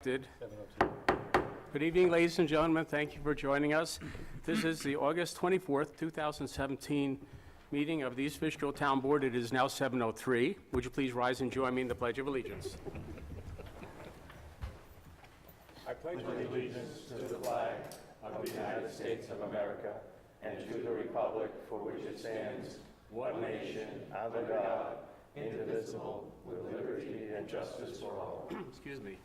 elected. Good evening, ladies and gentlemen. Thank you for joining us. This is the August 24th, 2017 meeting of the East Fishkill Town Board. It is now 7:03. Would you please rise and join me in the Pledge of Allegiance? I pledge allegiance to the flag of the United States of America and to the republic for which it stands, one nation, under God, indivisible, with liberty and justice for all. Excuse me.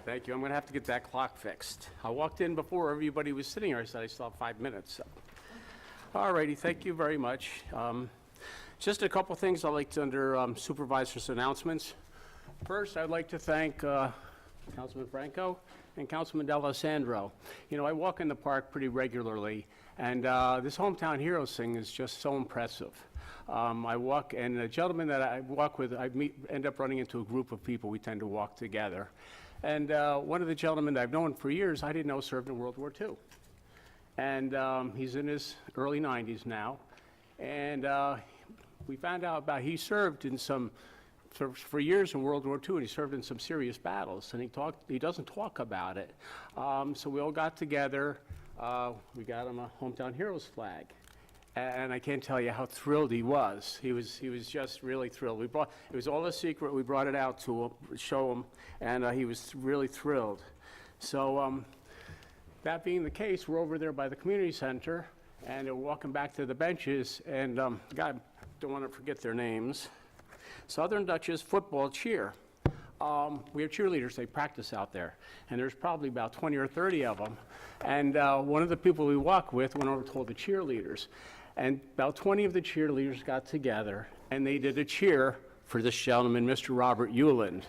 Thank you. I'm going to have to get that clock fixed. I walked in before everybody was sitting here. I said I still have 5 minutes. So. All righty. Thank you very much. Just a couple things I'd like to under supervisor's announcements. First, I'd like to thank Councilman Franco and Councilman D'Alessandro. You know, I walk in the park pretty regularly, and this Hometown Heroes thing is just so impressive. I walk, and the gentleman that I walk with, end up running into a group of people. We tend to walk together. And one of the gentlemen that I've known for years, I didn't know served in World War II. And he's in his early 90s now. And we found out about he served in for years in World War II, and he served in some serious battles. And he doesn't talk about it. So we all got together. We got him a Hometown Heroes flag. And I can't tell you how thrilled he was. He was just really thrilled. It was all a secret. We brought it out to him, show him, and he was really thrilled. So that being the case, we're over there by the community center, and we're walking back to the benches, and God, don't want to forget their names. Southern Dutchess football cheer. We have cheerleaders, they practice out there, and there's probably about 20 or 30 of them. And one of the people we walk with went over and told the cheerleaders. And about 20 of the cheerleaders got together, and they did a cheer for this gentleman, Mr. Robert Euland.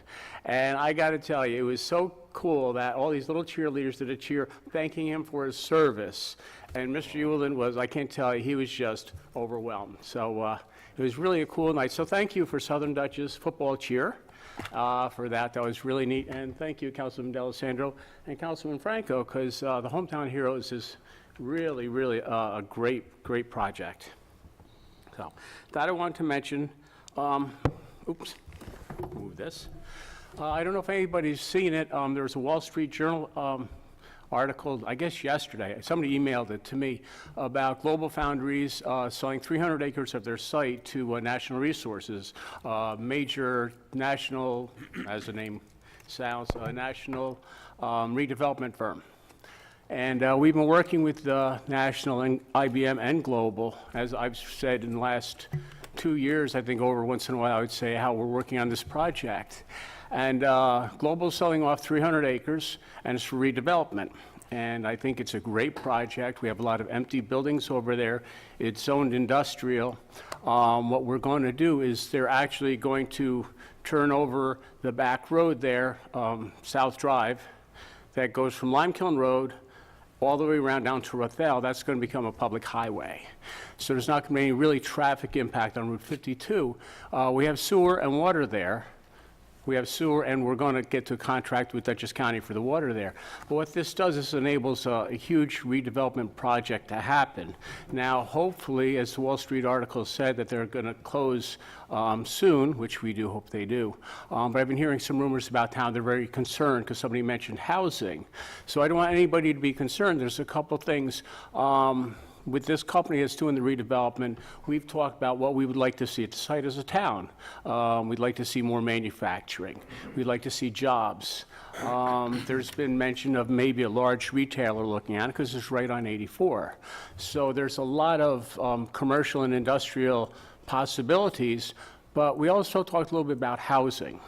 And I got to tell you, it was so cool that all these little cheerleaders did a cheer thanking him for his service. And Mr. Euland was, I can't tell you, he was just overwhelmed. So it was really a cool night. So thank you for Southern Dutchess football cheer. For that. That was really neat. And thank you, Councilman D'Alessandro and Councilman Franco, because the Hometown Heroes is really, really a great project. So that I wanted to mention. Oops, move this. I don't know if anybody's seen it. There was a Wall Street Journal article, I guess yesterday, somebody emailed it to me, about GlobalFoundries selling 300 acres of their site to National Resources, major national, as the name sounds, national redevelopment firm. And we've been working with National and IBM and Global, as I've said in the last 2 years, I think over once in a while I would say how we're working on this project. And Global's selling off 300 acres, and it's for redevelopment. And I think it's a great project. We have a lot of empty buildings over there. It's zoned industrial. What we're going to do is they're actually going to turn over the back road there, South Drive, that goes from Limekiln Road all the way around down to Rothel. That's going to become a public highway. So there's not going to be any really traffic impact on Route 52. We have sewer and water there. We have sewer, and we're going to get to a contract with Dutchess County for the water there. But what this does is enables a huge redevelopment project to happen. Now, hopefully, as the Wall Street article said, that they're going to close soon, which we do hope they do. But I've been hearing some rumors about how they're very concerned because somebody mentioned housing. So I don't want anybody to be concerned. There's a couple things. With this company that's doing the redevelopment, we've talked about what we would like to see at the site as a town. We'd like to see more manufacturing. We'd like to see jobs. There's been mention of maybe a large retailer looking at it because it's right on 84. So there's a lot of commercial and industrial possibilities, but we also talked a little bit about housing.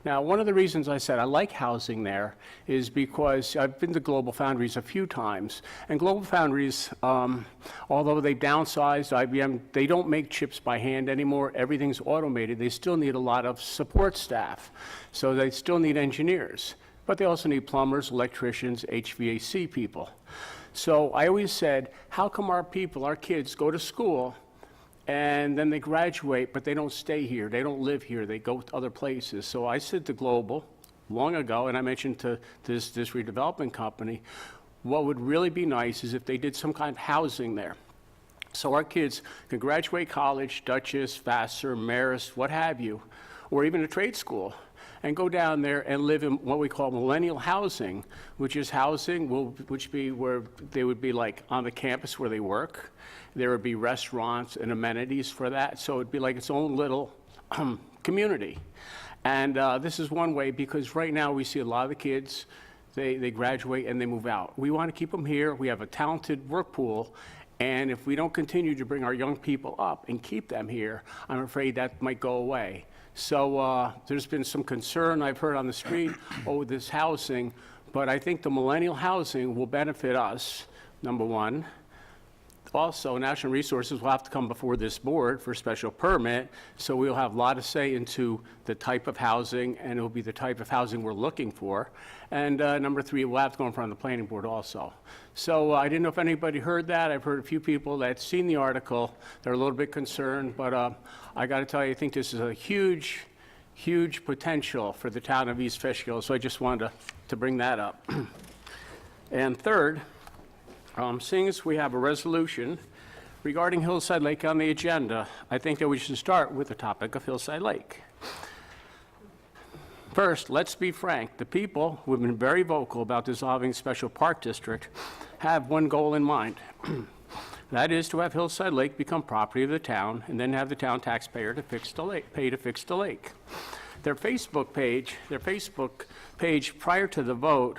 Now, one of the reasons I said I like housing there is because I've been to GlobalFoundries a few times, and GlobalFoundries, although they downsized IBM, they don't make chips by hand anymore. Everything's automated. They still need a lot of support staff, so they still need engineers, but they also need plumbers, electricians, HVAC people. So I always said, how come our people, our kids, go to school and then they graduate, but they don't stay here. They don't live here. They go to other places. So I said to Global long ago, and I mentioned to this redevelopment company, what would really be nice is if they did some kind of housing there. So our kids can graduate college, Dutchess, Vassar, Marist, what have you, or even a trade school, and go down there and live in what we call millennial housing, which is housing which be where they would be like on the campus where they work. There would be restaurants and amenities for that, so it'd be like its own little community. And this is one way, because right now we see a lot of the kids, they graduate and they move out. We want to keep them here. We have a talented work pool, and if we don't continue to bring our young people up and keep them here, I'm afraid that might go away. So there's been some concern I've heard on the street over this housing, but I think the millennial housing will benefit us, number one. Also, National Resources will have to come before this board for a special permit, so we'll have a lot of say into the type of housing, and it'll be the type of housing we're looking for. And number three, we'll have to go in front of the planning board also. So I didn't know if anybody heard that. I've heard a few people that seen the article. They're a little bit concerned, but I got to tell you, I think this is a huge, huge potential for the town of East Fishkill, so I just wanted to bring that up. And third, seeing as we have a resolution regarding Hillside Lake on the agenda, I think that we should start with the topic of Hillside Lake. First, let's be frank. The people who have been very vocal about dissolving Special Park District have one goal in mind. That is to have Hillside Lake become property of the town and then have the town taxpayer to pay to fix the lake. Their Facebook page prior to the vote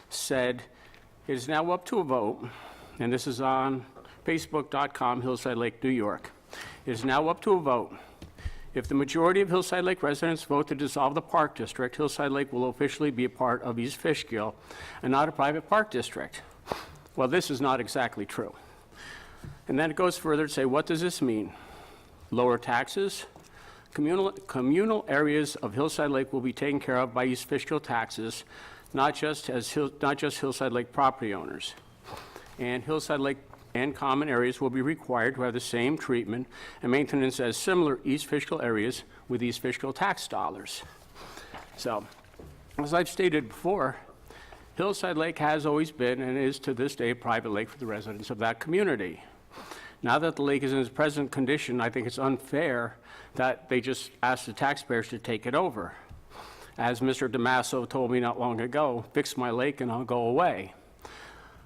said, "It is now up to a vote," and this is on facebook.com, Hillside Lake, New York. "It is now up to a vote. If the majority of Hillside Lake residents vote to dissolve the park district, Hillside Lake will officially be a part of East Fishkill and not a private park district." Well, this is not exactly true. And then it goes further to say, what does this mean? Lower taxes? Communal areas of Hillside Lake will be taken care of by East Fishkill taxes, not just Hillside Lake property owners. And Hillside Lake and common areas will be required to have the same treatment and maintenance as similar East Fishkill areas with East Fishkill tax dollars. So, as I've stated before, Hillside Lake has always been and is to this day a private lake for the residents of that community. Now that the lake is in its present condition, I think it's unfair that they just ask the taxpayers to take it over. As Mr. DeMasso told me not long ago, "Fix my lake and I'll go away."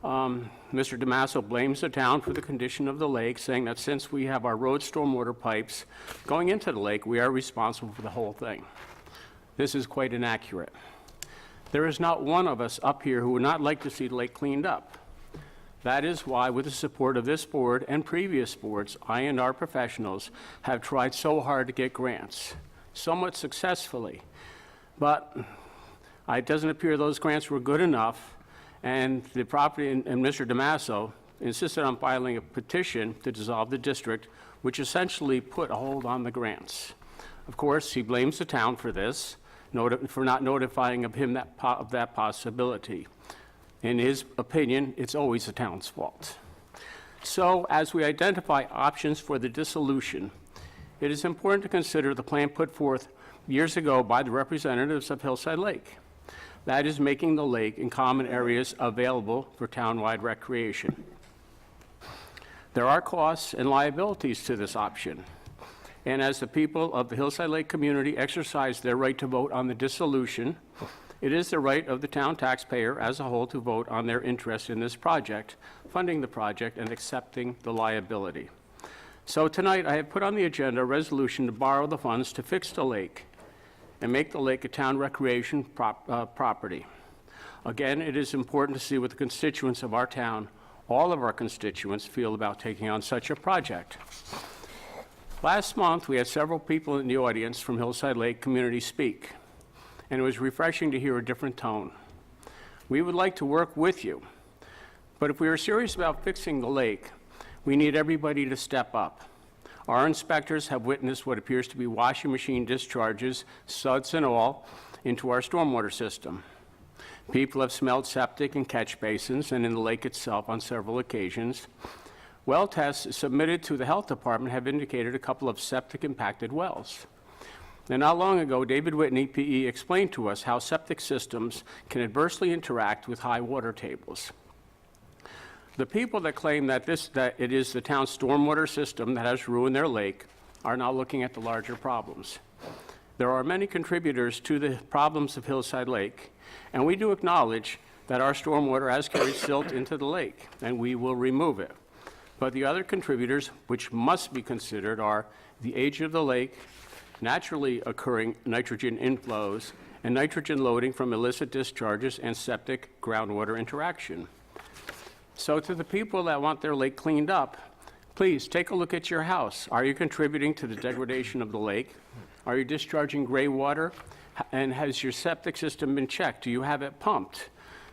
Mr. DeMasso blames the town for the condition of the lake, saying that since we have our road stormwater pipes going into the lake, we are responsible for the whole thing. This is quite inaccurate. There is not one of us up here who would not like to see the lake cleaned up. That is why, with the support of this board and previous boards, I and our professionals have tried so hard to get grants, somewhat successfully. But it doesn't appear those grants were good enough, and the property and Mr. DeMasso insisted on filing a petition to dissolve the district, which essentially put a hold on the grants. Of course, he blames the town for this, for not notifying of him of that possibility. In his opinion, it's always the town's fault. So, as we identify options for the dissolution, it is important to consider the plan put forth years ago by the representatives of Hillside Lake. That is making the lake and common areas available for townwide recreation. There are costs and liabilities to this option. And as the people of the Hillside Lake community exercise their right to vote on the dissolution, it is the right of the town taxpayer as a whole to vote on their interest in this project, funding the project, and accepting the liability. So tonight, I have put on the agenda a resolution to borrow the funds to fix the lake and make the lake a town recreation property. Again, it is important to see what the constituents of our town, all of our constituents, feel about taking on such a project. Last month, we had several people in the audience from Hillside Lake community speak, and it was refreshing to hear a different tone. We would like to work with you, but if we are serious about fixing the lake, we need everybody to step up. Our inspectors have witnessed what appears to be washing machine discharges, suds and all, into our stormwater system. People have smelled septic and catch basins and in the lake itself on several occasions. Well tests submitted to the health department have indicated a couple of septic impacted wells. And not long ago, David Whitney, PE, explained to us how septic systems can adversely interact with high water tables. The people that claim that it is the town's stormwater system that has ruined their lake are now looking at the larger problems. There are many contributors to the problems of Hillside Lake, and we do acknowledge that our stormwater has carried silt into the lake, and we will remove it. But the other contributors, which must be considered, are the age of the lake, naturally occurring nitrogen inflows, and nitrogen loading from illicit discharges and septic groundwater interaction. So to the people that want their lake cleaned up, please take a look at your house. Are you contributing to the degradation of the lake? Are you discharging gray water? And has your septic system been checked? Do you have it pumped?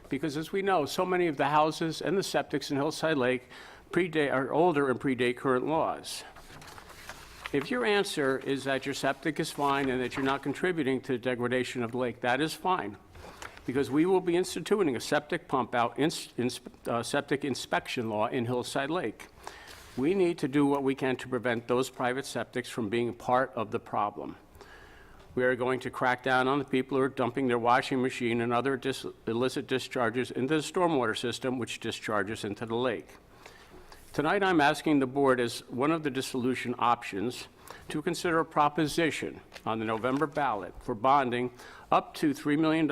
Because as we know, so many of the houses and the septics in Hillside Lake are older and predate current laws. If your answer is that your septic is fine and that you're not contributing to the degradation of the lake, that is fine, because we will be instituting a septic pump out septic inspection law in Hillside Lake. We need to do what we can to prevent those private septics from being part of the problem. We are going to crack down on the people who are dumping their washing machine and other illicit discharges into the stormwater system, which discharges into the lake. Tonight, I'm asking the board, as one of the dissolution options, to consider a proposition on the November ballot for bonding up to $3 million,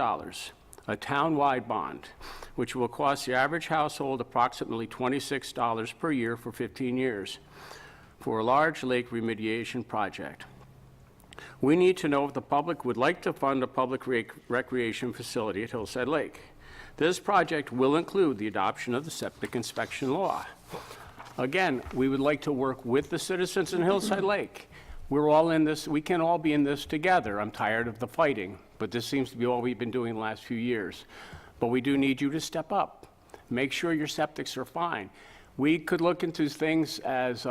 a town-wide bond, which will cost the average household approximately $26 per year for 15 years for a large lake remediation project. We need to know if the public would like to fund a public recreation facility at Hillside Lake. This project will include the adoption of the septic inspection law. Again, we would like to work with the citizens in Hillside Lake. We're all in this, we can all be in this together. I'm tired of the fighting, but this seems to be all we've been doing the last few years. But we do need you to step up. Make sure your septics are fine. We could look into things as,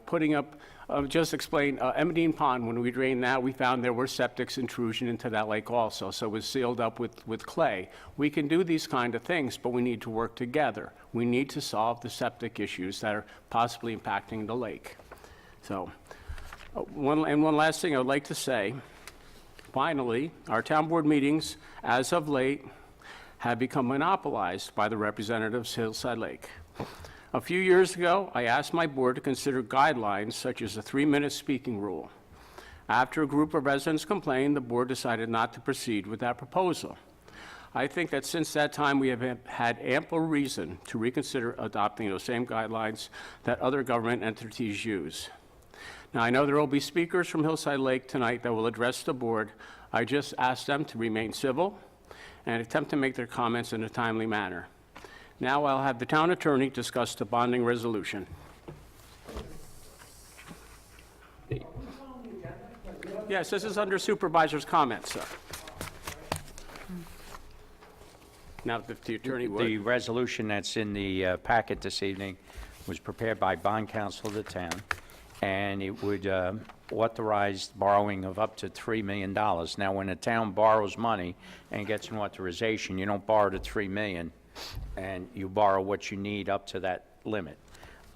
putting up, just explain, Emmeline Pond, when we drained that, we found there were septics intrusion into that lake also, so it was sealed up with clay. We can do these kind of things, but we need to work together. We need to solve the septic issues that are possibly impacting the lake. So, one last thing I would like to say. Finally, our town board meetings, as of late, have become monopolized by the representatives of Hillside Lake. A few years ago, I asked my board to consider guidelines such as a 3-minute speaking rule. After a group of residents complained, the board decided not to proceed with that proposal. I think that since that time, we have had ample reason to reconsider adopting those same guidelines that other government entities use. Now, I know there will be speakers from Hillside Lake tonight that will address the board. I just ask them to remain civil and attempt to make their comments in a timely manner. Now I'll have the town attorney discuss the bonding resolution. Yes, this is under supervisor's comments, sir. Now, if the attorney would. The resolution that's in the packet this evening was prepared by bond counsel of the town, and it would authorize borrowing of up to $3 million. Now, when a town borrows money and gets an authorization, you don't borrow the $3 million, and you borrow what you need up to that limit.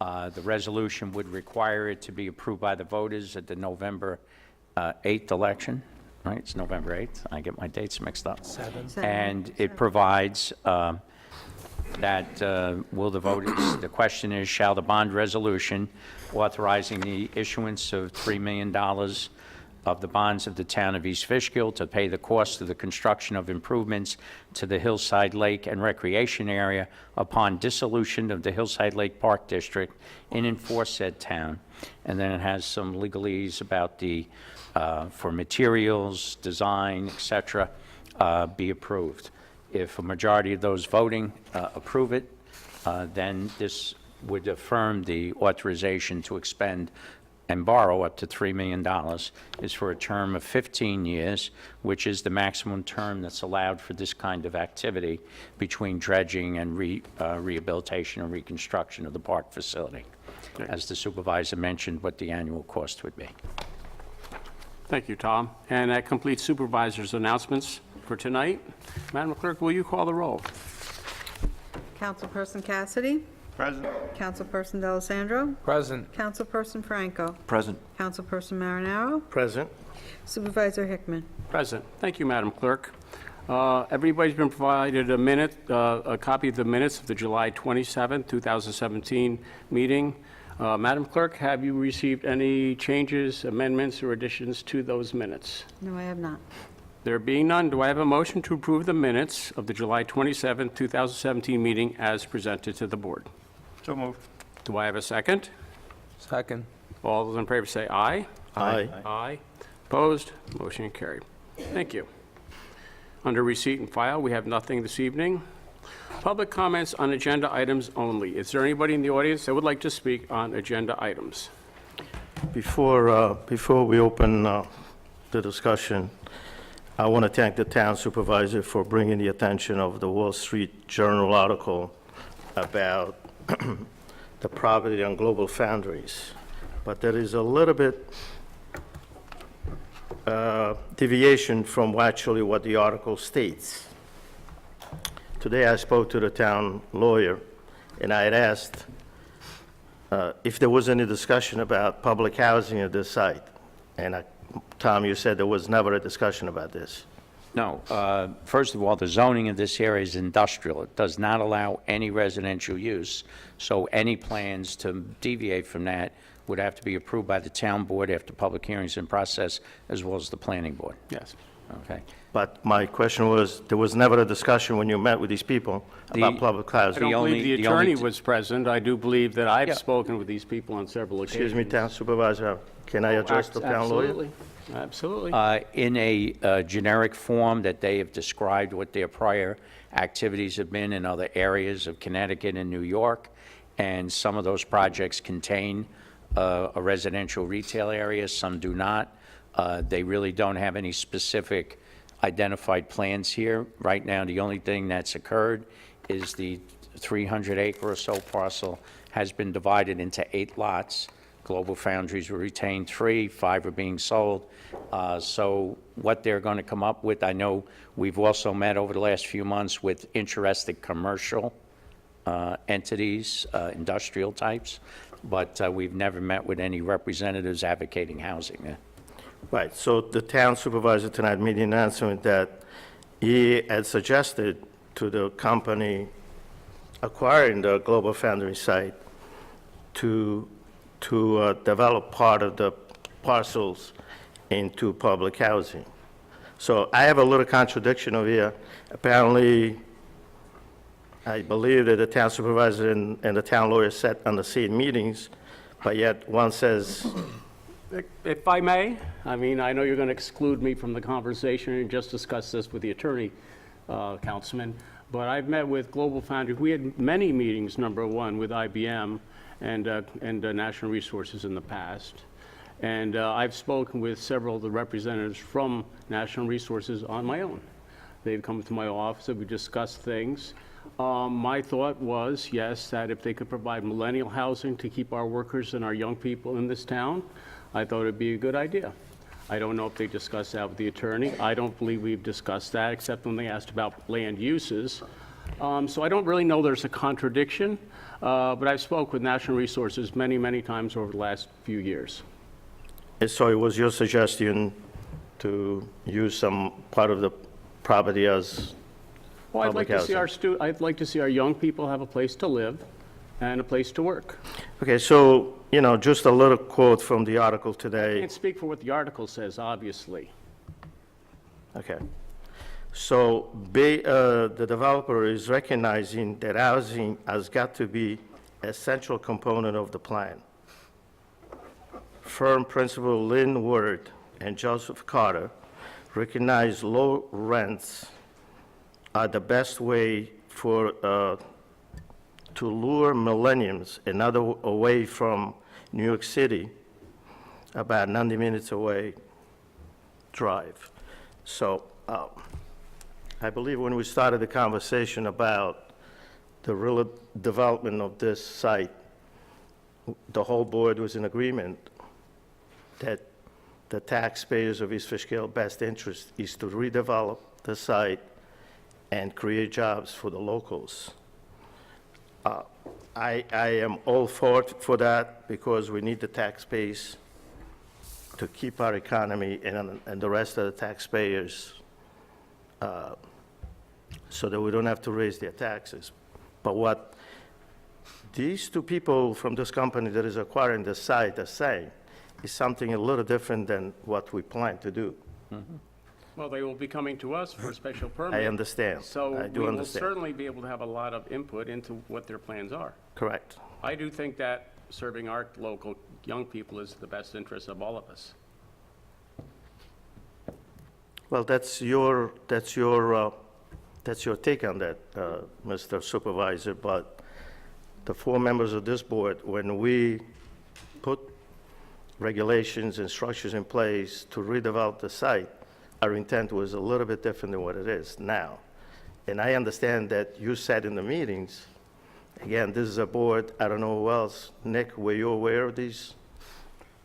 The resolution would require it to be approved by the voters at the November 8th election, right? It's November 8th. I get my dates mixed up. And it provides that will the voters, the question is, shall the bond resolution authorizing the issuance of $3 million of the bonds of the town of East Fishkill to pay the cost of the construction of improvements to the Hillside Lake and Recreation Area upon dissolution of the Hillside Lake Park District in and for said town. And then it has some legalese about the, for materials, design, et cetera, be approved. If a majority of those voting approve it, then this would affirm the authorization to expend and borrow up to $3 million is for a term of 15 years, which is the maximum term that's allowed for this kind of activity between dredging and rehabilitation and reconstruction of the park facility. Okay. As the supervisor mentioned, what the annual cost would be. Thank you, Tom. And that completes supervisor's announcements for tonight. Madam Clerk, will you call the roll? Councilperson Cassidy? Present. Councilperson D'Alessandro? Present. Councilperson Franco? Present. Councilperson Marinaro? Present. Supervisor Hickman? Present. Thank you, Madam Clerk. Everybody's been provided a copy of the minutes of the July 27, 2017 meeting. Madam Clerk, have you received any changes, amendments, or additions to those minutes? No, I have not. There being none, do I have a motion to approve the minutes of the July 27, 2017 meeting as presented to the board? So moved. Do I have a second? Second. All those in favor say aye. Aye. Aye. Opposed? Motion carried. Thank you. Under receipt and file, we have nothing this evening. Public comments on agenda items only. Is there anybody in the audience that would like to speak on agenda items? Before we open the discussion, I want to thank the town supervisor for bringing the attention of the Wall Street Journal article about the property on Global Foundries. But there is a little bit deviation from actually what the article states. Today I spoke to the town lawyer, and I had asked if there was any discussion about public housing at this site. And Tom, you said there was never a discussion about this. No, first of all, the zoning of this area is industrial. It does not allow any residential use, so any plans to deviate from that would have to be approved by the town board after public hearings in process, as well as the planning board. Yes. Okay? But my question was, there was never a discussion when you met with these people about public I housing. don't believe the the only attorney was present. I do believe that I've Yeah. spoken with these people on several occasions. Excuse me, town supervisor, can I address the town lawyer? Absolutely. Absolutely. In a generic form that they have described what their prior activities have been in other areas of Connecticut and New York, and some of those projects contain a residential retail area, some do not. They really don't have any specific identified plans here. Right now, the only thing that's occurred is the 300-acre or so parcel has been divided into 8 lots. Global Foundries will retain 3, 5 are being sold. So what they're going to come up with, I know we've also met over the last few months with interested commercial entities, industrial types, but we've never met with any representatives advocating housing there. Right, so the town supervisor tonight made an announcement that he had suggested to the company acquiring the Global Foundry site to develop part of the parcels into public housing. So I have a little contradiction over here. Apparently, I believe that the town supervisor and the town lawyer sat on the same meetings, but yet one says, If I may, I mean, I know you're going to exclude me from the conversation and just discuss this with the attorney, Councilman, but I've met with Global Foundry. We had many meetings, number one, with IBM and National Resources in the past. And I've spoken with several of the representatives from National Resources on my own. They've come to my office and we discussed things. My thought was, yes, that if they could provide millennial housing to keep our workers and our young people in this town, I thought it'd be a good idea. I don't know if they discussed that with the attorney. I don't believe we've discussed that, except when they asked about land uses. So I don't really know there's a contradiction, but I've spoke with National Resources many, many times over the last few years. so it was your suggestion to use some part of the property as Well, I'd like Public to see housing. I'd like to see our young people have a place to live and a place to work. Okay, so, just a little quote from the article I today. can't speak for what the article says, obviously. Okay. So, the developer is recognizing that housing has got to be a central component of the plan. Firm principal Lynn Word and Joseph Carter recognize low rents are the best way to lure millennials away from New York City, about 90 minutes away drive. So I believe when we started the conversation about the real development of this site, the whole board was in agreement that the taxpayers of East Fishkill best interest is to redevelop the site and create jobs for the locals. I am all for that because we need the tax base to keep our economy and the rest of the taxpayers so that we don't have to raise their taxes. But what these two people from this company that is acquiring the site are saying is something a little different than what we plan to do. Well, they will be coming to us for a special permit. I understand. So I do we will understand. certainly be able to have a lot of input into what their plans are. Correct. I do think that serving our local young people is the best interest of all of us. Well, that's your take on that, Mr. Supervisor, but the 4 members of this board, when we put regulations and structures in place to redevelop the site, our intent was a little bit different than what it is now. And I understand that you said in the meetings, again, this is a board, I don't know who else, Nick, were you aware of these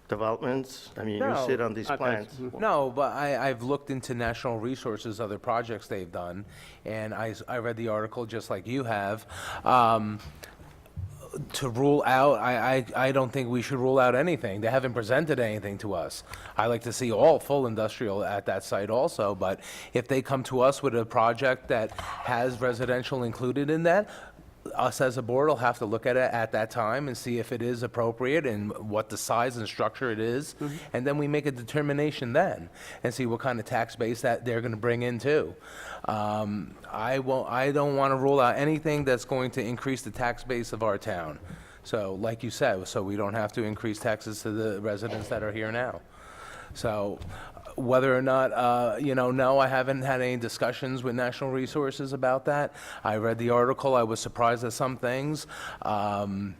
developments? I mean, you No. sit on these plans. No, but I've looked into National Resources, other projects they've done, and I read the article just like you have. To rule out, I don't think we should rule out anything. They haven't presented anything to us. I like to see all full industrial at that site also, but if they come to us with a project that has residential included in that, us as a board will have to look at it at that time and see if it is appropriate and what the size and structure it is. And then we make a determination then and see what kind of tax base that they're going to bring in too. I don't want to rule out anything that's going to increase the tax base of our town. So like you said, so we don't have to increase taxes to the residents that are here now. So whether or not, no, I haven't had any discussions with National Resources about that. I read the article, I was surprised at some things. Well,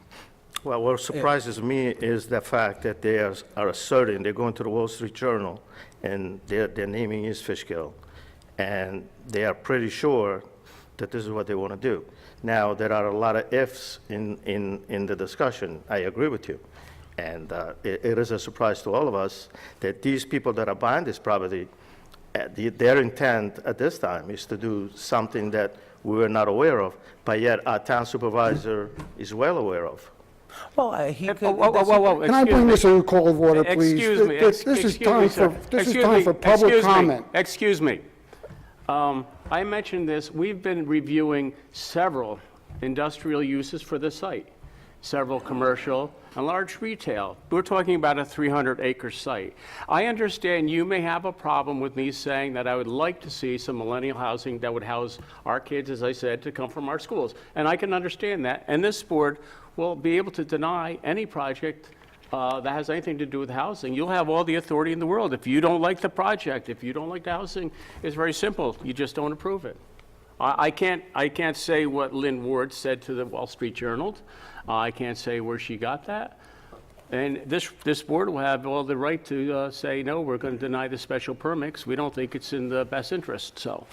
what surprises me is the fact that they are asserting, they're going to the Wall Street Journal, and their naming is Fishkill, and they are pretty sure that this is what they want to do. Now, there are a lot of ifs in the discussion. I agree with you. And it is a surprise to all of us that these people that are buying this property, their intent at this time is to do something that we were not aware of, but yet our town supervisor is well aware of. Well, he could. Whoa, Can I bring this to a call of order, please? Excuse me. This is time for, public comment. Excuse me. I mentioned this, we've been reviewing several industrial uses for the site, several commercial and large retail. We're talking about a 300-acre site. I understand you may have a problem with me saying that I would like to see some millennial housing that would house our kids, as I said, to come from our schools. And I can understand that. And this board will be able to deny any project that has anything to do with housing. You'll have all the authority in the world. If you don't like the project, if you don't like the housing, it's very simple. You just don't approve it. I can't say what Lynn Ward said to the Wall Street Journal. I can't say where she got that. And this board will have all the right to say, no, we're going to deny the special permits. We don't think it's in the best interest, so.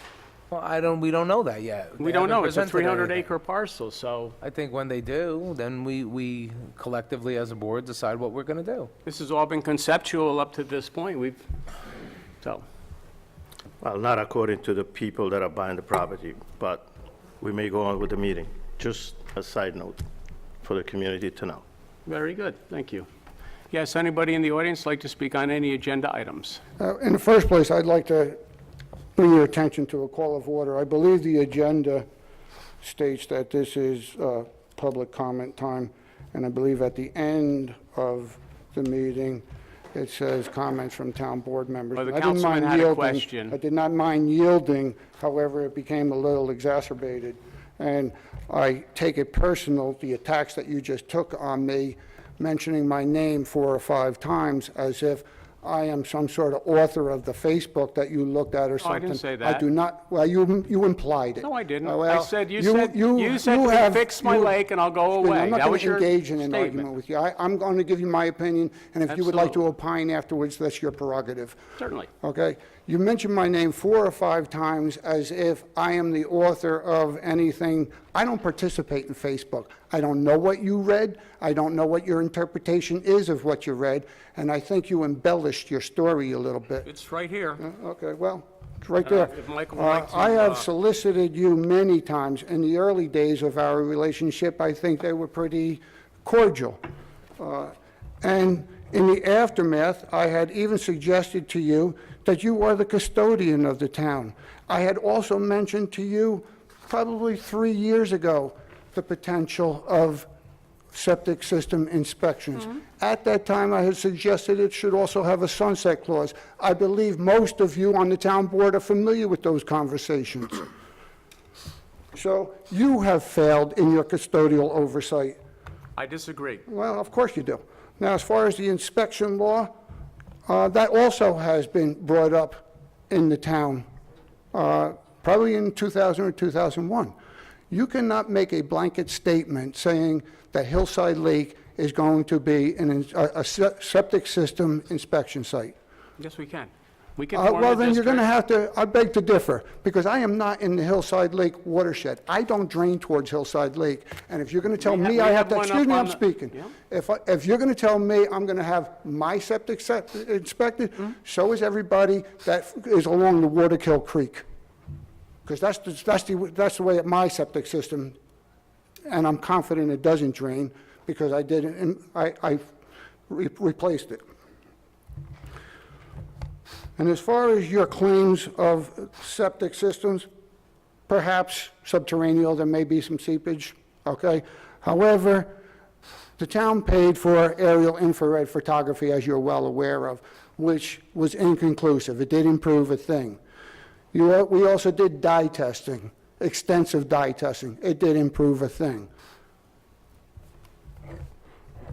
Well, we don't know that yet. We They don't know, haven't it's a presented anything. 300-acre parcel, so I think when they do, then we collectively as a board decide what we're going to do. this has all been conceptual up to this point. So, Well, not according to the people that are buying the property, but we may go on with the meeting. Just a side note for the community to know. very good, thank you. Yes, anybody in the audience like to speak on any agenda items? In the first place, I'd like to bring your attention to a call of order. I believe the agenda states that this is public comment time, and I believe at the end of the meeting, it says comments from town board members. Well, the I didn't councilman mind had a yielding. question. I did not mind yielding, however, it became a little exacerbated. And I take it personal, the attacks that you just took on me, mentioning my name 4 or 5 times as if I am some sort of author of the Facebook that you looked at or Oh, I something. didn't say I that. do not, well, you implied it. No, I didn't. Oh, I well, said, you said to have- fix my you- lake and I'll go away. I'm not That going was to your engage in an statement. argument with you. I'm going to give you my opinion, and if you would like to opine afterwards, that's your prerogative. Certainly. Okay? You mentioned my name 4 or 5 times as if I am the author of anything. I don't participate in Facebook. I don't know what you read. I don't know what your interpretation is of what you read, and I think you embellished your story a little bit. It's right here. Okay, well, it's right there. If Michael would like to, I have solicited you many times. In the early days of our relationship, I think they were pretty cordial. And in the aftermath, I had even suggested to you that you are the custodian of the town. I had also mentioned to you, probably 3 years ago, the potential of septic system inspections. At that time, I had suggested it should also have a sunset clause. I believe most of you on the town board are familiar with those conversations. So you have failed in your custodial oversight. I disagree. Well, of course you do. Now, as far as the inspection law, that also has been brought up in the town, probably in 2000 or 2001. You cannot make a blanket statement saying that Hillside Lake is going to be a septic system inspection site. Yes, we can. We can form a Well, then you're going to district. have to, I beg to differ, because I am not in the Hillside Lake watershed. I don't drain towards Hillside Lake, and if you're going to tell me We I have have to, one excuse up me, on I'm the- speaking. Yeah. If you're going to tell me I'm going to have my septic inspected, Mm-hmm. so is everybody that is along the Waterkill Creek. Because that's the way at my septic system, and I'm confident it doesn't drain, because I did, I replaced it. And as far as your claims of septic systems, perhaps subterranean, there may be some seepage, okay? However, the town paid for aerial infrared photography, as you're well aware of, which was inconclusive. It did improve a thing. We also did dye testing, extensive dye testing. It did improve a thing.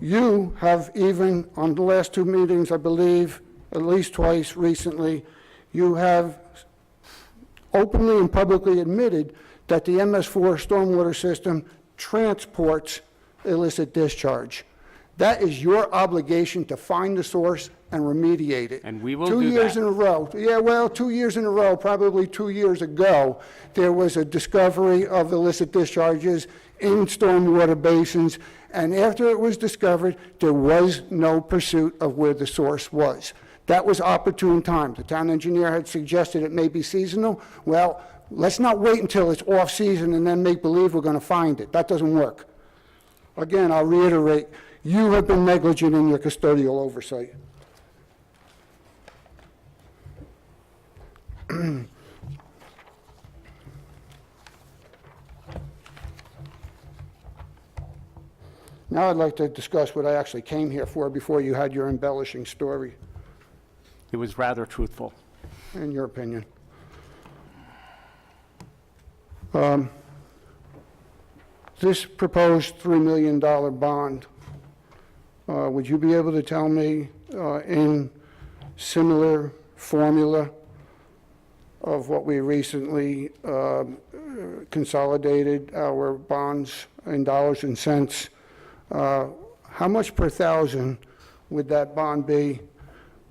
You have even, on the last two meetings, I believe, at least twice recently, you have openly and publicly admitted that the MS4 stormwater system transports illicit discharge. That is your obligation to find the source and remediate it. And we will 2 do years that. in a row. Yeah, well, 2 years in a row, probably 2 years ago, there was a discovery of illicit discharges in stormwater basins, and after it was discovered, there was no pursuit of where the source was. That was opportune time. The town engineer had suggested it may be seasonal. Well, let's not wait until it's off-season and then make believe we're going to find it. That doesn't work. Again, I'll reiterate, you have been negligent in your custodial oversight. Now I'd like to discuss what I actually came here for before you had your embellishing story, It was rather truthful. in your opinion. This proposed $3 million bond, would you be able to tell me in similar formula of what we recently consolidated our bonds in dollars and cents? How much per thousand would that bond be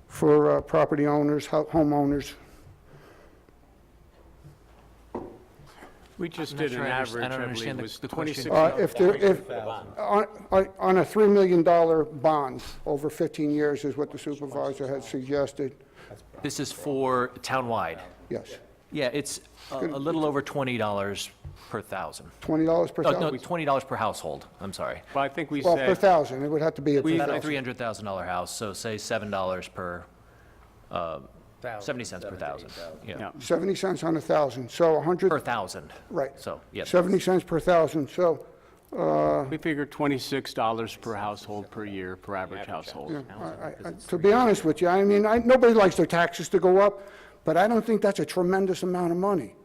for property owners, homeowners? We just I'm not did an sure I average, don't I believe, understand was the 26. question. On a $3 million bond over 15 years is what the supervisor had suggested. This is for townwide. Yes. Yeah, it's a little over $20 per thousand. $20 per Oh, no, thousand? $20 per household, I'm sorry. Well, I think we Well, per said, thousand, it would have to be a We per have a thousand. $300,000 house, so say $7 per, 70 cents per thousand. yeah, Yeah, 70 cents on a thousand, so 100, per thousand. right. So, yeah. 70 cents per thousand, so, we figured $26 per household per year, per average household. to be honest with you, I mean, nobody likes their taxes to go up, but I don't think that's a tremendous amount of money.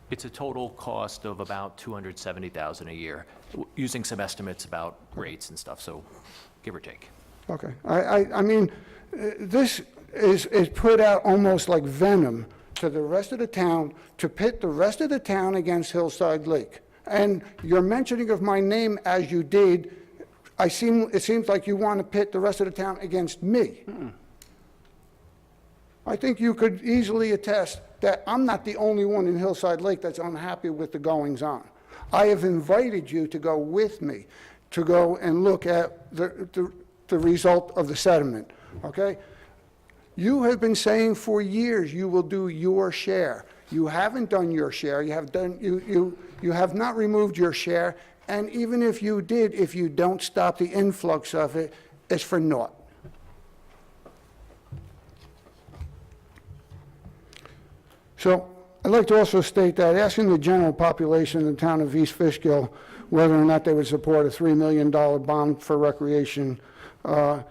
It's a total cost of about $270,000 a year, using some estimates about rates and stuff, so give or take. Okay, I mean, this is put out almost like venom to the rest of the town, to pit the rest of the town against Hillside Lake. And your mentioning of my name as you did, it seems like you want to pit the rest of the town against me. I think you could easily attest that I'm not the only one in Hillside Lake that's unhappy with the goings-on. I have invited you to go with me, to go and look at the result of the sediment, okay? You have been saying for years you will do your share. You haven't done your share. You have not removed your share, and even if you did, if you don't stop the influx of it, it's for naught. So I'd like to also state that asking the general population in the town of East Fishkill whether or not they would support a $3 million bond for recreation, the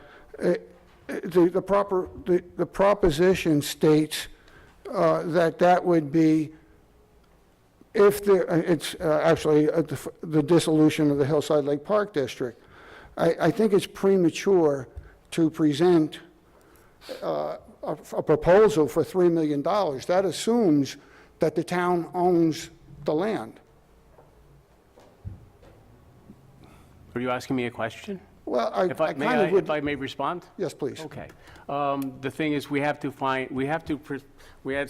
proposition states that would be if it's actually the dissolution of the Hillside Lake Park District. I think it's premature to present a proposal for $3 million. That assumes that the town owns the land. Are you asking me a question? Well, I If I kind of would. if I may respond? Yes, please. Okay. The thing is, we had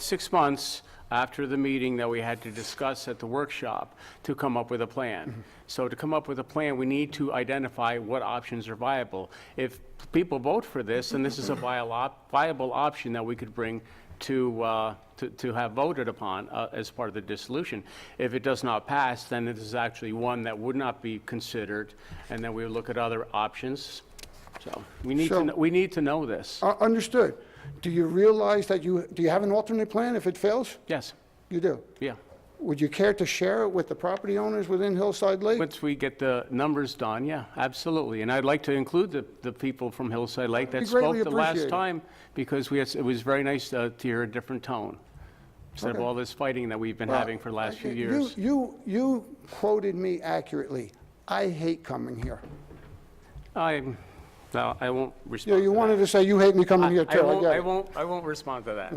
6 months after the meeting that we had to discuss at the workshop to come up with a plan. So to come up with a plan, we need to identify what options are viable. If people vote for this, then this is a viable option that we could bring to have voted upon as part of the dissolution. If it does not pass, then it is actually one that would not be considered, and then we would look at other options. So we need to know this. Understood. Do you realize that do you have an alternate plan if it fails? Yes, You do. yeah. Would you care to share it with the property owners within Hillside Lake? Once we get the numbers done, yeah, absolutely. And I'd like to include the people from Hillside Lake that Be greatly spoke the last appreciated. time, because it was very nice to hear a different tone, instead of Okay. all this fighting that we've been having for the last few years. You quoted me accurately. I hate coming here. No, I won't respond to You that. wanted to say you hate me coming here I too. I won't, get I it. won't respond to that.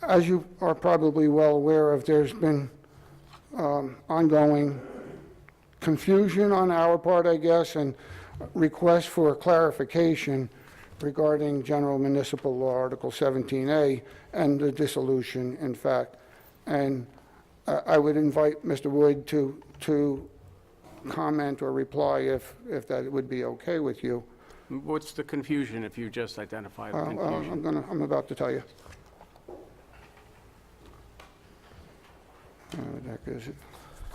As you are probably well aware of, there's been ongoing confusion on our part, I guess, and requests for clarification regarding General Municipal Law, Article 17A, and the dissolution, in fact. And I would invite Mr. Wood to comment or reply if that would be okay with you. What's the confusion, if you just identify the confusion? I'm about to tell you. Where the heck is it?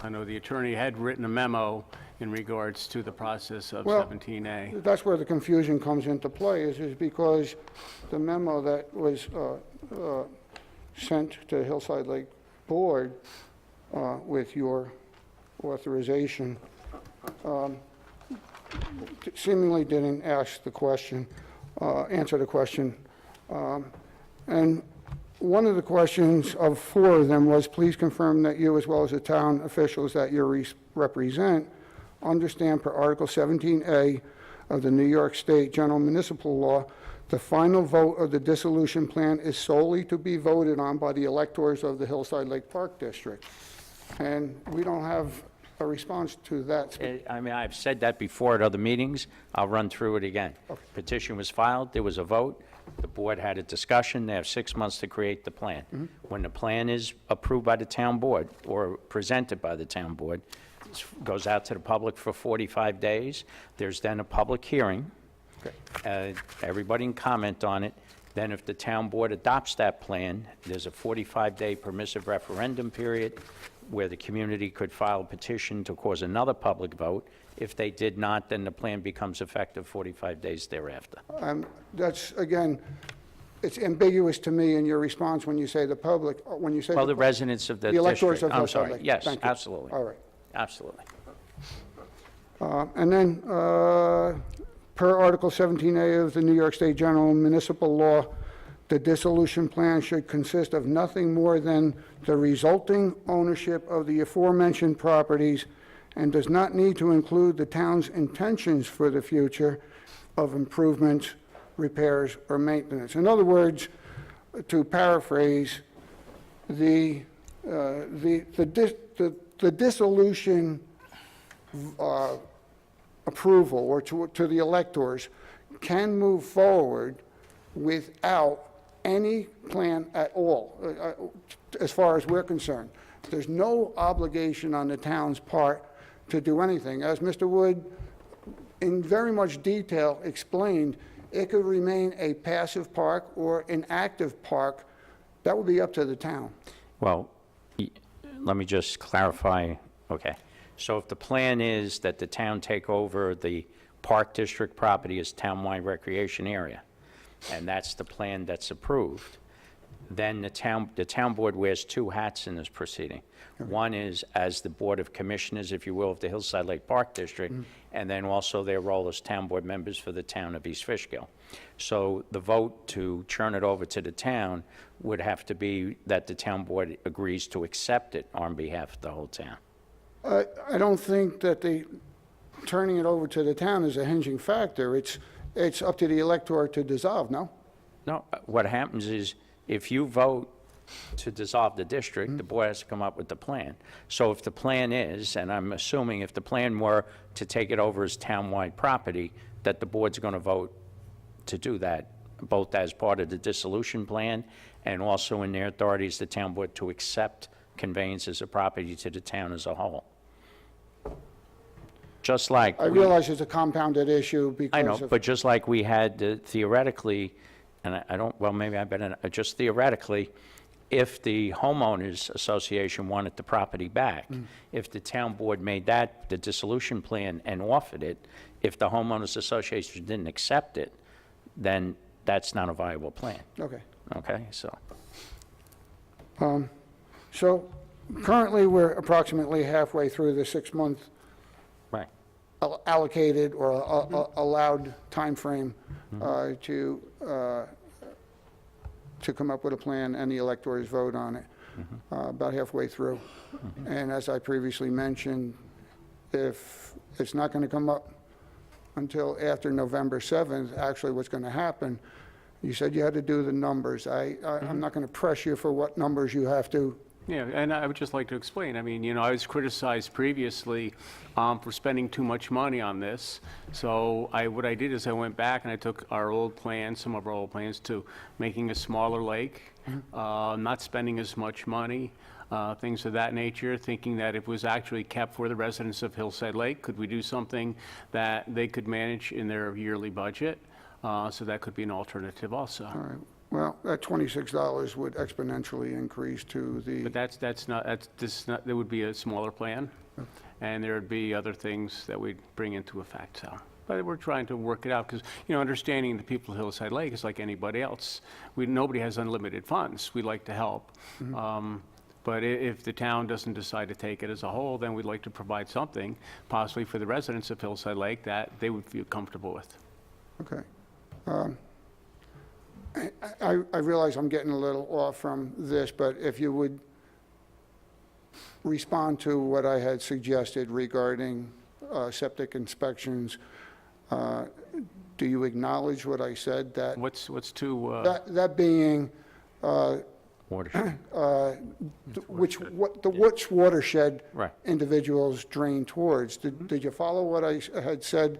I know the attorney had written a memo in regards to the process of Well, 17A. That's where the confusion comes into play, is because the memo that was sent to Hillside Lake Board with your authorization seemingly didn't ask the question, answer the question. And one of the questions of 4 of them was, please confirm that you, as well as the town officials that you represent, understand per Article 17A of the New York State General Municipal Law, the final vote of the dissolution plan is solely to be voted on by the electors of the Hillside Lake Park District. And we don't have a response to that. I mean, I've said that before at other meetings. I'll run through it again. Petition was filed, there was a vote, the board had a discussion, they have 6 months to create the plan. When the plan is approved by the town board or presented by the town board, it goes out to the public for 45 days. There's then a public hearing. Everybody can comment on it. Then if the town board adopts that plan, there's a 45-day permissive referendum period where the community could file a petition to cause another public vote. If they did not, then the plan becomes effective 45 days thereafter. That's, again, it's ambiguous to me in your response when you say the public, when you say. Well, the residents of the The electors district, of I'm Hillside sorry, Lake. yes, Thank you. absolutely, All right. absolutely. And then, per Article 17A of the New York State General Municipal Law, the dissolution plan should consist of nothing more than the resulting ownership of the aforementioned properties and does not need to include the town's intentions for the future of improvements, repairs, or maintenance. In other words, to paraphrase, the dissolution approval or to the electors can move forward without any plan at all, as far as we're concerned. There's no obligation on the town's part to do anything. As Mr. Wood, in very much detail, explained, it could remain a passive park or an active park. That would be up to the town. Well, let me just clarify, okay. So if the plan is that the town take over the Park District property as townwide recreation area, and that's the plan that's approved, then the town board wears two hats in this proceeding. One is as the Board of Commissioners, if you will, of the Hillside Lake Park District, and then also their role as town board members for the town of East Fishkill. So the vote to turn it over to the town would have to be that the town board agrees to accept it on behalf of the whole town. I don't think that turning it over to the town is a hinging factor. It's up to the elector to dissolve, no? No, what happens is, if you vote to dissolve the district, the board has to come up with the plan. So if the plan is, and I'm assuming if the plan were to take it over as townwide property, that the board's going to vote to do that, both as part of the dissolution plan and also in their authority as the town board to accept conveyances of property to the town as a whole. Just like. I realize it's a compounded issue I because know, of... but just like we had theoretically, and I don't, well, maybe I better, just theoretically, if the homeowners association wanted the property back, if the town board made that the dissolution plan and offered it, if the homeowners association didn't accept it, then that's not a viable plan, Okay. okay? So, So currently, we're approximately halfway through the 6-month right, allocated or allowed timeframe to come up with a plan and the electors vote on it, about halfway through. And as I previously mentioned, if it's not going to come up until after November 7th, actually what's going to happen, you said you had to do the numbers. I'm not going to press you for what numbers you have to. Yeah, and I would just like to explain, I mean, you know, I was criticized previously for spending too much money on this. So what I did is I went back and I took our old plans, some of our old plans, to making a smaller lake, not spending as much money, things of that nature, thinking that if it was actually kept for the residents of Hillside Lake, could we do something that they could manage in their yearly budget? So that could be an alternative also. All right. Well, that $26 would exponentially increase to the... But there would be a smaller plan, and there would be other things that we'd bring into effect, so. But we're trying to work it out, because, you know, understanding the people of Hillside Lake is like anybody else. Nobody has unlimited funds. We like to help. But if the town doesn't decide to take it as a whole, then we'd like to provide something, possibly for the residents of Hillside Lake, that they would feel comfortable with. Okay. I realize I'm getting a little off from this, but if you would respond to what I had suggested regarding septic inspections, do you acknowledge what I said, that What's to, that being watershed. which watershed Right. individuals drain towards? Did you follow what I had said,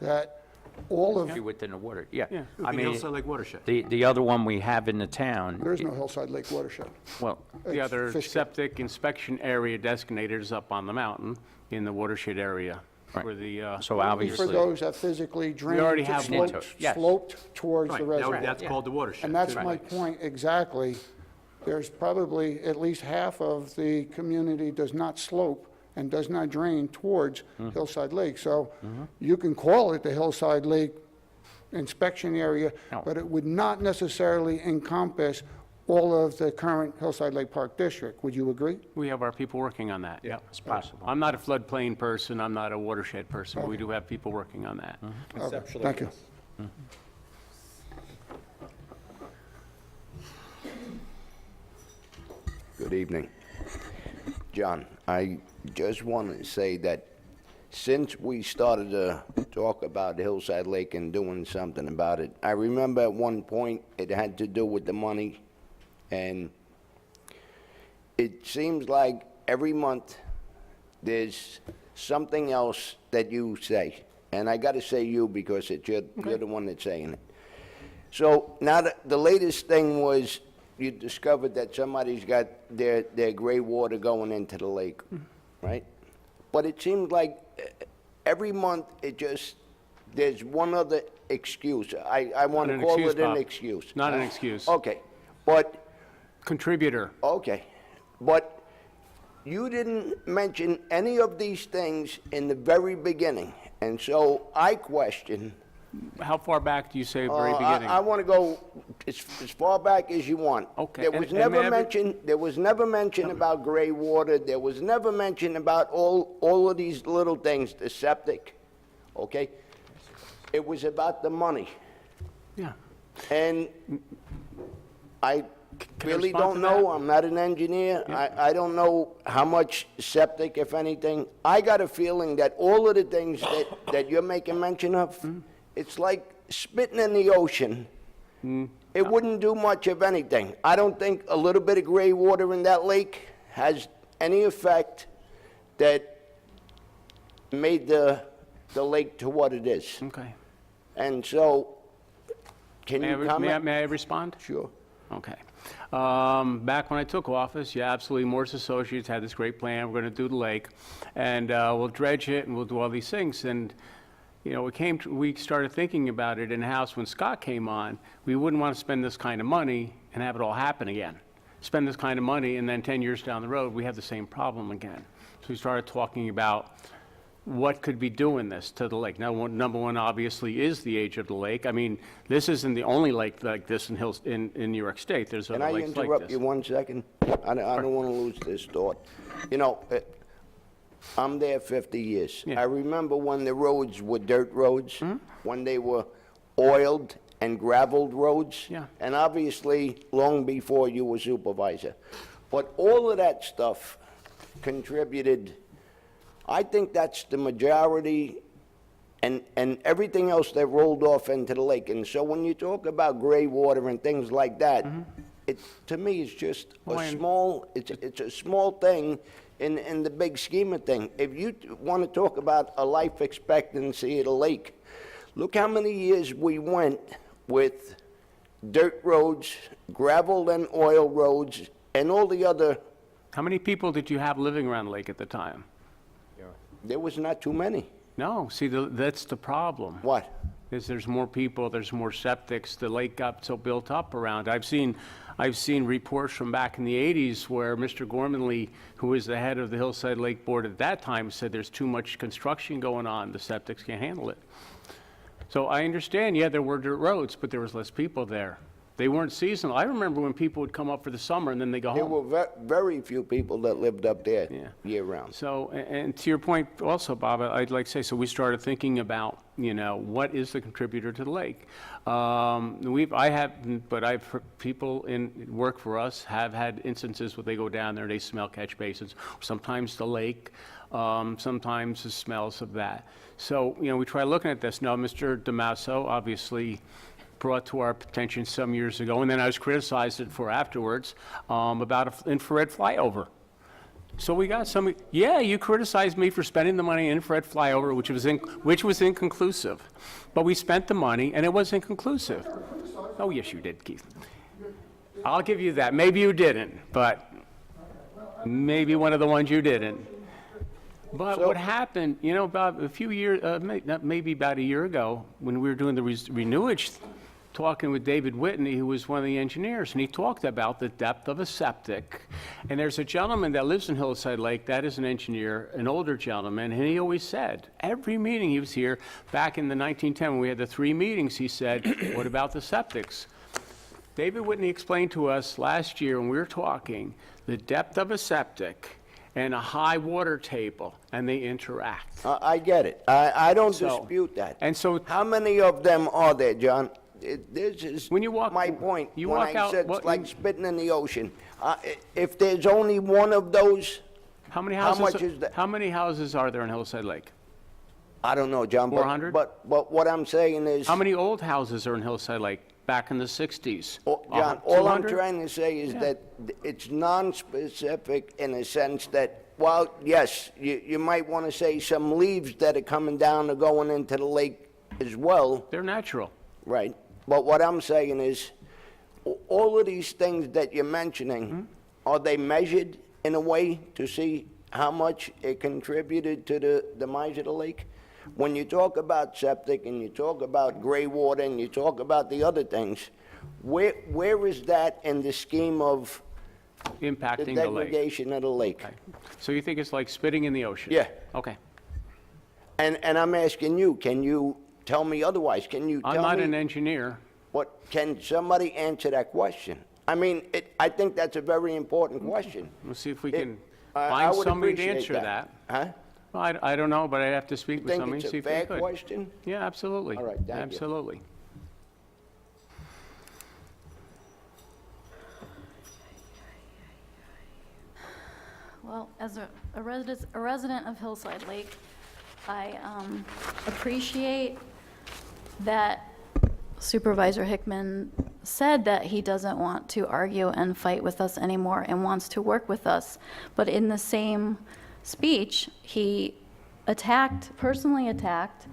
that all of, Be within the water, yeah. Yeah. I mean, Hillside Lake watershed. the other one we have in the town, there is no Hillside Lake watershed. well, the It's other Fishkill. septic inspection area designated is up on the mountain in the watershed area, Right. where the, so Only for obviously. those that physically drain. already have one. Yes. Sloped towards the reservoir. That's called the watershed. And that's my point exactly. There's probably at least half of the community does not slope and does not drain towards Hillside Lake. So you can call it the Hillside Lake inspection area, No. but it would not necessarily encompass all of the current Hillside Lake Park District. Would you agree? we have our people working on that, yeah. It's possible. I'm not a floodplain person, I'm not a watershed person, but we do have people working on that. Okay, thank you. Good evening. John, I just want to say that since we started to talk about Hillside Lake and doing something about it, I remember at one point it had to do with the money, and it seems like every month there's something else that you say. And I got to say you because you're the one that's saying it. So now the latest thing was you discovered that somebody's got their gray water going into the lake, right? But it seems like every month there's one other excuse. I want Not to an call excuse, it an Bob. excuse. Not an excuse. Okay, but, Contributor. okay, but you didn't mention any of these things in the very beginning. And so I question How far back do you say very beginning? I want to go as far back as you want. Okay, There and- was and may I never be- mention, there was never mention about gray water, there was never mention about all of these little things, the septic, okay? It was about the money. Yeah. And I Can I really respond don't to know, that? I'm not an engineer, I don't know how much septic, if anything. I got a feeling that all of the things that you're making mention of, Mm. it's like spitting in the ocean. Mm. It wouldn't do much of anything. I don't think a little bit of gray water in that lake has any effect that made the lake to what it is. Okay. And so, can May I you re- comment? may I respond? Sure. Okay. Back when I took office, yeah, absolutely, Morse Associates had this great plan, we're going to do the lake, and we'll dredge it, and we'll do all these things, and, you know, we started thinking about it in-house when Scott came on. We wouldn't want to spend this kind of money and have it all happen again. Spend this kind of money, and then 10 years down the road, we have the same problem again. So we started talking about what could be doing this to the lake. Now, number one, obviously, is the age of the lake. I mean, this isn't the only lake like this in New York State. There's Can other I lakes like this. interrupt you 1 second? I don't want to lose this thought. You know, I'm there 50 years. Yeah. I remember when the roads were dirt roads, Mm-hmm. when they were oiled and gravelled roads. Yeah. And obviously, long before you were supervisor. But all of that stuff contributed, I think that's the majority, and everything else that rolled off into the lake. And so when you talk about gray water and things like that, it, to me, is just a small, it's a small thing in the big scheme of things. If you want to talk about a life expectancy at a lake, look how many years we went with dirt roads, gravel and oil roads, and all the other. How many people did you have living around the lake at the time? There was not too many. No, see, that's the problem. What? Is there's more people, there's more septics, the lake got so built up around. I've seen reports from back in the 80s where Mr. Gormanley, who was the head of the Hillside Lake Board at that time, said there's too much construction going on, the septics can't handle it. So I understand, yeah, there were dirt roads, but there was less people there. They weren't seasonal. I remember when people would come up for the summer and then they go There home. were very few people that lived up there Yeah. year-round. So, and to your point also, Bob, I'd like to say, so we started thinking about, you know, what is the contributor to the lake? I've heard people work for us have had instances where they go down there, they smell catch basins, sometimes the lake, sometimes the smells of that. So, you know, we try looking at this. Now, Mr. DeMasso obviously brought to our attention some years ago, and then I was criticized it for afterwards, about an infrared flyover. So we got some, yeah, you criticized me for spending the money on infrared flyover, which was inconclusive. But we spent the money, and it was inconclusive. Oh, yes, you did, Keith. I'll give you that. Maybe you didn't, but maybe one of the ones you didn't. But what happened, you know, about a few years, maybe about a year ago, when we were doing the renewage, talking with David Whitney, who was one of the engineers, and he talked about the depth of a septic. And there's a gentleman that lives in Hillside Lake, that is an engineer, an older gentleman, and he always said, every meeting he was here, back in the 1910, when we had the 3 meetings, he said, what about the septics? David Whitney explained to us last year when we were talking, the depth of a septic and a high water table, and they interact. I get it. I don't So- dispute that. and so- How many of them are there, John? This is When you walk- my point. you when walk I out- said what- it's like spitting in the ocean. If there's only one of those, How many How houses? much is that? How many houses are there in Hillside Lake? I don't know, John. 400? But what I'm saying is, How many old houses are in Hillside Lake back in the 60s? John, all I'm 200? trying to say is that it's non-specific in a sense that, while, yes, you might want to say some leaves that are coming down are going into the lake as well, They're natural. right? But what I'm saying is, all of these things that you're mentioning, are they measured in a way to see how much it contributed to the demise of the lake? When you talk about septic and you talk about gray water and you talk about the other things, where is that in the scheme of the Impacting the lake. degradation of the lake? So you think it's like spitting in the ocean? Yeah. Okay. And I'm asking you, can you tell me otherwise. Can you I'm tell not me? an engineer. What, can somebody answer that question? I mean, I think that's a very important question. We'll see if we It- can I find would somebody to appreciate answer that. Huh? Well, I don't know, but I'd have to speak with Think somebody it's and see a if they fair could. question? Yeah, absolutely. All right, thank you. Absolutely. Well, as a resident of Hillside Lake, I appreciate that Supervisor Hickman said that he doesn't want to argue and fight with us anymore and wants to work with us. But in the same speech, he personally attacked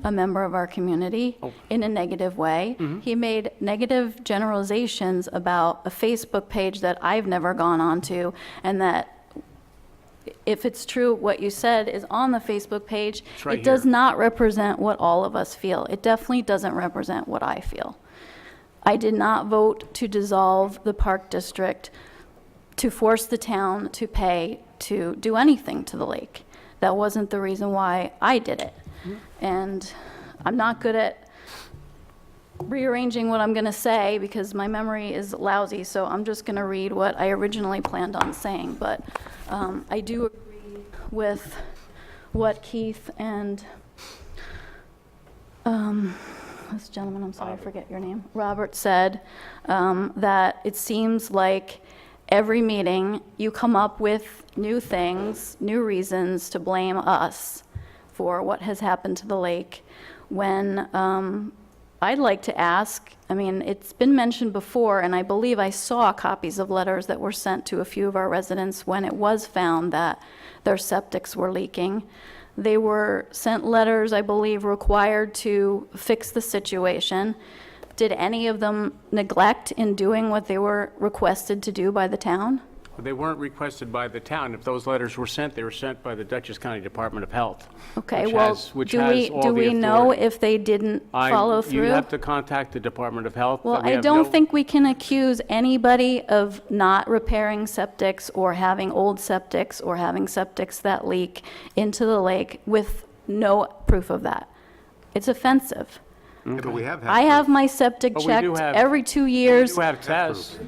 a member of our community in a negative way. He made negative generalizations about a Facebook page that I've never gone onto, and that if it's true what you said is on the Facebook page, It's right it does here. not represent what all of us feel. It definitely doesn't represent what I feel. I did not vote to dissolve the park district, to force the town to pay to do anything to the lake. That wasn't the reason why I did it. And I'm not good at rearranging what I'm going to say because my memory is lousy, so I'm just going to read what I originally planned on saying. But I do agree with what Keith and this gentleman, I'm sorry, I forget your name, Robert said, that it seems like every meeting you come up with new things, new reasons to blame us for what has happened to the lake, when I'd like to ask, I mean, it's been mentioned before, and I believe I saw copies of letters that were sent to a few of our residents when it was found that their septics were leaking. They were sent letters, I believe, required to fix the situation. Did any of them neglect in doing what they were requested to do by the town? They weren't requested by the town. If those letters were sent, they were sent by the Dutchess County Department of Health. Okay, which well, has do all the we know authority. if they didn't follow You through? have to contact the Department of Health. Well, We I have don't no- think we can accuse anybody of not repairing septics or having old septics or having septics that leak into the lake with no proof of that. It's offensive. But we have I had have my septic But we do checked have- every 2 We years. do have tests.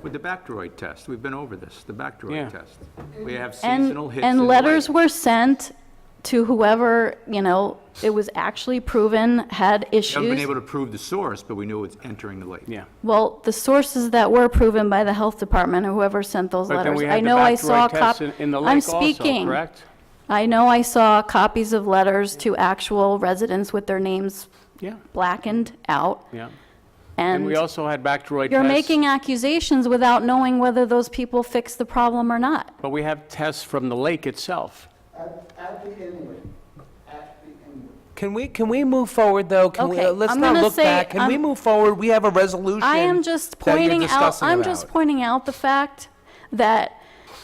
with the Bacteroid test. We've been over this, the Yeah. Bacteroid test. We have And, seasonal hits in and the letters lake. were sent to whoever, it was actually proven had We haven't been issues. able to prove the source, but we knew it's entering the lake. Yeah. Well, the sources that were proven by the health department, or whoever sent those But then letters. we I had the know I saw Bacteroid tests in the I'm lake also, speaking. correct? I know I saw copies of letters to actual residents with their names Yeah, blackened out. yeah. And we And also had Bacteroid tests. you're making accusations without knowing whether those people fixed the problem or not. But we have tests from the lake itself. At the inlet, Can we move forward, though? Okay, Let's I'm not gonna look say back. Can we I'm- move forward? We have a resolution I am just that you're pointing out, discussing I'm about. just pointing out the fact that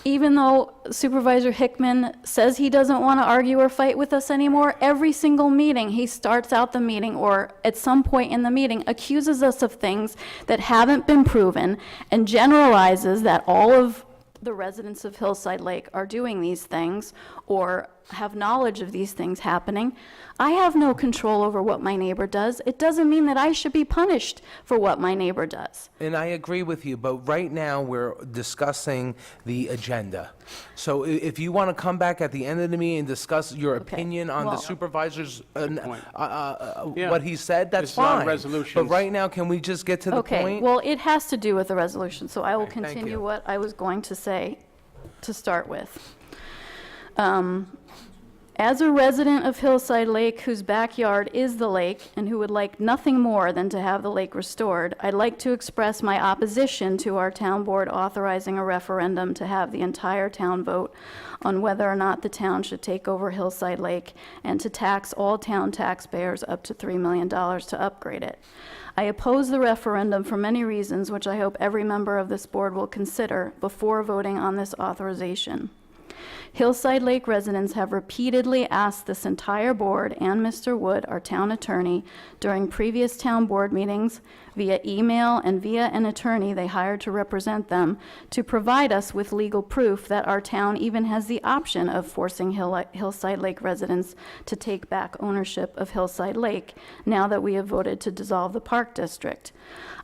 even though Supervisor Hickman says he doesn't want to argue or fight with us anymore, every single meeting, he starts out the meeting or at some point in the meeting accuses us of things that haven't been proven and generalizes that all of the residents of Hillside Lake are doing these things or have knowledge of these things happening. I have no control over what my neighbor does. It doesn't mean that I should be punished for what my neighbor does. And I agree with you, but right now, we're discussing the agenda. So if you want to come back at the end of the meeting and discuss your Okay, opinion on the well- supervisor's, point. Yeah. what he said, that's This is on fine. resolutions. But right now, can we just get to the Okay, point? well, it has to do with the resolution, so I will Okay, thank continue you. what I was going to say to start with. As a resident of Hillside Lake whose backyard is the lake and who would like nothing more than to have the lake restored, I'd like to express my opposition to our town board authorizing a referendum to have the entire town vote on whether or not the town should take over Hillside Lake and to tax all town taxpayers up to $3 million to upgrade it. I oppose the referendum for many reasons, which I hope every member of this board will consider before voting on this authorization. Hillside Lake residents have repeatedly asked this entire board and Mr. Wood, our town attorney, during previous town board meetings, via email and via an attorney they hired to represent them, to provide us with legal proof that our town even has the option of forcing Hillside Lake residents to take back ownership of Hillside Lake now that we have voted to dissolve the park district.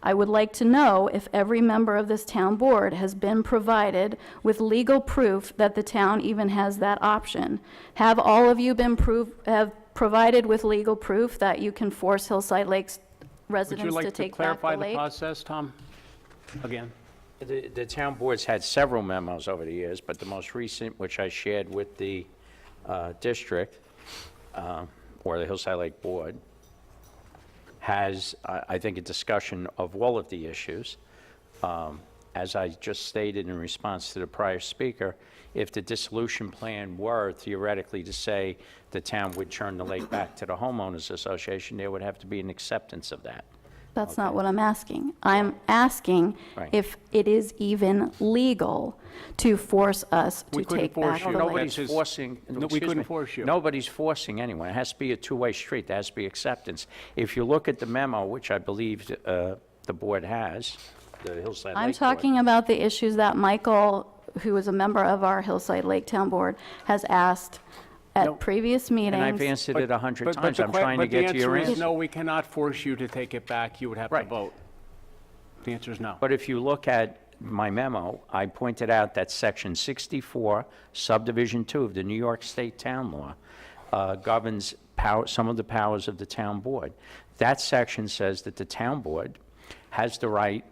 I would like to know if every member of this town board has been provided with legal proof that the town even has that option. Have all of you been provided with legal proof that you can force Hillside Lake's Would you residents to like to take back clarify the the lake? process, Tom? Again? The town board's had several memos over the years, but the most recent, which I shared with the district, or the Hillside Lake Board, has, I think, a discussion of all of the issues. As I just stated in response to the prior speaker, if the dissolution plan were theoretically to say the town would turn the lake back to the homeowners association, there would have to be an acceptance of that. That's not what I'm asking. I'm asking Right. if it is even legal to force us to We couldn't take force back you. the Nobody's lake. forcing, No, we excuse couldn't me. force you. Nobody's forcing anyone. It has to be a two-way street. There has to be acceptance. If you look at the memo, which I believe the board has, the Hillside Lake I'm Board. talking about the issues that Michael, who is a member of our Hillside Lake Town Board, has asked No. at previous meetings. And I've answered it 100 But times. the I'm que- trying to get to your But the answer is answer. no, we cannot force you to take it back. You would have to Right. vote. The answer is no. But if you look at my memo, I pointed out that Section 64, Subdivision 2 of the New York State Town Law governs some of the powers of the town board. That section says that the town board has the right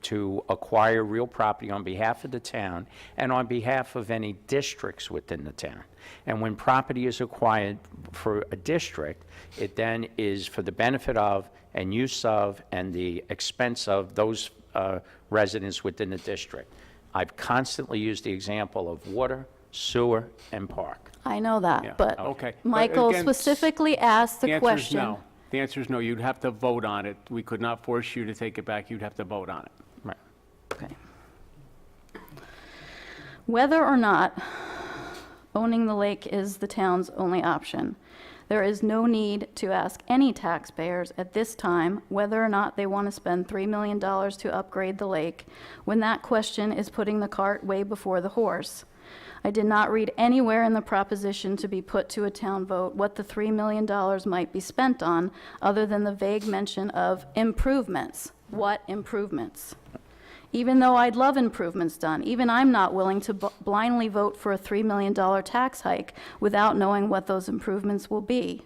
to acquire real property on behalf of the town and on behalf of any districts within the town. And when property is acquired for a district, it then is for the benefit of and use of and the expense of those residents within the district. I've constantly used the example of water, sewer, and park. I know Yeah, that, but okay. But Michael again, specifically asked the The answer is question. no. The answer is no. You'd have to vote on it. We could not force you to take it back. You'd have to vote on it. Right. Okay. Whether or not owning the lake is the town's only option, there is no need to ask any taxpayers at this time whether or not they want to spend $3 million to upgrade the lake, when that question is putting the cart way before the horse. I did not read anywhere in the proposition to be put to a town vote what the $3 million might be spent on, other than the vague mention of improvements. What improvements? Even though I'd love improvements done, even I'm not willing to blindly vote for a $3 million tax hike without knowing what those improvements will be.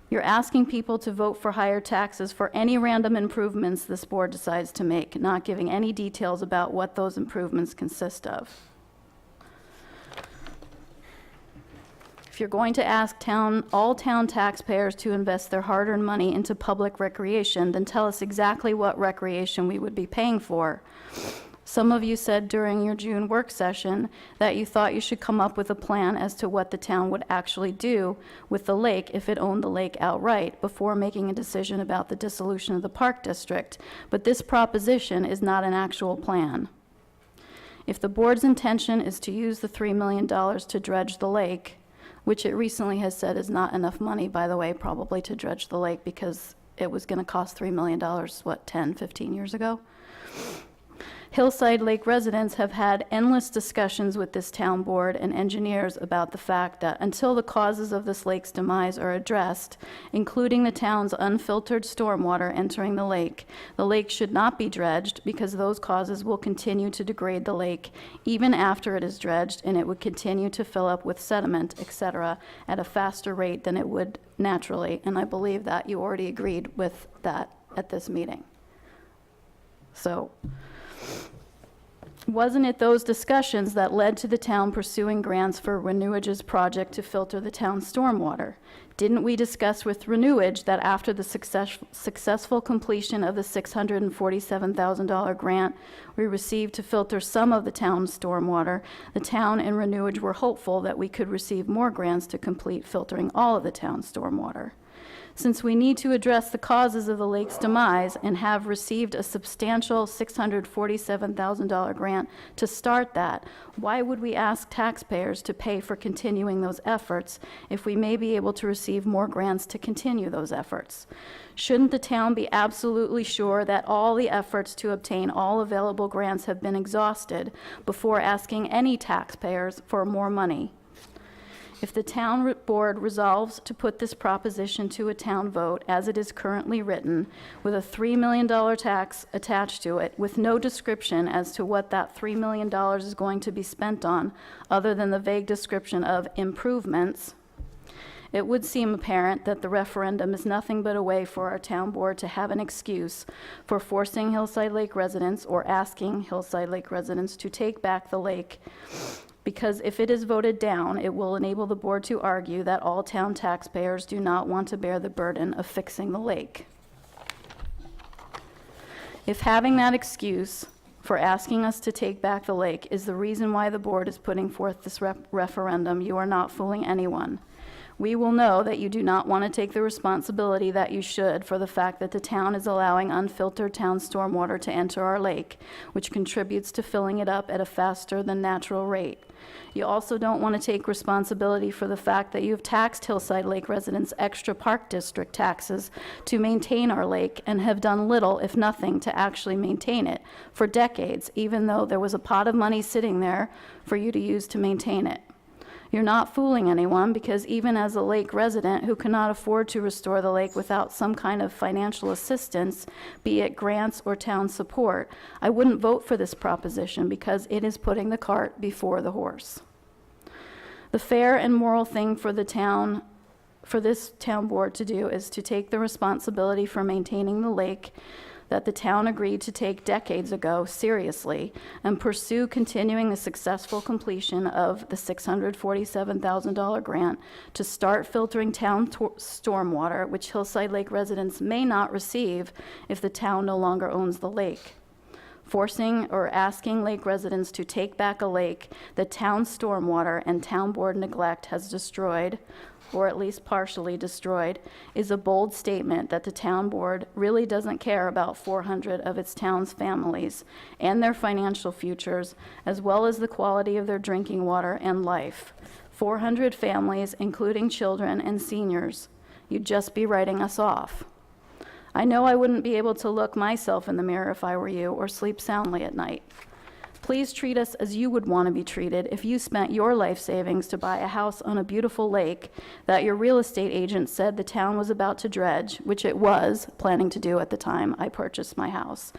You're asking people to vote for higher taxes for any random improvements this board decides to make, not giving any details about what those improvements consist of. If you're going to ask all town taxpayers to invest their hard-earned money into public recreation, then tell us exactly what recreation we would be paying for. Some of you said during your June work session that you thought you should come up with a plan as to what the town would actually do with the lake if it owned the lake outright before making a decision about the dissolution of the park district. But this proposition is not an actual plan. If the board's intention is to use the $3 million to dredge the lake, which it recently has said is not enough money, by the way, probably to dredge the lake, because it was going to cost $3 million, 10, 15 years ago? Hillside Lake residents have had endless discussions with this town board and engineers about the fact that until the causes of this lake's demise are addressed, including the town's unfiltered stormwater entering the lake should not be dredged, because those causes will continue to degrade the lake even after it is dredged, and it would continue to fill up with sediment, etc., at a faster rate than it would naturally. And I believe that you already agreed with that at this meeting. So, wasn't it those discussions that led to the town pursuing grants for Renewage's project to filter the town's stormwater? Didn't we discuss with Renewage that after the successful completion of the $647,000 grant we received to filter some of the town's stormwater, the town and Renewage were hopeful that we could receive more grants to complete filtering all of the town's stormwater? Since we need to address the causes of the lake's demise and have received a substantial $647,000 grant to start that, why would we ask taxpayers to pay for continuing those efforts if we may be able to receive more grants to continue those efforts? Shouldn't the town be absolutely sure that all the efforts to obtain all available grants have been exhausted before asking any taxpayers for more money? If the town board resolves to put this proposition to a town vote as it is currently written, with a $3 million tax attached to it, with no description as to what that $3 million is going to be spent on, other than the vague description of improvements, it would seem apparent that the referendum is nothing but a way for our town board to have an excuse for forcing Hillside Lake residents or asking Hillside Lake residents to take back the lake, because if it is voted down, it will enable the board to argue that all town taxpayers do not want to bear the burden of fixing the lake. If having that excuse for asking us to take back the lake is the reason why the board is putting forth this referendum, you are not fooling anyone. We will know that you do not want to take the responsibility that you should for the fact that the town is allowing unfiltered town stormwater to enter our lake, which contributes to filling it up at a faster than natural rate. You also don't want to take responsibility for the fact that you have taxed Hillside Lake residents extra Park District taxes to maintain our lake and have done little, if nothing, to actually maintain it for decades, even though there was a pot of money sitting there for you to use to maintain it. You're not fooling anyone, because even as a lake resident who cannot afford to restore the lake without some kind of financial assistance, be it grants or town support, I wouldn't vote for this proposition because it is putting the cart before the horse. The fair and moral thing for the town, for this town board to do, is to take the responsibility for maintaining the lake that the town agreed to take decades ago seriously and pursue continuing the successful completion of the $647,000 grant to start filtering town stormwater, which Hillside Lake residents may not receive if the town no longer owns the lake. Forcing or asking lake residents to take back a lake that town stormwater and town board neglect has destroyed, or at least partially destroyed, is a bold statement that the town board really doesn't care about 400 of its town's families and their financial futures, as well as the quality of their drinking water and life. 400 families, including children and seniors. You'd just be writing us off. I know I wouldn't be able to look myself in the mirror if I were you, or sleep soundly at night. Please treat us as you would want to be treated if you spent your life savings to buy a house on a beautiful lake that your real estate agent said the town was about to dredge, which it was planning to do at the time I purchased my house,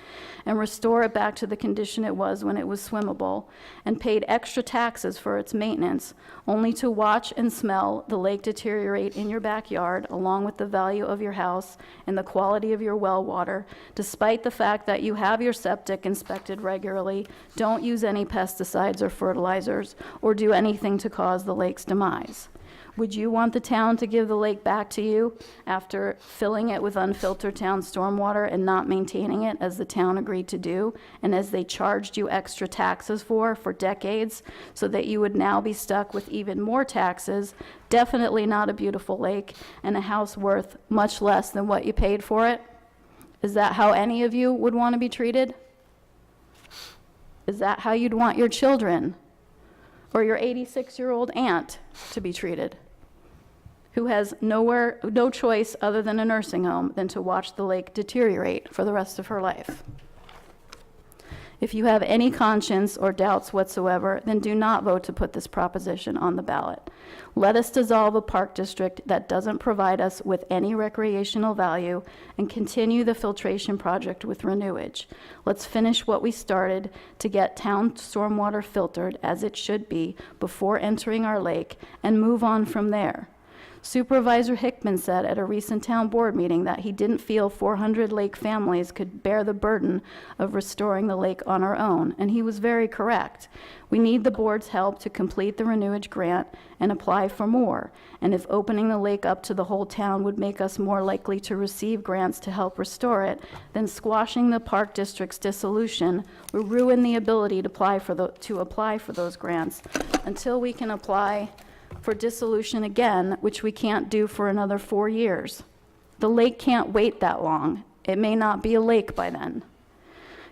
and restore it back to the condition it was when it was swimmable, and paid extra taxes for its maintenance, only to watch and smell the lake deteriorate in your backyard, along with the value of your house and the quality of your well water, despite the fact that you have your septic inspected regularly, don't use any pesticides or fertilizers, or do anything to cause the lake's demise. Would you want the town to give the lake back to you after filling it with unfiltered town stormwater and not maintaining it as the town agreed to do, and as they charged you extra taxes for decades, so that you would now be stuck with even more taxes, definitely not a beautiful lake, and a house worth much less than what you paid for it? Is that how any of you would want to be treated? Is that how you'd want your children or your 86-year-old aunt to be treated, who has no choice other than a nursing home than to watch the lake deteriorate for the rest of her life? If you have any conscience or doubts whatsoever, then do not vote to put this proposition on the ballot. Let us dissolve a park district that doesn't provide us with any recreational value and continue the filtration project with Renewage. Let's finish what we started to get town stormwater filtered as it should be before entering our lake and move on from there. Supervisor Hickman said at a recent town board meeting that he didn't feel 400 lake families could bear the burden of restoring the lake on our own, and he was very correct. We need the board's help to complete the Renewage grant and apply for more, and if opening the lake up to the whole town would make us more likely to receive grants to help restore it, then squashing the park district's dissolution will ruin the ability to apply for those grants until we can apply for dissolution again, which we can't do for another 4 years. The lake can't wait that long. It may not be a lake by then.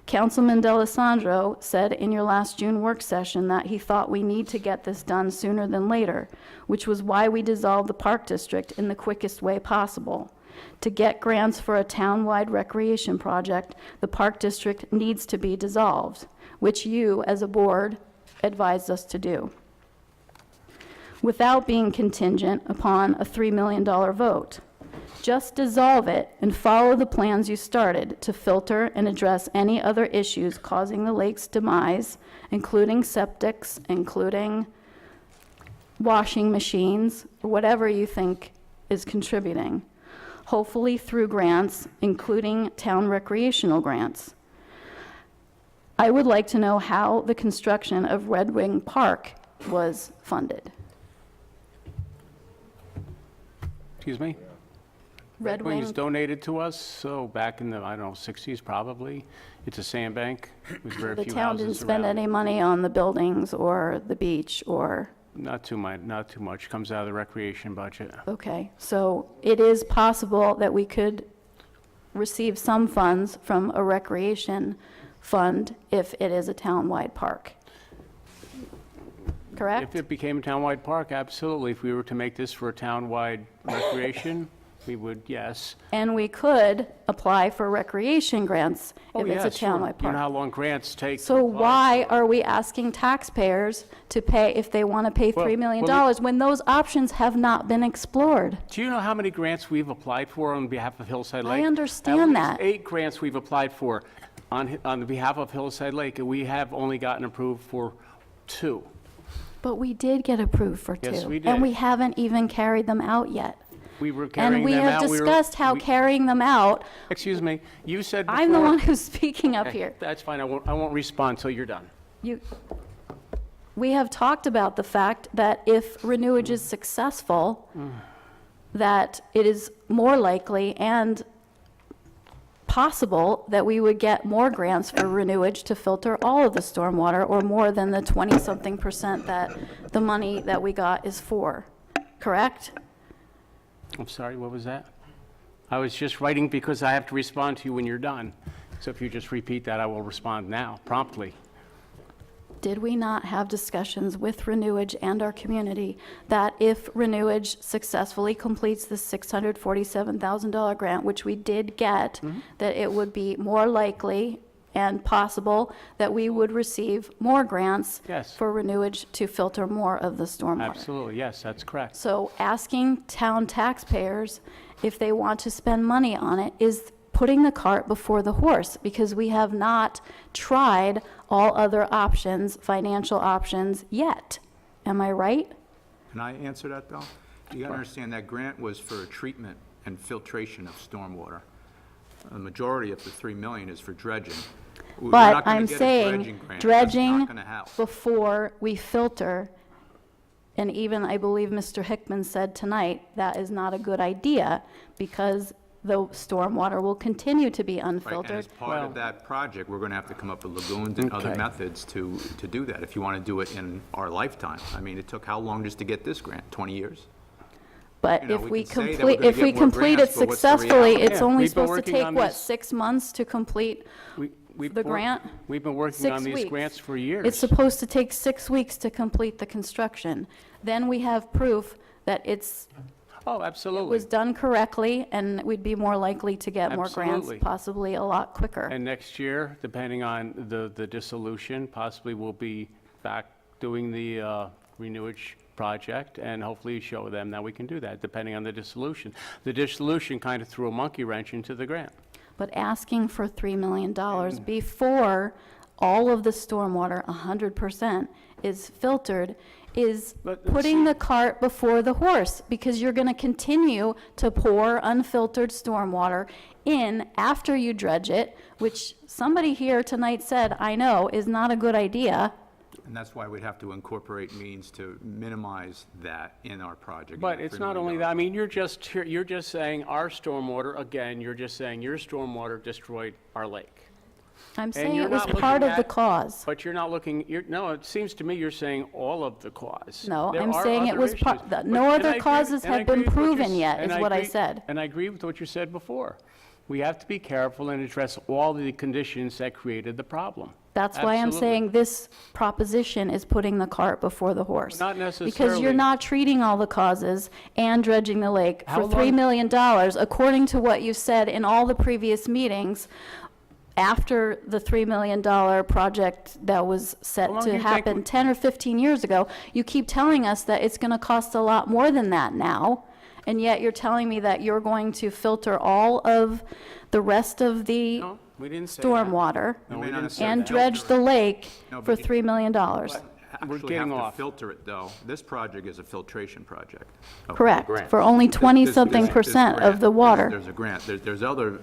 Councilman D'Alessandro said in your last June work session that he thought we need to get this done sooner than later, which was why we dissolved the Park District in the quickest way possible. To get grants for a town-wide recreation project, the Park District needs to be dissolved, which you, as a board, advised us to do, without being contingent upon a $3 million vote. Just dissolve it and follow the plans you started to filter and address any other issues causing the lake's demise, including septics, including washing machines, or whatever you think is contributing. Hopefully through grants, including town recreational grants. I would like to know how the construction of Red Wing Park was funded. Excuse me? Red Wings Wing, donated to us, so back in the, I don't know, 60s probably. It's a sandbank with very the few town didn't houses spend around. any money on the buildings or the beach or, Not too much. Comes out of the recreation budget. okay. So it is possible that we could receive some funds from a recreation fund if it is a town-wide park. Correct? If it became a townwide park, absolutely. If we were to make this for a townwide recreation, we would, yes. And we could apply for recreation grants Oh, if yeah, it's a sure. townwide You know park. how long grants take. to So apply why for. are we asking taxpayers to pay, if they want to pay Well, $3 million, well, when those options have not been explored? Do you know how many grants we've applied for on behalf of Hillside I Lake? understand that. At least 8 grants we've applied for on behalf of Hillside Lake, and we have only gotten approved for 2. But we did get approved for 2. Yes, we And did. we haven't even carried them out yet. We were And carrying we them have out. We were- discussed how we- carrying them out, Excuse me, you said before. I'm the one who's speaking up Okay, here. That's fine, I won't respond until you're done. We have talked about the fact that if Renewage is successful, that it is more likely and possible that we would get more grants for Renewage to filter all of the stormwater, or more than the 20-something% that the money that we got is for. Correct? I'm sorry, what was that? I was just writing because I have to respond to you when you're done. So if you just repeat that, I will respond now, promptly. Did we not have discussions with Renewage and our community that if Renewage successfully completes the $647,000 grant, which we did get, that it would be more likely and possible that we would receive more grants Yes. for Renewage to filter more of the stormwater? Absolutely, yes, that's correct. So asking town taxpayers if they want to spend money on it is putting the cart before the horse, because we have not tried all other options, financial options, yet. Am I right? Can I answer that, Bill? You gotta understand, that grant was for treatment and filtration of stormwater. The majority of the 3 million is for dredging. We're But not gonna I'm get a saying grant. That's dredging not gonna help. before we filter, and even I believe Mr. Hickman said tonight, that is not a good idea, because the stormwater will continue to be Right, and unfiltered. as part of that project, we're gonna have to come up with lagoons and other Okay. methods to do that, if you wanna do it in our lifetime. I mean, it took how long just to get this grant? 20 years? But you know, if we we can say that we're complete, gonna if we get more complete it grants, but what's the successfully, reality? it's Yeah, only we've been supposed to working take, on what, this- 6 months to complete We've the wor- grant? We've been working 6 on these weeks. grants for years. It's supposed to take 6 weeks to complete the construction. Then we have proof that it Oh, was absolutely. done correctly, and we'd be more likely to get more grants, Absolutely. possibly a lot quicker. And next year, depending on the dissolution, possibly we'll be back doing the Renewage project, and hopefully show them that we can do that, depending on the dissolution. The dissolution kind of threw a monkey wrench into the grant. But asking for $3 million before all of the stormwater, 100%, is filtered, is But, putting see- the cart before the horse, because you're going to continue to pour unfiltered stormwater in after you dredge it, which somebody here tonight said, I know, is not a good idea. And that's why we'd have to incorporate means to minimize that in our project. But it's not only that, I mean, you're just saying our stormwater, again, you're just saying your stormwater destroyed our lake. I'm And saying you're it was not part looking of the at- cause. But you're not looking, no, it seems to me you're saying all of the cause. No, There I'm are saying it other was issues. no And other I agree- causes and I have been agree with what you're proven yet, and is what I agree- said. And I agree with what you said before. We have to be careful and address all the conditions that created the problem. That's why I'm Absolutely. saying this proposition is putting the cart before the horse. Not Because necessarily. you're not treating all the causes and dredging the lake How for $3 long- million, according to what you said in all the previous meetings, after the $3 million project that was set long do to you think happen we- 10 or 15 years ago. You keep telling us that it's going to cost a lot more than that now, and yet you're telling me that you're going to filter all of the rest of the No, we didn't say that. stormwater No, You we may not didn't have say said and that. dredge the lake No, for but you- $3 million. We're Actually getting have to off. filter it, though. This project is a filtration project. Okay. Correct, for only This- 20-something this percent grant, of the water. There's a grant. There's other,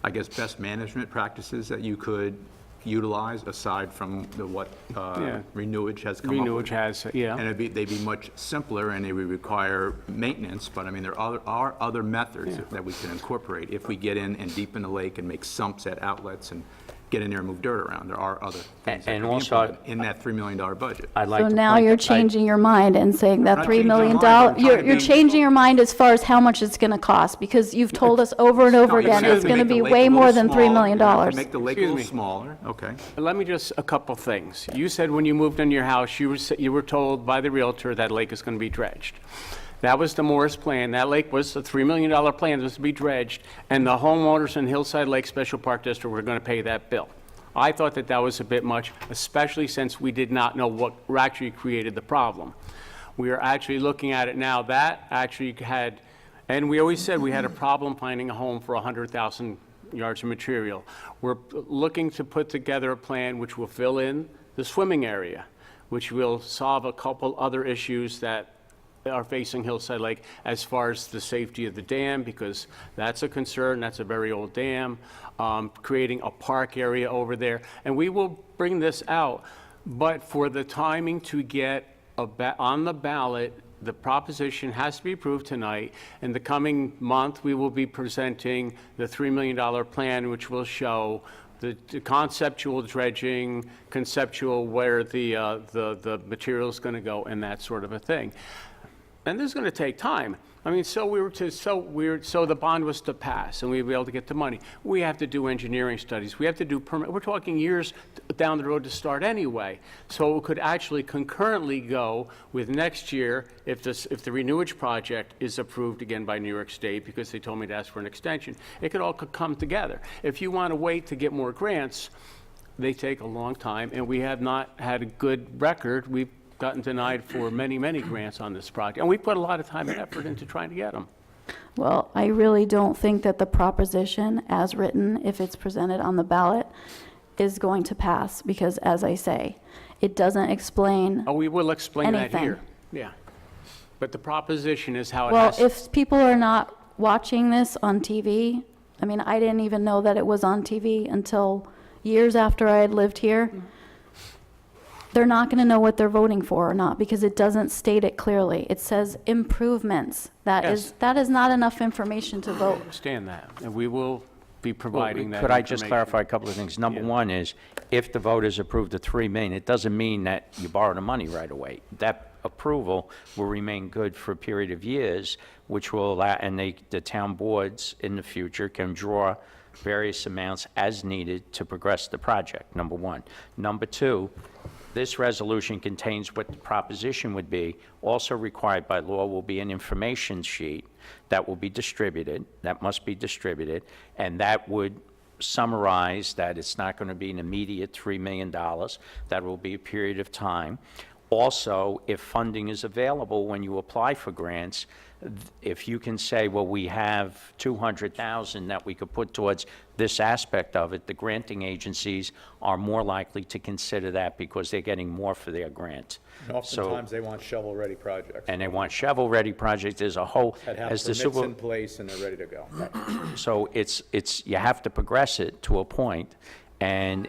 I guess, best management practices that you could utilize aside from what Yeah. Renewage has come up with. Renewage has, yeah. And they'd be much simpler, and they would require maintenance, but I mean, there are other methods that we can incorporate if we get in and deepen the lake and make sumps at outlets and get in there and move dirt around. There are other things that And can be also- implemented in that $3 million budget. I'd like So to now point- you're I- changing your mind and saying that not $3 changing my million, mind, I'm trying to you're be- changing your mind as far as how much it's going to cost, because you've told us over and over No, you again, have it's to going to make the be lake way a more little than $3 smaller. million. You have to make the lake a Excuse little me. smaller, okay. Let me just, a couple things. You said when you moved into your house, you were told by the Realtor that lake is going to be dredged. That was the Morris plan. That lake was a $3 million plan, it was to be dredged, and the homeowners in Hillside Lake Special Park District were going to pay that bill. I thought that that was a bit much, especially since we did not know what actually created the problem. We are actually looking at it now. That actually had, and we always said we had a problem finding a home for 100,000 yards of material. We're looking to put together a plan which will fill in the swimming area, which will solve a couple other issues that are facing Hillside Lake as far as the safety of the dam, because that's a concern, that's a very old dam, creating a park area over there. And we will bring this out, but for the timing to get on the ballot, the proposition has to be approved tonight. In the coming month, we will be presenting the $3 million plan, which will show the conceptual dredging, conceptual where the material is going to go, and that sort of a thing. And this is going to take time. I mean, so the bond was to pass, and we'd be able to get the money. We have to do engineering studies. We have to do permit. We're talking years down the road to start anyway. So it could actually concurrently go with next year if the Renewage project is approved again by New York State, because they told me to ask for an extension. It could all come together. If you want to wait to get more grants, they take a long time, and we have not had a good record. We've gotten denied for many, many grants on this project, and we put a lot of time and effort into trying to get them. Well, I really don't think that the proposition as written, if it's presented on the ballot, is going to pass, because as I say, it doesn't explain. Oh, we will explain that Anything. here. Yeah. But the proposition is how it Well, has. if people are not watching this on TV, I mean, I didn't even know that it was on TV until years after I had lived here. They're not going to know what they're voting for or not, because it doesn't state it clearly. It says improvements. Yes. That is not enough information to vote. Understand that, and we will be providing that Could I just information. clarify a couple of things? Number one is, if the voters approve the $3 million, it doesn't mean that you borrow the money right away. That approval will remain good for a period of years, which will allow, and the town boards in the future can draw various amounts as needed to progress the project, number one. Number two, this resolution contains what the proposition would be. Also required by law will be an information sheet that will be distributed, that must be distributed, and that would summarize that it's not going to be an immediate $3 million. That will be a period of time. Also, if funding is available when you apply for grants, if you can say, well, we have 200,000 that we could put towards this aspect of it, the granting agencies are more likely to consider that because they're getting more for their grant. And So- oftentimes, they want shovel-ready projects. And they want shovel-ready projects. There's a whole, That have as the permits super, in place and they're ready to go. so it's, you have to progress it to a point, and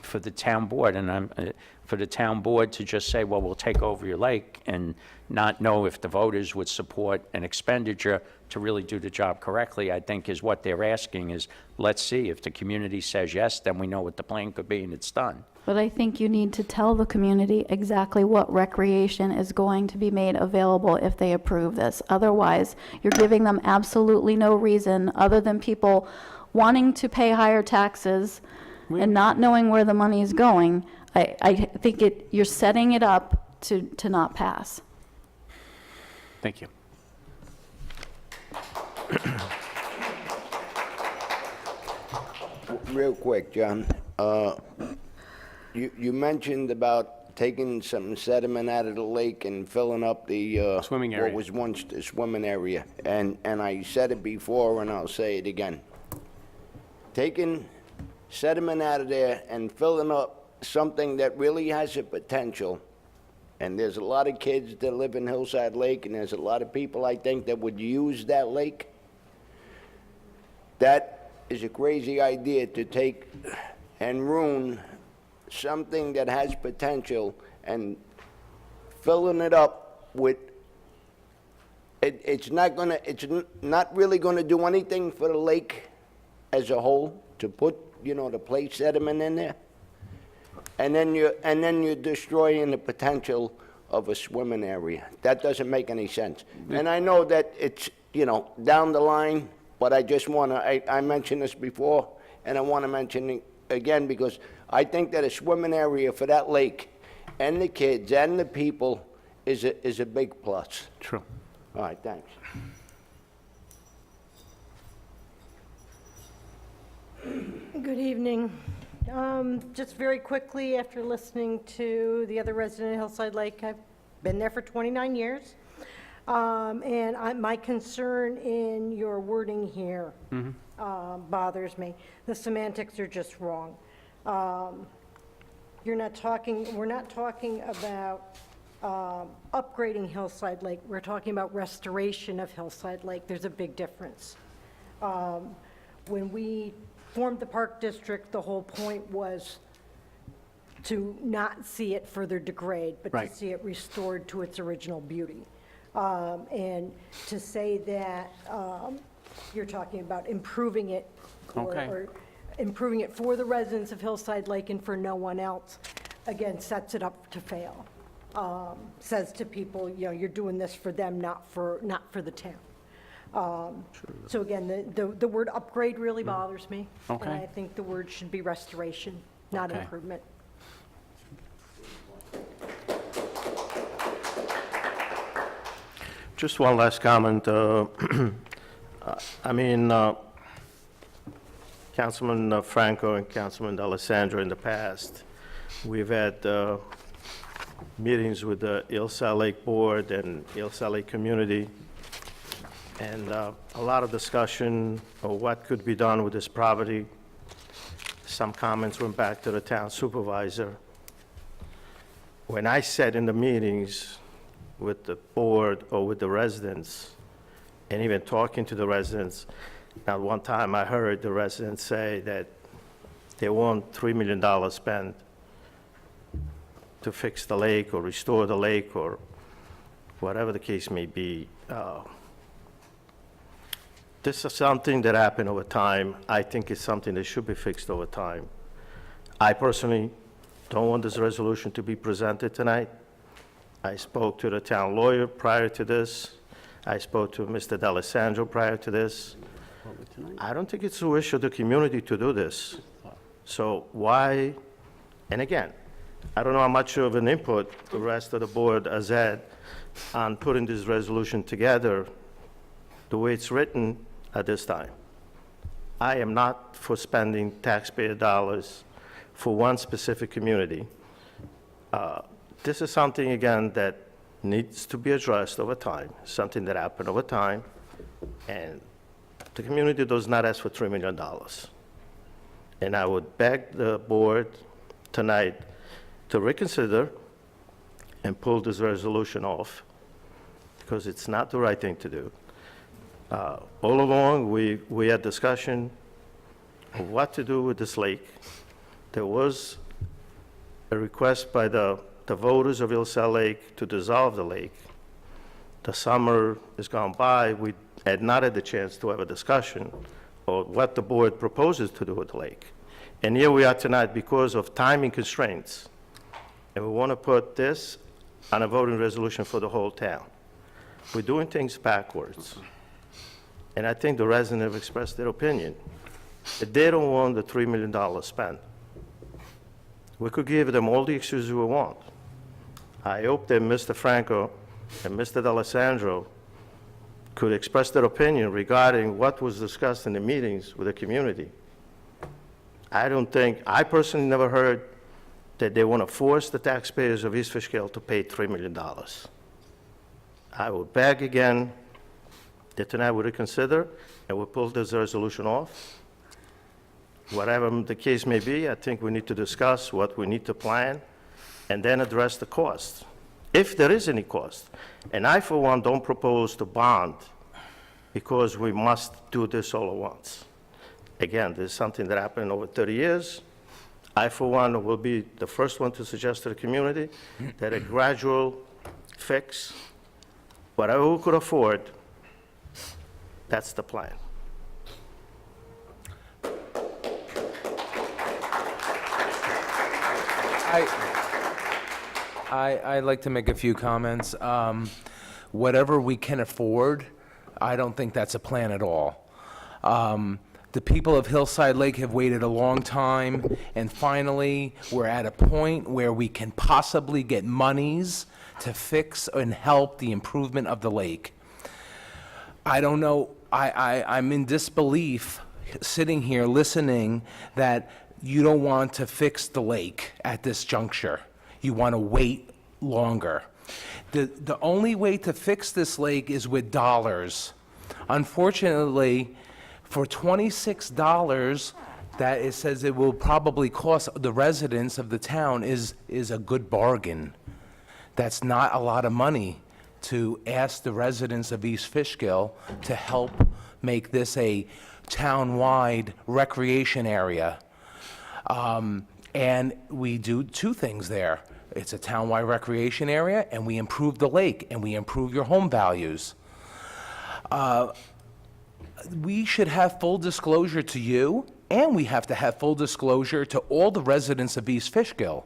for the town board, and for the town board to just say, well, we'll take over your lake, and not know if the voters would support an expenditure to really do the job correctly, I think is what they're asking is, let's see, if the community says yes, then we know what the plan could be and it's done. But I think you need to tell the community exactly what recreation is going to be made available if they approve this. Otherwise, you're giving them absolutely no reason, other than people wanting to pay higher taxes and not knowing where the money is going. I think you're setting it up to not pass. Thank you. Real quick, John, you mentioned about taking some sediment out of the lake and filling up the... Swimming area. What was once the swimming area, and I said it before and I'll say it again. Taking sediment out of there and filling up something that really has a potential, and there's a lot of kids that live in Hillside Lake, and there's a lot of people, I think, that would use that lake. That is a crazy idea to take and ruin something that has potential and filling it up with, it's not really gonna do anything for the lake as a whole, to put, to place sediment in there. And then you're destroying the potential of a swimming area. That doesn't make any sense. And I know that it's, down the line, but I just I mentioned this before, and I want to mention it again, because I think that a swimming area for that lake and the kids and the people is a big plus. True. All right, thanks. Good evening. Just very quickly, after listening to the other resident of Hillside Lake, I've been there for 29 years. And my concern in your wording here bothers me. The semantics are just wrong. We're not talking about upgrading Hillside Lake. We're talking about restoration of Hillside Lake. There's a big difference. When we formed the Park District, the whole point was to not see it further degrade, but Right. to see it restored to its original beauty. And to say that you're talking about improving it Okay. or improving it for the residents of Hillside Lake and for no one else, again, sets it up to fail. Says to people, you're doing this for them, not for the town. So again, the word upgrade really bothers me. Okay. And I think the word should be restoration, not Okay. improvement. Just one last comment. Councilman Franco and Councilman D'Alessandro in the past, we've had meetings with the Hillside Lake Board and Hillside Lake community, and a lot of discussion of what could be done with this property. Some comments went back to the town supervisor. When I sat in the meetings with the board or with the residents, and even talking to the residents, not one time I heard the residents say that they want $3 million spent to fix the lake or restore the lake or whatever the case may be. This is something that happened over time. I think it's something that should be fixed over time. I personally don't want this resolution to be presented tonight. I spoke to the town lawyer prior to this. I spoke to Mr. D'Alessandro prior to this. I don't think it's a wish of the community to do this. So why, and again, I don't know how much of an input the rest of the board has had on putting this resolution together the way it's written at this time. I am not for spending taxpayer dollars for one specific community. This is something, again, that needs to be addressed over time, something that happened over time, and the community does not ask for $3 million. And I would beg the board tonight to reconsider and pull this resolution off, because it's not the right thing to do. All along, we had discussion of what to do with this lake, there was a request by the voters of Hillside Lake to dissolve the lake. The summer has gone by, we had not had the chance to have a discussion of what the board proposes to do with the lake. And here we are tonight because of timing constraints. And we want to put this on a voting resolution for the whole town. We're doing things backwards. And I think the residents have expressed their opinion, that they don't want the $3 million spent. We could give them all the excuses we want. I hope that Mr. Franco and Mr. D'Alessandro could express their opinion regarding what was discussed in the meetings with the community. I personally never heard that they want to force the taxpayers of East Fishkill to pay $3 million. I would beg again that tonight we reconsider and we pull this resolution off. Whatever the case may be, I think we need to discuss what we need to plan and then address the cost, if there is any cost. And I, for one, don't propose to bond because we must do this all at once. Again, this is something that happened in over 30 years. I, for one, will be the first one to suggest to the community that a gradual fix, whatever we could afford, that's the plan. I'd like to make a few comments. Whatever we can afford, I don't think that's a plan at all. The people of Hillside Lake have waited a long time, and finally, we're at a point where we can possibly get monies to fix and help the improvement of the lake. I don't know, I'm in disbelief, sitting here listening, that you don't want to fix the lake at this juncture. You want to wait longer. The only way to fix this lake is with dollars. Unfortunately, for $26 that it says it will probably cost the residents of the town is a good bargain. That's not a lot of money to ask the residents of East Fishkill to help make this a town-wide recreation area. And we do two things there. It's a town-wide recreation area, and we improve the lake, and we improve your home values. We should have full disclosure to you, and we have to have full disclosure to all the residents of East Fishkill.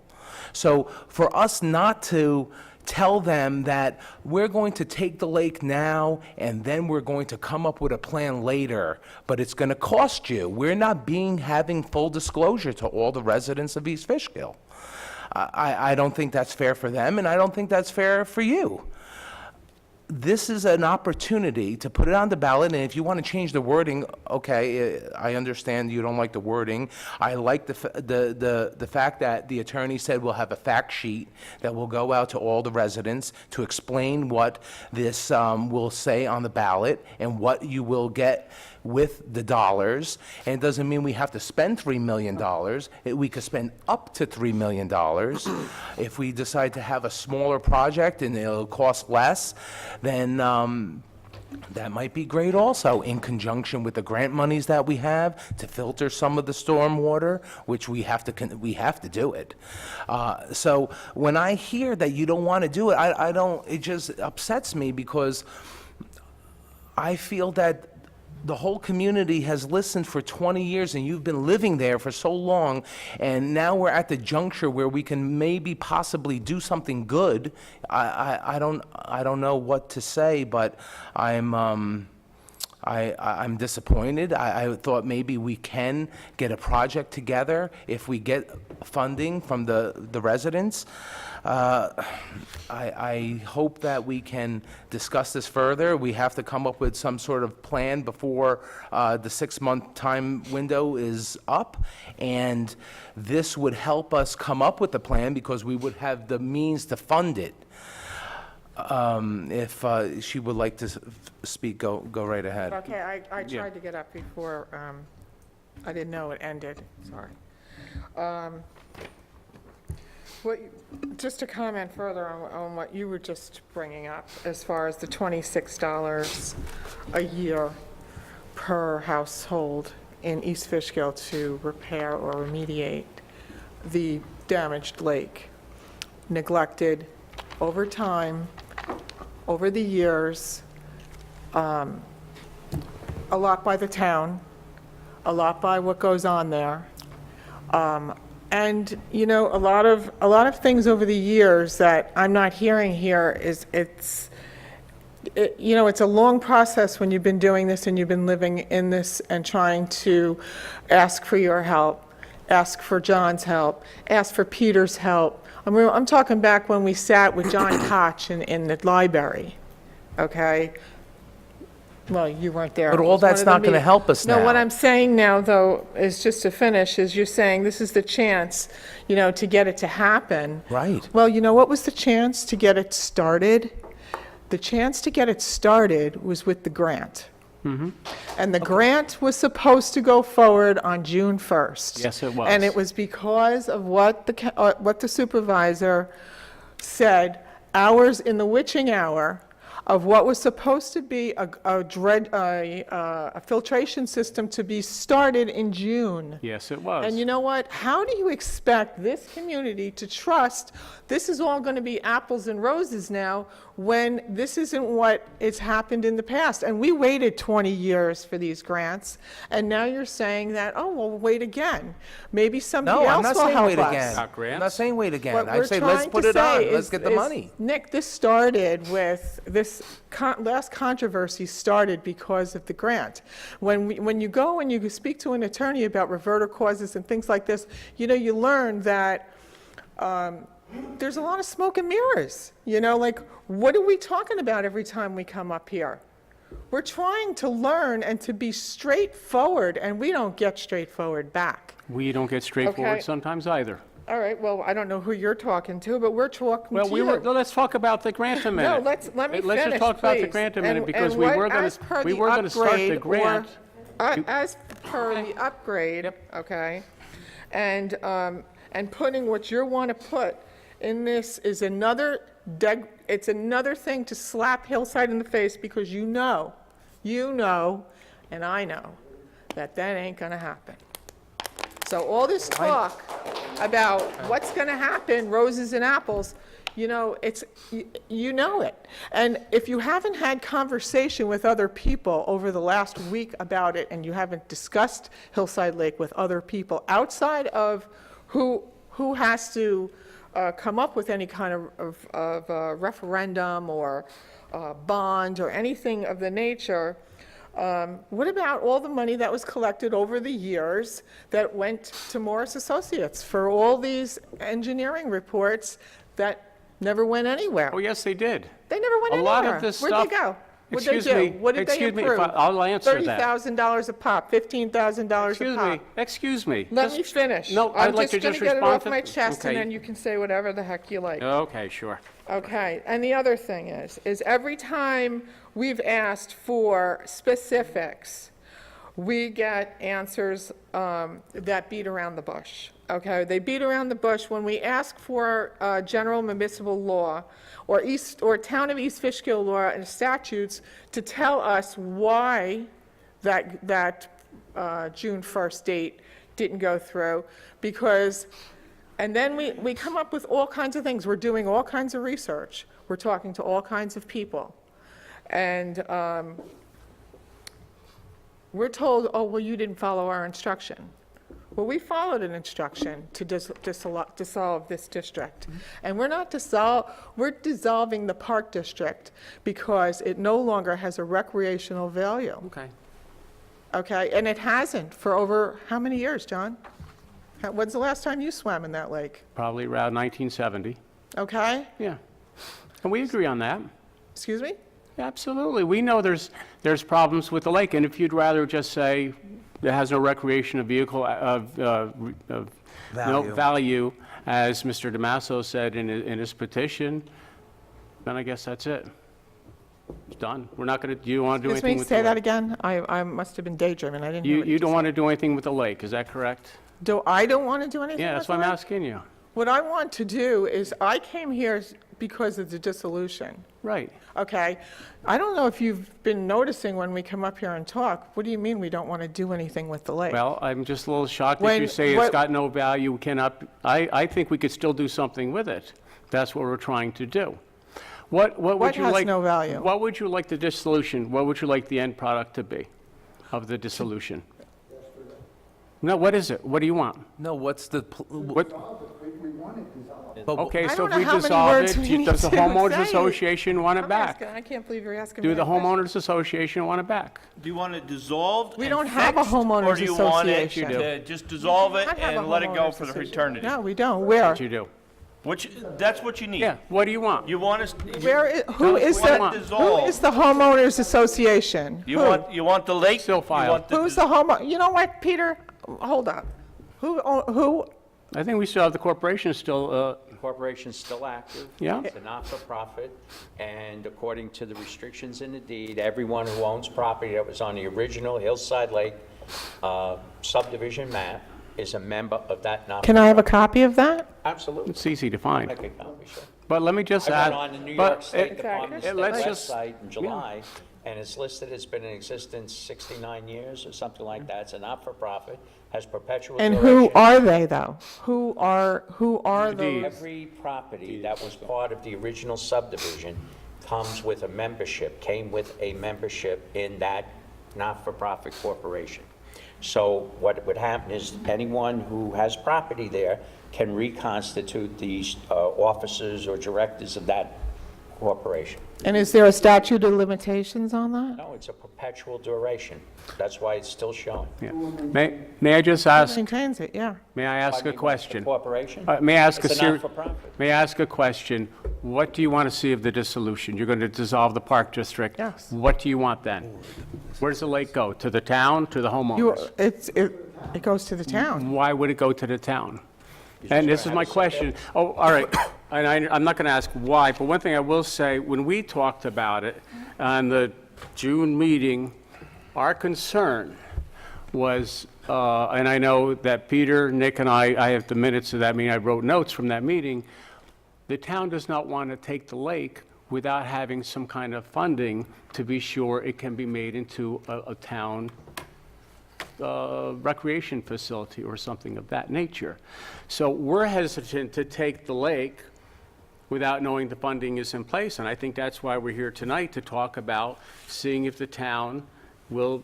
So for us not to tell them that we're going to take the lake now and then we're going to come up with a plan later, but it's going to cost you. We're not having full disclosure to all the residents of East Fishkill. I don't think that's fair for them, and I don't think that's fair for you. This is an opportunity to put it on the ballot, and if you want to change the wording, okay, I understand you don't like the wording. I like the fact that the attorney said we'll have a fact sheet that will go out to all the residents to explain what this will say on the ballot and what you will get with the dollars. And it doesn't mean we have to spend $3 million. We could spend up to $3 million. If we decide to have a smaller project and it'll cost less, then that might be great also, in conjunction with the grant monies that we have to filter some of the storm water, which we have to do it. So when I hear that you don't want to do it, it just upsets me, because I feel that the whole community has listened for 20 years, and you've been living there for so long, and now we're at the juncture where we can maybe possibly do something good. I don't know what to say, but I'm disappointed. I thought maybe we can get a project together if we get funding from the residents. I hope that we can discuss this further. We have to come up with some sort of plan before the 6-month time window is up, and this would help us come up with a plan because we would have the means to fund it. If she would like to speak, go right ahead. Okay, I tried to get up before, I didn't know it ended, sorry. Just to comment further on what you were just bringing up, as far as the $26 a year per household in East Fishkill to repair or remediate the damaged lake. Neglected over time, over the years, a lot by the town, a lot by what goes on there. And, you know, a lot of things over the years that I'm not hearing here is you know, it's a long process when you've been doing this and you've been living in this and trying to ask for your help, ask for John's help, ask for Peter's help. I'm talking back when we sat with John Koch in the library, okay? Well, you weren't there. But It all was one that's of the not gonna meetings. help us No, what now. I'm saying now, though, is just to finish, is you're saying this is the chance, you know, to get it to happen. Right. Well, you know what was the chance to get it started? The chance to get it started was with the grant. And the grant was supposed to go forward on June 1st. Yes, it was. And it was because of what the supervisor said, hours in the witching hour, of what was supposed to be a filtration system to be started in June. Yes, it was. And you know what? How do you expect this community to trust this is all going to be apples and roses now when this isn't what has happened in the past? And we waited 20 years for these grants, and now you're saying that, oh, well, wait again. Maybe somebody No, I'm else not will saying help wait us. again. Not grants? I'm not saying wait again. What I we're say, let's trying put to it on, say let's is- get the is, money. Nick, this started with, this last controversy started because of the grant. When you go and you speak to an attorney about reverter causes and things like this, you know, you learn that there's a lot of smoke and mirrors. You know, like, what are we talking about every time we come up here? We're trying to learn and to be straightforward, and we don't get straightforward back. We don't get straightforward Okay. sometimes either. All right, well, I don't know who you're talking to, but we're talking Well, to you. let's talk about the grant a No, minute. let me finish, Let's just talk about the please. grant a minute, And- because and we what- were going as per to, the start the upgrade grant. As per the upgrade, okay? And putting what you want to put in this is it's another thing to slap Hillside in the face, because you know, and I know, that ain't gonna happen. So all this talk about what's going to happen, roses and apples, you know, you know it. And if you haven't had conversation with other people over the last week about it, and you haven't discussed Hillside Lake with other people outside of who has to come up with any kind of referendum or bond or anything of the nature, what about all the money that was collected over the years that went to Morris Associates for all these engineering reports that never went anywhere? Oh, yes, they did. They never went A anywhere. lot of this Where'd stuff. they go? What'd they Excuse me, do? What did they excuse me, improve? I'll answer that. $30,000 a pop, $15,000 a pop. Excuse me. Let Just- me finish. No, I'd like to just I'm just going to get it respond off to. my chest, and Okay. then you can say whatever the heck you like. Okay, sure. Okay, and the other thing is every time we've asked for specifics, we get answers that beat around the bush, okay? They beat around the bush when we ask for general municipal law or Town of East Fishkill law and statutes to tell us why that June 1st date didn't go through, because, and then we come up with all kinds of things. We're doing all kinds of research. We're talking to all kinds of people. And we're told, oh, well, you didn't follow our instruction. Well, we followed an instruction to dissolve this district. And we're dissolving the Park District because it no longer has a recreational value. Okay. Okay, and it hasn't for over how many years, John? When's the last time you swam in that lake? Probably around 1970. Okay, Yeah. And we agree on that. excuse me? Absolutely. We know there's problems with the lake, and if you'd rather just say it has no recreational vehicle of no Value. value, as Mr. Damaso said in his petition, then I guess that's it. It's done. We're not going to, do you want to do Excuse anything me, with the say that lake? again? I must have been daydreaming, I didn't hear what You you don't just want to do anything with the lake, is that correct? said. I don't want to do anything Yeah, with that's why I'm the lake? asking you. What I want to do is, I came here because of the dissolution, Right. okay? I don't know if you've been noticing when we come up here and talk, what do you mean we don't want to do anything with the lake? Well, I'm just a little shocked that When- you say it's what- got no value, cannot, I think we could still do something with it. That's what we're trying to do. What would What you has like? no value? What would you like the dissolution, what would you like the end product to be of the dissolution? No, what is it? What do you want? No, what's the, What, but okay, I so don't if know we how many dissolve words it, we need does the to homeowners say. association want it I'm back? asking- I can't believe you're asking me Do the that question. homeowners association want it back? Do you want it dissolved We and don't have a fixed, homeowners or do you want it association. to just dissolve it I have a and let it go homeowners for the association. eternity? No, we don't. Where? What you do? Which, that's what you need. Yeah, what do you want? You want us, Where, who is want it the, who dissolved. is the homeowners association? You Who? you want the lake? Still you filed. want the Who's the home, you know what, Peter? Hold on. Who, I think we still have the corporation still, Corporation's still active. Yeah. It's a not-for-profit, and according to the restrictions in the deed, everyone who owns property that was on the original Hillside Lake subdivision map is a member of that not. can I have a copy of that? Absolutely. it's easy to find. I could copy, sure. But let me just I add. went on the New but York State it- Department's let's just- website in July, and it's listed, it's been in existence 69 years or something like that. It's a not-for-profit, has perpetual And duration. who are they, though? Who are those? Every property that was part of the original subdivision comes with a membership, came with a membership in that not-for-profit corporation. So what would happen is anyone who has property there can reconstitute these officers or directors of that corporation. And is there a statute of limitations on that? No, it's a perpetual duration. That's why it's still showing. Yeah. May I just ask, Maintains it, yeah. may I ask a The question? corporation? May I ask a It's a serious? not-for-profit. May I ask a question? What do you want to see of the dissolution? You're going to dissolve the park district? Yes. What do you want then? Where does the lake go? To the town, to the You, homeowners? it goes to the town. Why would it go to the town? And this is my question. Oh, all right. And I'm not going to ask why, but one thing I will say, when we talked about it on the June meeting, our concern was, and I know that Peter, Nick, and I have the minutes of that meeting, I wrote notes from that meeting, the town does not want to take the lake without having some kind of funding to be sure it can be made into a town recreation facility or something of that nature. So we're hesitant to take the lake without knowing the funding is in place, and I think that's why we're here tonight, to talk about seeing if the town will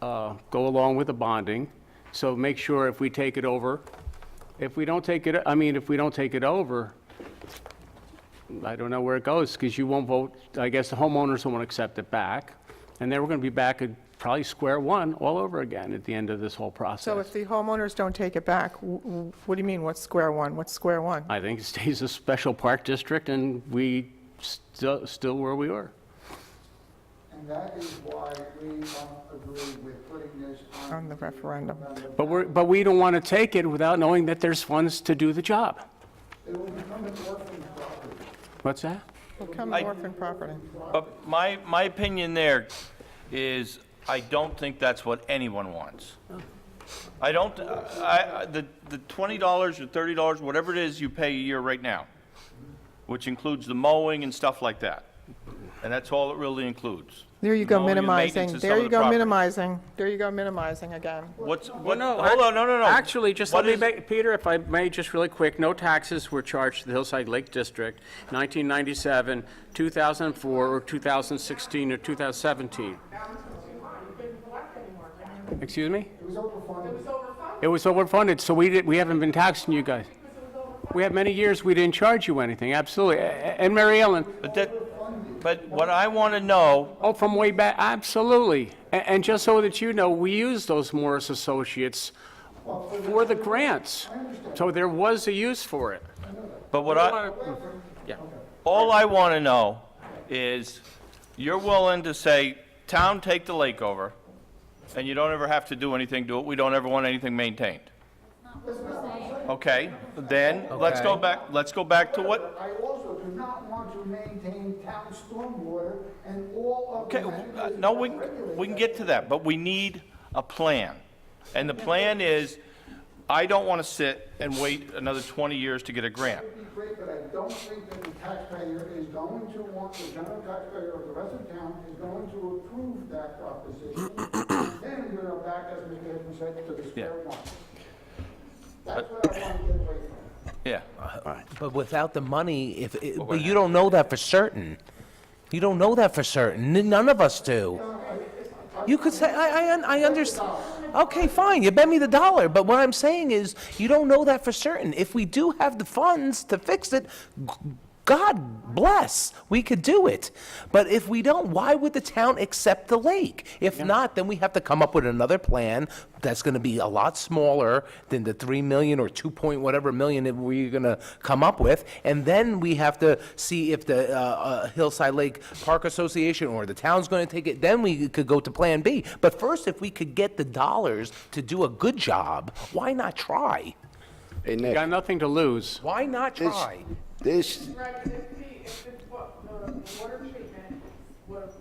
go along with the bonding. So make sure if we take it over, if we don't take it, if we don't take it over, I don't know where it goes, because you won't vote, I guess the homeowners won't accept it back, and then we're going to be back at probably square one all over again at the end of this whole process. So if the homeowners don't take it back, what do you mean, what's square one? What's square one? I think it stays a special park district, and we still where we were. And that is why we don't agree with putting this On the referendum. But we don't want to take it without knowing that there's funds to do the job. It will become an orphan property. What's that? Become I- orphan property. But my opinion there is, I don't think that's what anyone wants. I don't, the $20 or $30, whatever it is you pay a year right now, which includes the mowing and stuff like that, and that's all it really includes. There you go, Mowing and maintenance minimizing. of There some you of the go, property. minimizing. There you go, minimizing again. What, No, hold on, no. Actually, just What let me is- make, Peter, if I may, just really quick, no taxes were charged to the Hillside Lake District, 1997, 2004, or 2016, or 2017. Excuse me? It was overfunded, so we haven't been taxing you guys. We have many years we didn't charge you anything, absolutely. And Mary Ellen, But what I want to know, oh, from way back, absolutely. And just so that you know, we used those Morris Associates for the grants. So there was a use for it. but Yeah. all I want to know is, you're willing to say, town, take the lake over, and you don't ever have to do anything to it, we don't ever want anything maintained. Okay, then, let's go back to what, I also do not want to maintain town stormwater and all of the okay, mechanisms no, that regulate we can get to that, but we need a plan. And the plan is, I don't want to sit and wait another 20 years to get a grant. That would be great, but I don't think that the taxpayer is going to want, the general taxpayer of the rest of town is going to approve that proposition. Then we're back, as Mr. Hickman said, to the square one. That's what I want to get away from. Yeah. But without the money, but you don't know that for certain. You don't know that for certain. None of us do. You could say, I understand. Okay, fine, you bet me the dollar, but what I'm saying is, you don't know that for certain. If we do have the funds to fix it, God bless, we could do it. But if we don't, why would the town accept the lake? If not, then we have to come up with another plan that's gonna be a lot smaller than the 3 million or 2 point whatever million that we're gonna come up with. And then we have to see if the Hillside Lake Park Association or the town's gonna take it, then we could go to Plan B. But first, if we could get the dollars to do a good job, why not try? Hey, You Nick, got nothing to lose. Why not try? this, Right, if the water treatment went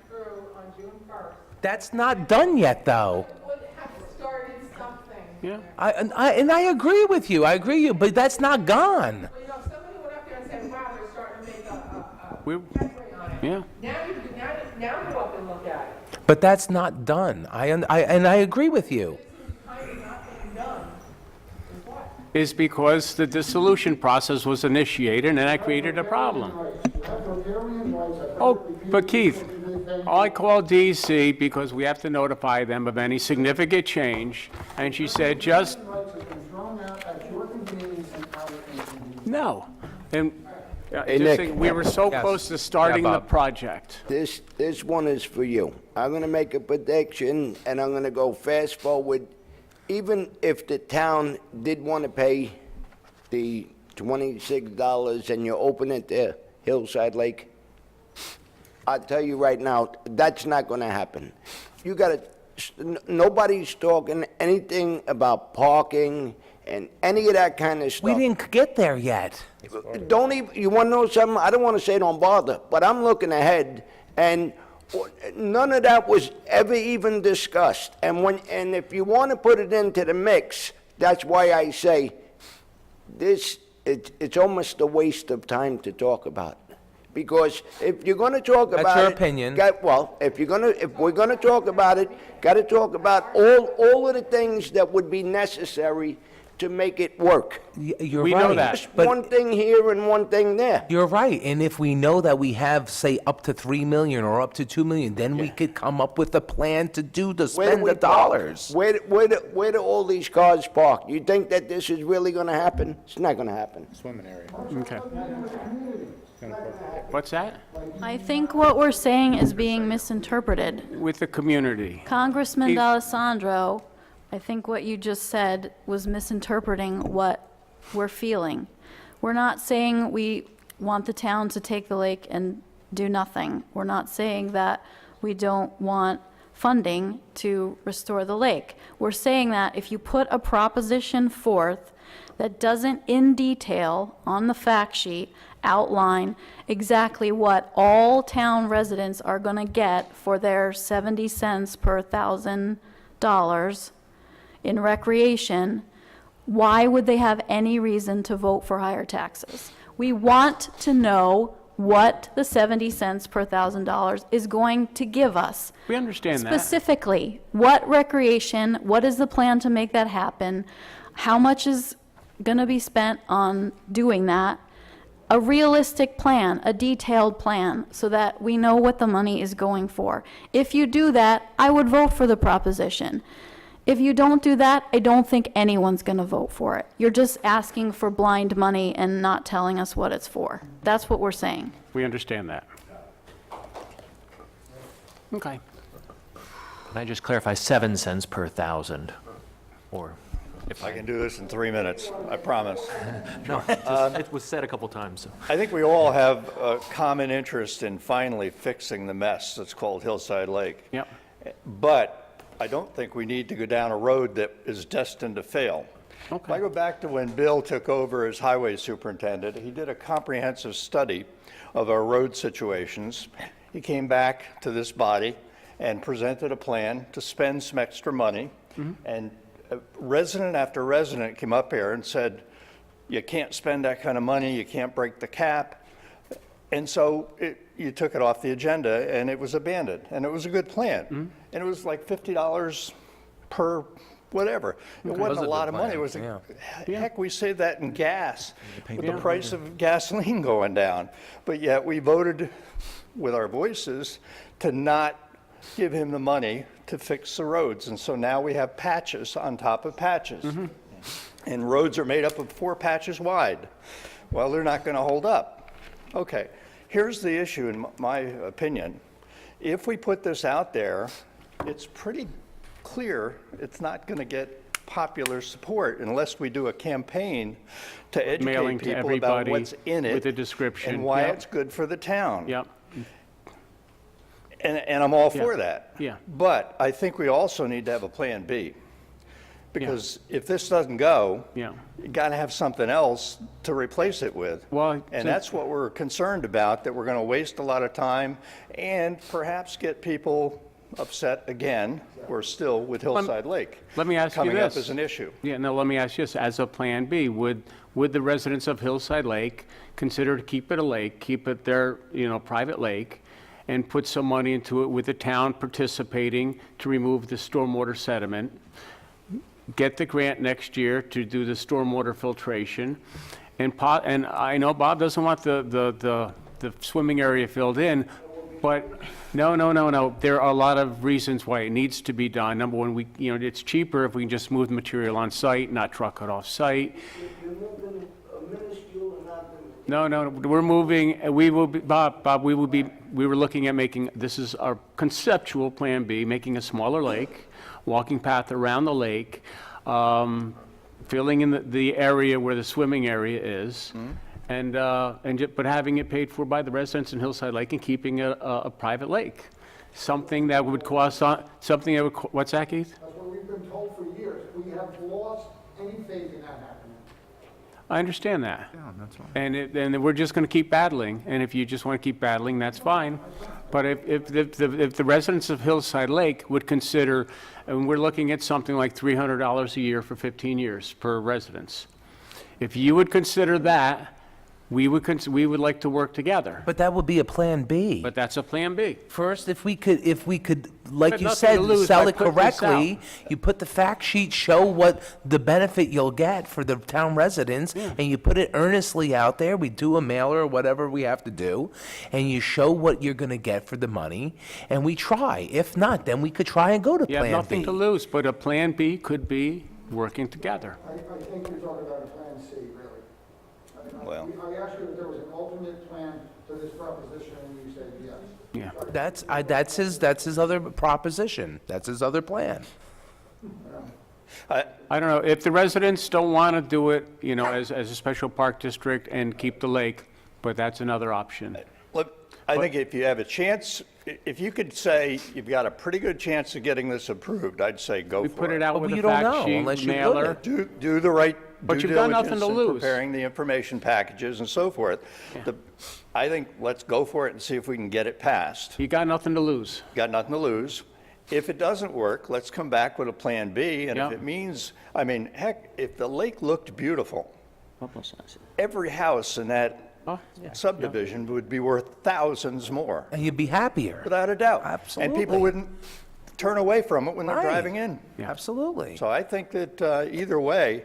through on June 1st, That's not done yet, though. would have started something. Yeah. And I agree with you, but that's not gone. You know, somebody went up there and said, wow, they're starting to make a We, headway on it. yeah. Now go up and look at it. But that's not done. And I agree with you. Kind of not being done is what? Is because the dissolution process was initiated and that created a problem. Oh, but Keith, I called DC because we have to notify them of any significant change, and she said just, no. And Hey, just Nick. think, we were so Yes. close to starting Yeah, the Bob. project. this one is for you. I'm gonna make a prediction, and I'm gonna go fast forward. Even if the town did want to pay the $26 and you open it to Hillside Lake, I'll tell you right now, that's not gonna happen. You gotta, nobody's talking anything about parking and any of that kind of stuff. We didn't get there yet. Don't even, you want to know something? I don't want to say don't bother, but I'm looking ahead, and none of that was ever even discussed. And if you want to put it into the mix, that's why I say this, it's almost a waste of time to talk about. Because if you're going to talk about it. That's your opinion. Well, if we're going to talk about it, got to talk about all of the things that would be necessary to make it work. You're We right. know that. Just But one thing here and one thing there. you're right. And if we know that we have, say, up to 3 million or up to 2 million, then we could come up with a plan to Where do spend we the park? dollars. Where do all these cars park? You think that this is really going to happen? It's not going to happen. Okay. What's that? I think what we're saying is being misinterpreted. With the community. Congressman He- D'Alessandro, I think what you just said was misinterpreting what we're feeling. We're not saying we want the town to take the lake and do nothing. We're not saying that we don't want funding to restore the lake. We're saying that if you put a proposition forth that doesn't in detail on the fact sheet outline exactly what all town residents are going to get for their 70 cents per $1,000 in recreation, why would they have any reason to vote for higher taxes? We want to know what the 70 cents per $1,000 is going to give us. We understand that. Specifically, what recreation, what is the plan to make that happen? How much is going to be spent on doing that? A realistic plan, a detailed plan, so that we know what the money is going for. If you do that, I would vote for the proposition. If you don't do that, I don't think anyone's going to vote for it. You're just asking for blind money and not telling us what it's for. That's what we're saying. We understand that. Okay. Can I just clarify, 7 cents per thousand? Or, if I can do this in 3 minutes, I promise. no, it was said a couple times, so. I think we all have a common interest in finally fixing the mess that's called Hillside Lake. Yep. But I don't think we need to go down a road that is destined to fail. If I Okay. go back to when Bill took over as highway superintendent, he did a comprehensive study of our road situations. He came back to this body and presented a plan to spend some extra money and resident after resident came up here and said, you can't spend that kind of money, you can't break the cap. And so you took it off the agenda and it was abandoned. And it was a good plan. And it was like $50 per whatever. It wasn't a lot of money. It was, heck, we saved that in gas with the price of gasoline going down. But yet we voted with our voices to not give him the money to fix the roads. And so now we have patches on top of patches. And roads are made up of 4 patches wide. Well, they're not going to hold up. Okay, here's the issue in my opinion. If we put this out there, it's pretty clear it's not going to get popular support unless we do a campaign to educate Mailing to people about everybody what's in it with a description. and why Yep. it's good for the town. Yep. And I'm all for that. Yeah. But I think we also need to have a plan B. Because if this doesn't go, Yeah. you got to have something else to replace it with. Well, And that's what we're concerned about, that we're going to waste a lot of time and perhaps get people upset again, or still with Hillside Lake. Let me ask you Coming up this. as an issue. Yeah, no, let me ask you this, as a Plan B, would the residents of Hillside Lake consider to keep it a lake, keep it their, private lake, and put some money into it with the town participating to remove the stormwater sediment, get the grant next year to do the stormwater filtration, and I know Bob doesn't want the swimming area filled in, but no, there are a lot of reasons why it needs to be done. Number one, it's cheaper if we can just move the material on site, not truck it off site. No, we're moving, we will be, Bob, we were looking at making, this is our conceptual Plan B, making a smaller lake, walking path around the lake, filling in the area where the swimming area is, but having it paid for by the residents in Hillside Lake and keeping a private lake. Something that would cost, what's that, Keith? That's what we've been told for years. We have lost any faith in that happening. I understand that. And we're just going to keep battling, and if you just want to keep battling, that's fine. But if the residents of Hillside Lake would consider, and we're looking at something like $300 a year for 15 years per residence. If you would consider that, we would like to work together. But that would be a Plan B. But that's a Plan B. First, if we could, like Got you nothing said, to lose sell by it putting this correctly, you put the fact sheet, show what the benefit you'll get for the town residents, and you put it earnestly out there, we do a mailer or whatever we have to do, and you show what you're gonna get for the money, and we try. If not, then we could try and go to You have Plan B. nothing to lose, but a Plan B could be working together. I think you're talking about a Plan C, really. Well. I asked you if there was an alternate plan to this proposition, and you said yes. Yeah. That's his other proposition. That's his other plan. I don't know, if the residents don't want to do it, as a special park district and keep the lake, but that's another option. Look, I think if you have a chance, if you could say you've got a pretty good chance of getting this approved, I'd say go for We it. put it out But with you a don't fact know sheet, unless you're mailer. Do the right But due you've got nothing diligence to in lose. preparing the information packages and so forth. I think let's go for it and see if we can get it passed. You got nothing to lose. Got nothing to lose. If it doesn't work, let's come back with a Plan B, and if Yeah. it means, heck, if the lake looked beautiful, every house in that subdivision would be worth thousands more, And you'd be happier. without a doubt. Absolutely. And people wouldn't turn away from it when they're Right. driving in. Yeah. Absolutely. So I think that either way.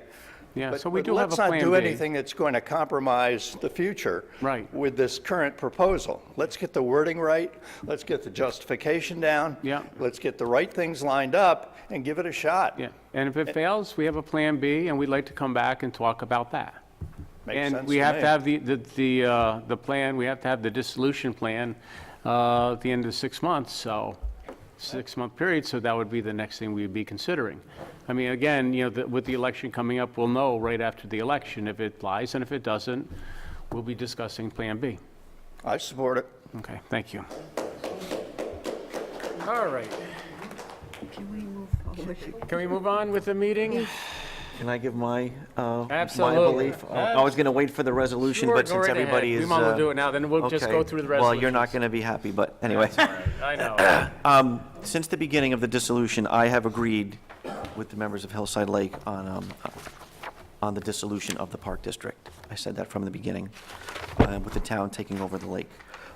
Yeah, but- so we but do have a Plan B. Let's not do anything that's going to compromise the future. Right. With this current proposal. Let's get the wording right. Let's get the justification down. Yeah. Let's get the right things lined up and give it a shot. Yeah, and if it fails, we have a Plan B, and we'd like to come back and talk about that. Makes And sense we to have me. to have the plan, we have to have the dissolution plan at the end of 6 months, so, 6-month period, so that would be the next thing we'd be considering. I mean, again, with the election coming up, we'll know right after the election if it flies, and if it doesn't, we'll be discussing Plan B. I support it. Okay, thank you. All right. Can we move on with the meeting? Can I give my Absolutely. belief? I was going to wait for the resolution, Sure, but go since right ahead. everybody is... We might as well do it now, then we'll just okay. go through the Well, you're not resolutions. going to be happy, but anyway. I know. Since the beginning of the dissolution, I have agreed with the members of Hillside Lake on the dissolution of the Park District. I said that from the beginning, with the town taking over the lake.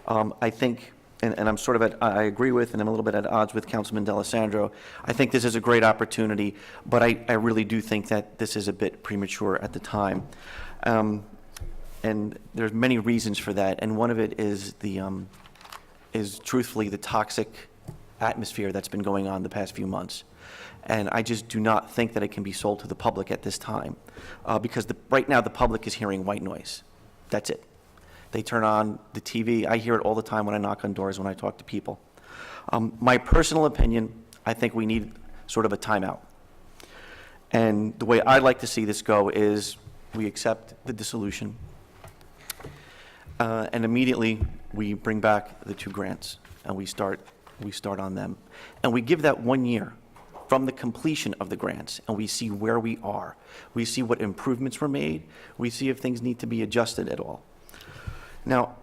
I think, and I'm sort of I agree with, and I'm a little bit at odds with Councilman D'Alessandro. I think this is a great opportunity, but I really do think that this is a bit premature at the time. And there's many reasons for that, and one of it is is truthfully the toxic atmosphere that's been going on the past few months. And I just do not think that it can be sold to the public at this time, because right now the public is hearing white noise. That's it. They turn on the TV. I hear it all the time when I knock on doors, when I talk to people. My personal opinion, I think we need sort of a timeout. And the way I'd like to see this go is we accept the dissolution, and immediately we bring back the 2 grants, and we start on them. And we give that 1 year from the completion of the grants, and we see where we are. We see what improvements were made. We see if things need to be adjusted at all. Now,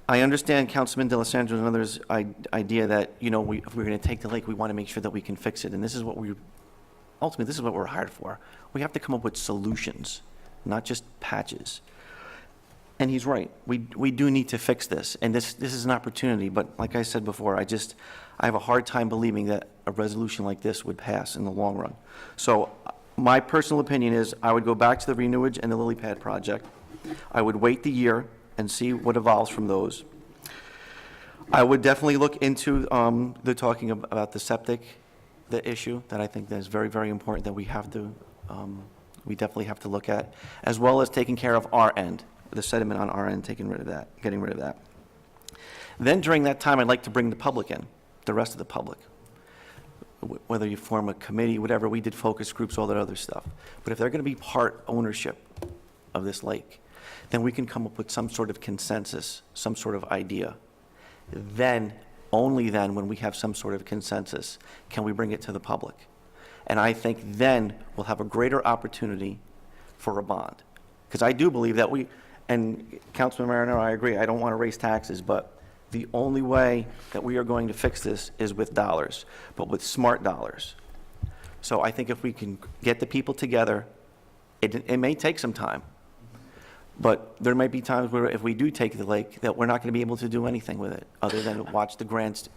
I understand Councilman D'Alessandro and others' idea that, if we're going to take the lake, we want to make sure that we can fix it. And this is what ultimately, this is what we're hired for. We have to come up with solutions, not just patches. And he's right. We do need to fix this. And this is an opportunity. But like I said before, I have a hard time believing that a resolution like this would pass in the long run. So my personal opinion is I would go back to the Renewage and the Lily Pad project. I would wait the year and see what evolves from those. I would definitely look into the talking about the septic, the issue that I think that is very, very important that we we definitely have to look at, as well as taking care of our end, the sediment on our end, getting rid of that. Then during that time, I'd like to bring the public in, the rest of the public. Whether you form a committee, whatever, we did focus groups, all that other stuff. But if they're going to be part ownership of this lake, then we can come up with some sort of consensus, some sort of idea. Then, only then, when we have some sort of consensus, can we bring it to the public. And I think then we'll have a greater opportunity for a bond. Because I do believe that and Councilman Marinero, I agree, I don't want to raise taxes, but the only way that we are going to fix this is with dollars, but with smart dollars. So I think if we can get the people together, it may take some time, but there might be times where if we do take the lake, that we're not going to be able to do anything with it, other than watch the grants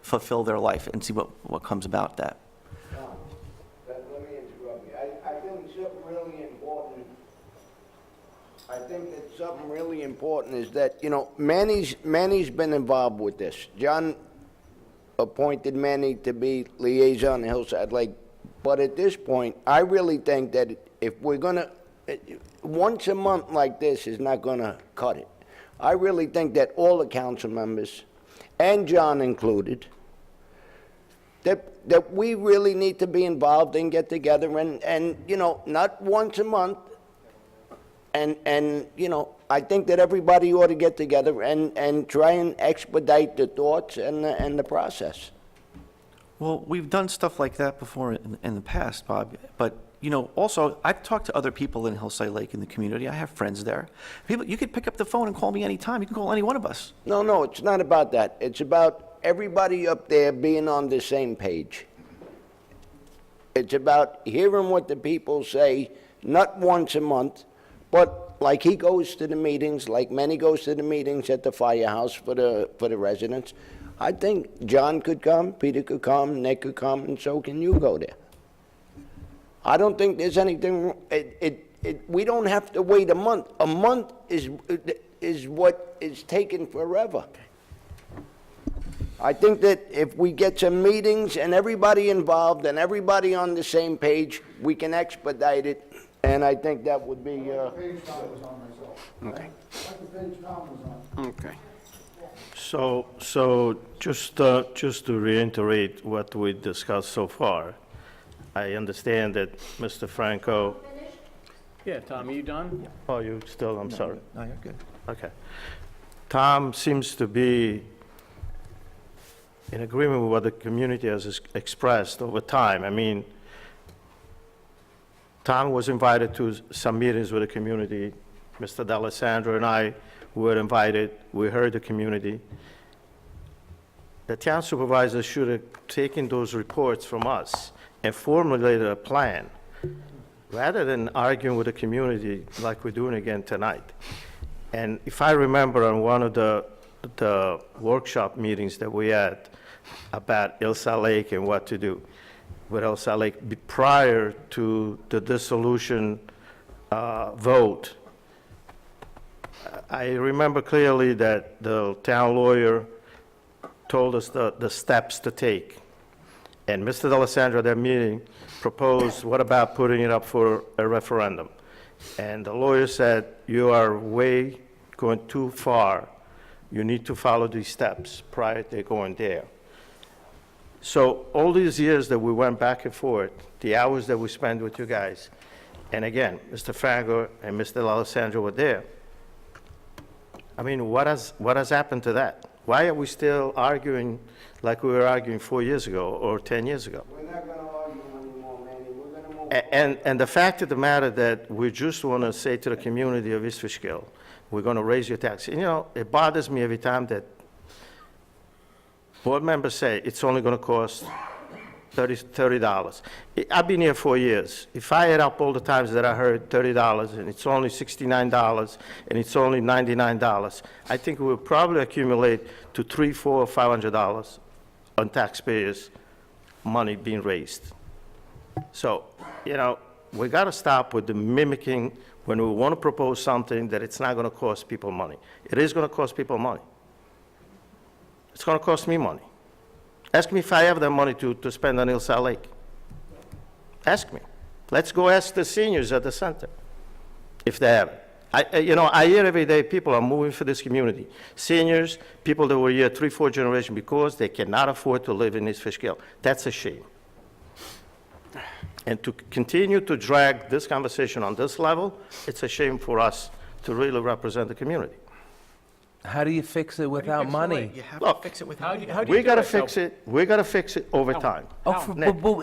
fulfill their life and see what comes about that. Let me interrupt you. I think something really important. I think that something really important is that, Manny's been involved with this. John appointed Manny to be liaison to Hillside Lake. But at this point, I really think that if we're going to, once a month like this is not going to cut it. I really think that all the council members, and John included, that we really need to be involved and get together and not once a month. And I think that everybody ought to get together and try and expedite the thoughts and the process. Well, we've done stuff like that before in the past, Bob, but, also, I've talked to other people in Hillside Lake in the community. I have friends there. You could pick up the phone and call me anytime. You can call any one of us. No, it's not about that. It's about everybody up there being on the same page. It's about hearing what the people say, not once a month, but like he goes to the meetings, like Manny goes to the meetings at the firehouse for the residents. I think John could come, Peter could come, Nick could come, and so can you go there. I don't think there's anything, we don't have to wait a month. A month is what is taking forever. I think that if we get some meetings and everybody involved and everybody on the same page, we can expedite it, and I think that would be... Okay. Okay. So just to reiterate what we discussed so far, I understand that Mr. Franco... Yeah, Tom, are you done? Oh, you still, I'm sorry. No, you're good. Okay. Tom seems to be in agreement with what the community has expressed over time. I mean, Tom was invited to some meetings with the community. Mr. D'Alessandro and I were invited. We heard the community. The town supervisor should have taken those reports from us and formulated a plan, rather than arguing with the community like we're doing again tonight. And if I remember on one of the workshop meetings that we had about Hillside Lake and what to do with Hillside Lake prior to the dissolution vote, I remember clearly that the town lawyer told us the steps to take. And Mr. D'Alessandro at that meeting proposed, what about putting it up for a referendum? And the lawyer said, you are going too far. You need to follow these steps prior to going there. So all these years that we went back and forth, the hours that we spent with you guys, and again, Mr. Franco and Mr. D'Alessandro were there. I mean, what has happened to that? Why are we still arguing like we were arguing 4 years ago or 10 years ago? We're not going to argue anymore, Manny. We're going to move And the fact of the matter that we just want to say to the community of East Fishkill, we're going to raise your tax. You know, it bothers me every time that board members say it's only going to cost $30. I've been here 4 years. If I add up all the times that I heard $30 and it's only $69 and it's only $99, I think we will probably accumulate to $300, $400, $500 on taxpayers' money being raised. So, you know, we got to stop with the mimicking when we want to propose something that it's not going to cost people money. It is going to cost people money. It's going to cost me money. Ask me if I have that money to spend on Hillside Lake. Ask me. Let's go ask the seniors at the center if they have it. I hear every day people are moving for this community. Seniors, people that were here 3-4 generations because they cannot afford to live in East Fishkill. That's a shame. And to continue to drag this conversation on this level, it's a shame for us to really represent the community. How do you fix it without money? You have Look, to fix it with How money. do you We do gotta it, though? fix it, we gotta fix it over time. But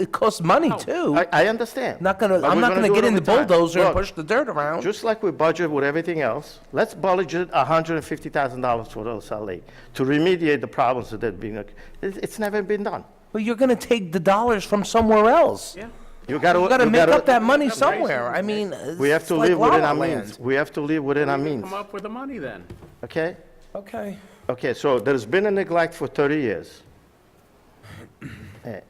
it costs money too. I understand. I'm But not we're gonna do get it in the over time. bulldozer and Look, push the dirt around. Just like we budget with everything else, let's budget $150,000 for Hillside Lake to remediate the problems that have been, it's never been done. But you're gonna take the dollars from somewhere else. Yeah. You gotta make up that money somewhere. I mean, We have it's to like live within La our La means. Land. We have to live within our means, Come up with the money then. okay? Okay. Okay, so there's been a neglect for 30 years.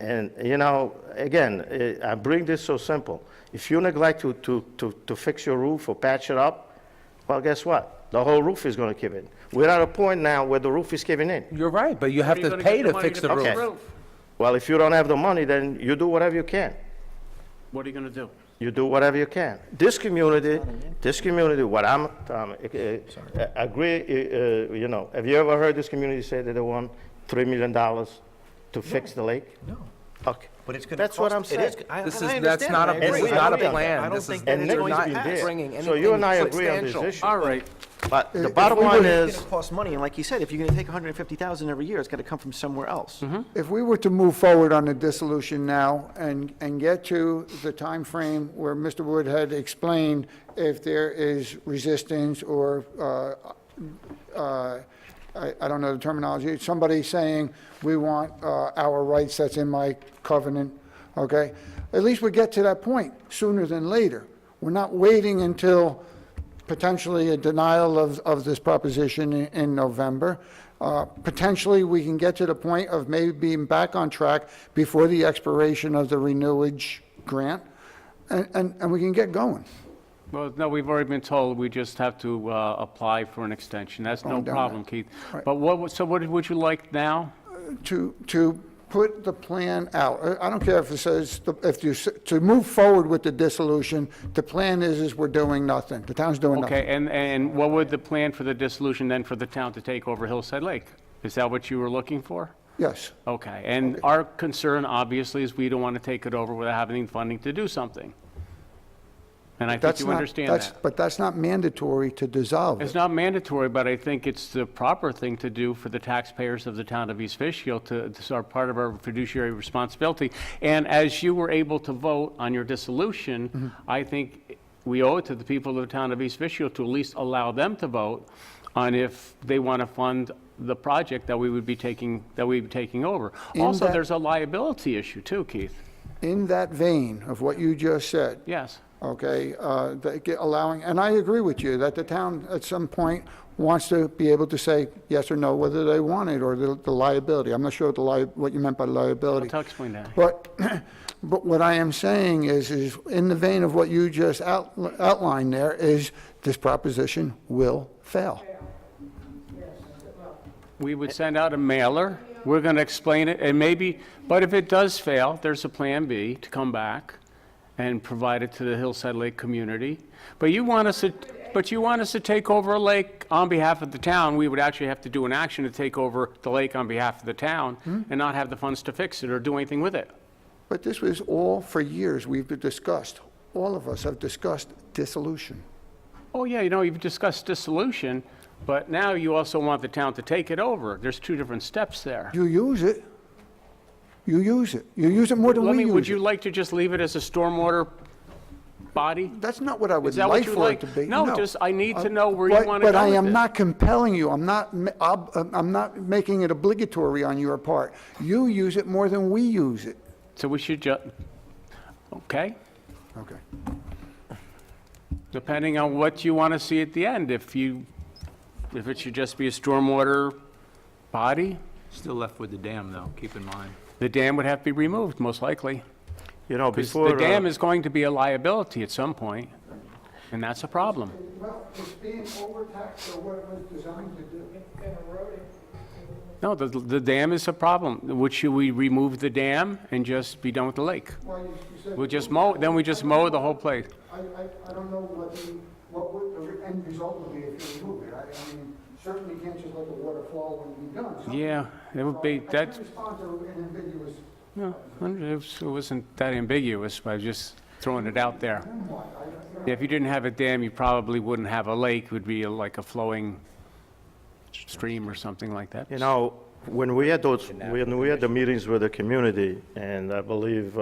And, you know, again, I bring this so simple. If you neglect to fix your roof or patch it up, well, guess what? The whole roof is going to cave in. We're at a point now where the roof is caving in. You're right, but you have Where are to you gonna pay get the to money fix the fix roof. Well, if you don't have the money, then you do whatever you can. What are you going to do? You do whatever you can. This community, what I'm, agree, you know, have you ever heard this community say that they want $3 million to fix the lake? No. Okay. But it's going to That's what I'm saying. That's not a, agree. this is not a And plan. I don't This is think And it's Nick's going to been pass. there. bringing So you and I anything agree on this substantial. issue. All right. But the bottom line It's is, going to cost money, and like you said, if you're going to take $150,000 every year, it's got to come from somewhere else. If we were to move forward on the dissolution now and get to the time frame where Mr. Wood had explained if there is resistance or, I don't know the terminology, somebody saying, we want our rights that's in my covenant, okay? At least we get to that point sooner than later. We're not waiting until potentially a denial of this proposition in November. Potentially, we can get to the point of maybe being back on track before the expiration of the renewage grant, and we can get going. Well, no, we've already been told we just have to apply for an extension. That's no Going down problem, that. Keith. Right. But so what would you like now? To put the plan out. I don't care if it says, to move forward with the dissolution, the plan is we're doing nothing. The town's doing nothing. Okay, and what would the plan for the dissolution then for the town to take over Hillside Lake? Is that what you were looking for? Yes. Okay, and our concern obviously is we don't want to take it over without having funding to do something. And I think That's you not- understand that's- that. But that's not mandatory to dissolve It's it. not mandatory, but I think it's the proper thing to do for the taxpayers of the town of East Fishkill to are part of our fiduciary responsibility. And as you were able to vote on your dissolution, I think we owe it to the people of the town of East Fishkill to at least allow them to vote on if they want to fund the project that we would be taking over. In Also, that- there's a liability issue too, Keith. in that vein of what you just said, Yes. okay, allowing, and I agree with you, that the town at some point wants to be able to say yes or no, whether they want it, or the liability. I'm not sure what you meant by liability. I'll explain that. But what I am saying is in the vein of what you just outlined there, is this proposition will fail. We would send out a mailer, we're going to explain it, and maybe, but if it does fail, there's a Plan B to come back and provide it to the Hillside Lake community. But you want us to take over a lake on behalf of the town. We would actually have to do an action to take over the lake on behalf of the town and not have the funds to fix it or do anything with it. But this was all for years we've discussed. All of us have discussed dissolution. Oh, yeah, you've discussed dissolution, but now you also want the town to take it over. There's two different steps there. You use it. You use it. You use it more than we use it. Would you like to just leave it as a stormwater body? That's not what I would Is that what like you for like? it to be. No, just, I need to know where you But- want to go But I with am this. not compelling you. I'm not making it obligatory on your part. You use it more than we use it. So we should just, okay? Okay. Depending on what you want to see at the end. If it should just be a stormwater body, Still left with the dam, though, keep in mind. the dam would have to be removed, most likely. You know, Because before... the dam is going to be a liability at some point, and that's a problem. Well, it's being overtaxed for what it was designed to do. No, the dam is a problem. Should we remove the dam and just be done with the lake? Well, you said- We'll just mow, then we just mow the whole place. I don't know what the end result would be if you remove it. I mean, certainly you can't just let the water flow and be done. Yeah, it would be, I that's, can't respond to an ambiguous... no, it wasn't that ambiguous, by just throwing it out there. If you didn't have a dam, you probably wouldn't have a lake. It would be like a flowing stream or something like that. You know, when we had the meetings with the community, and I believe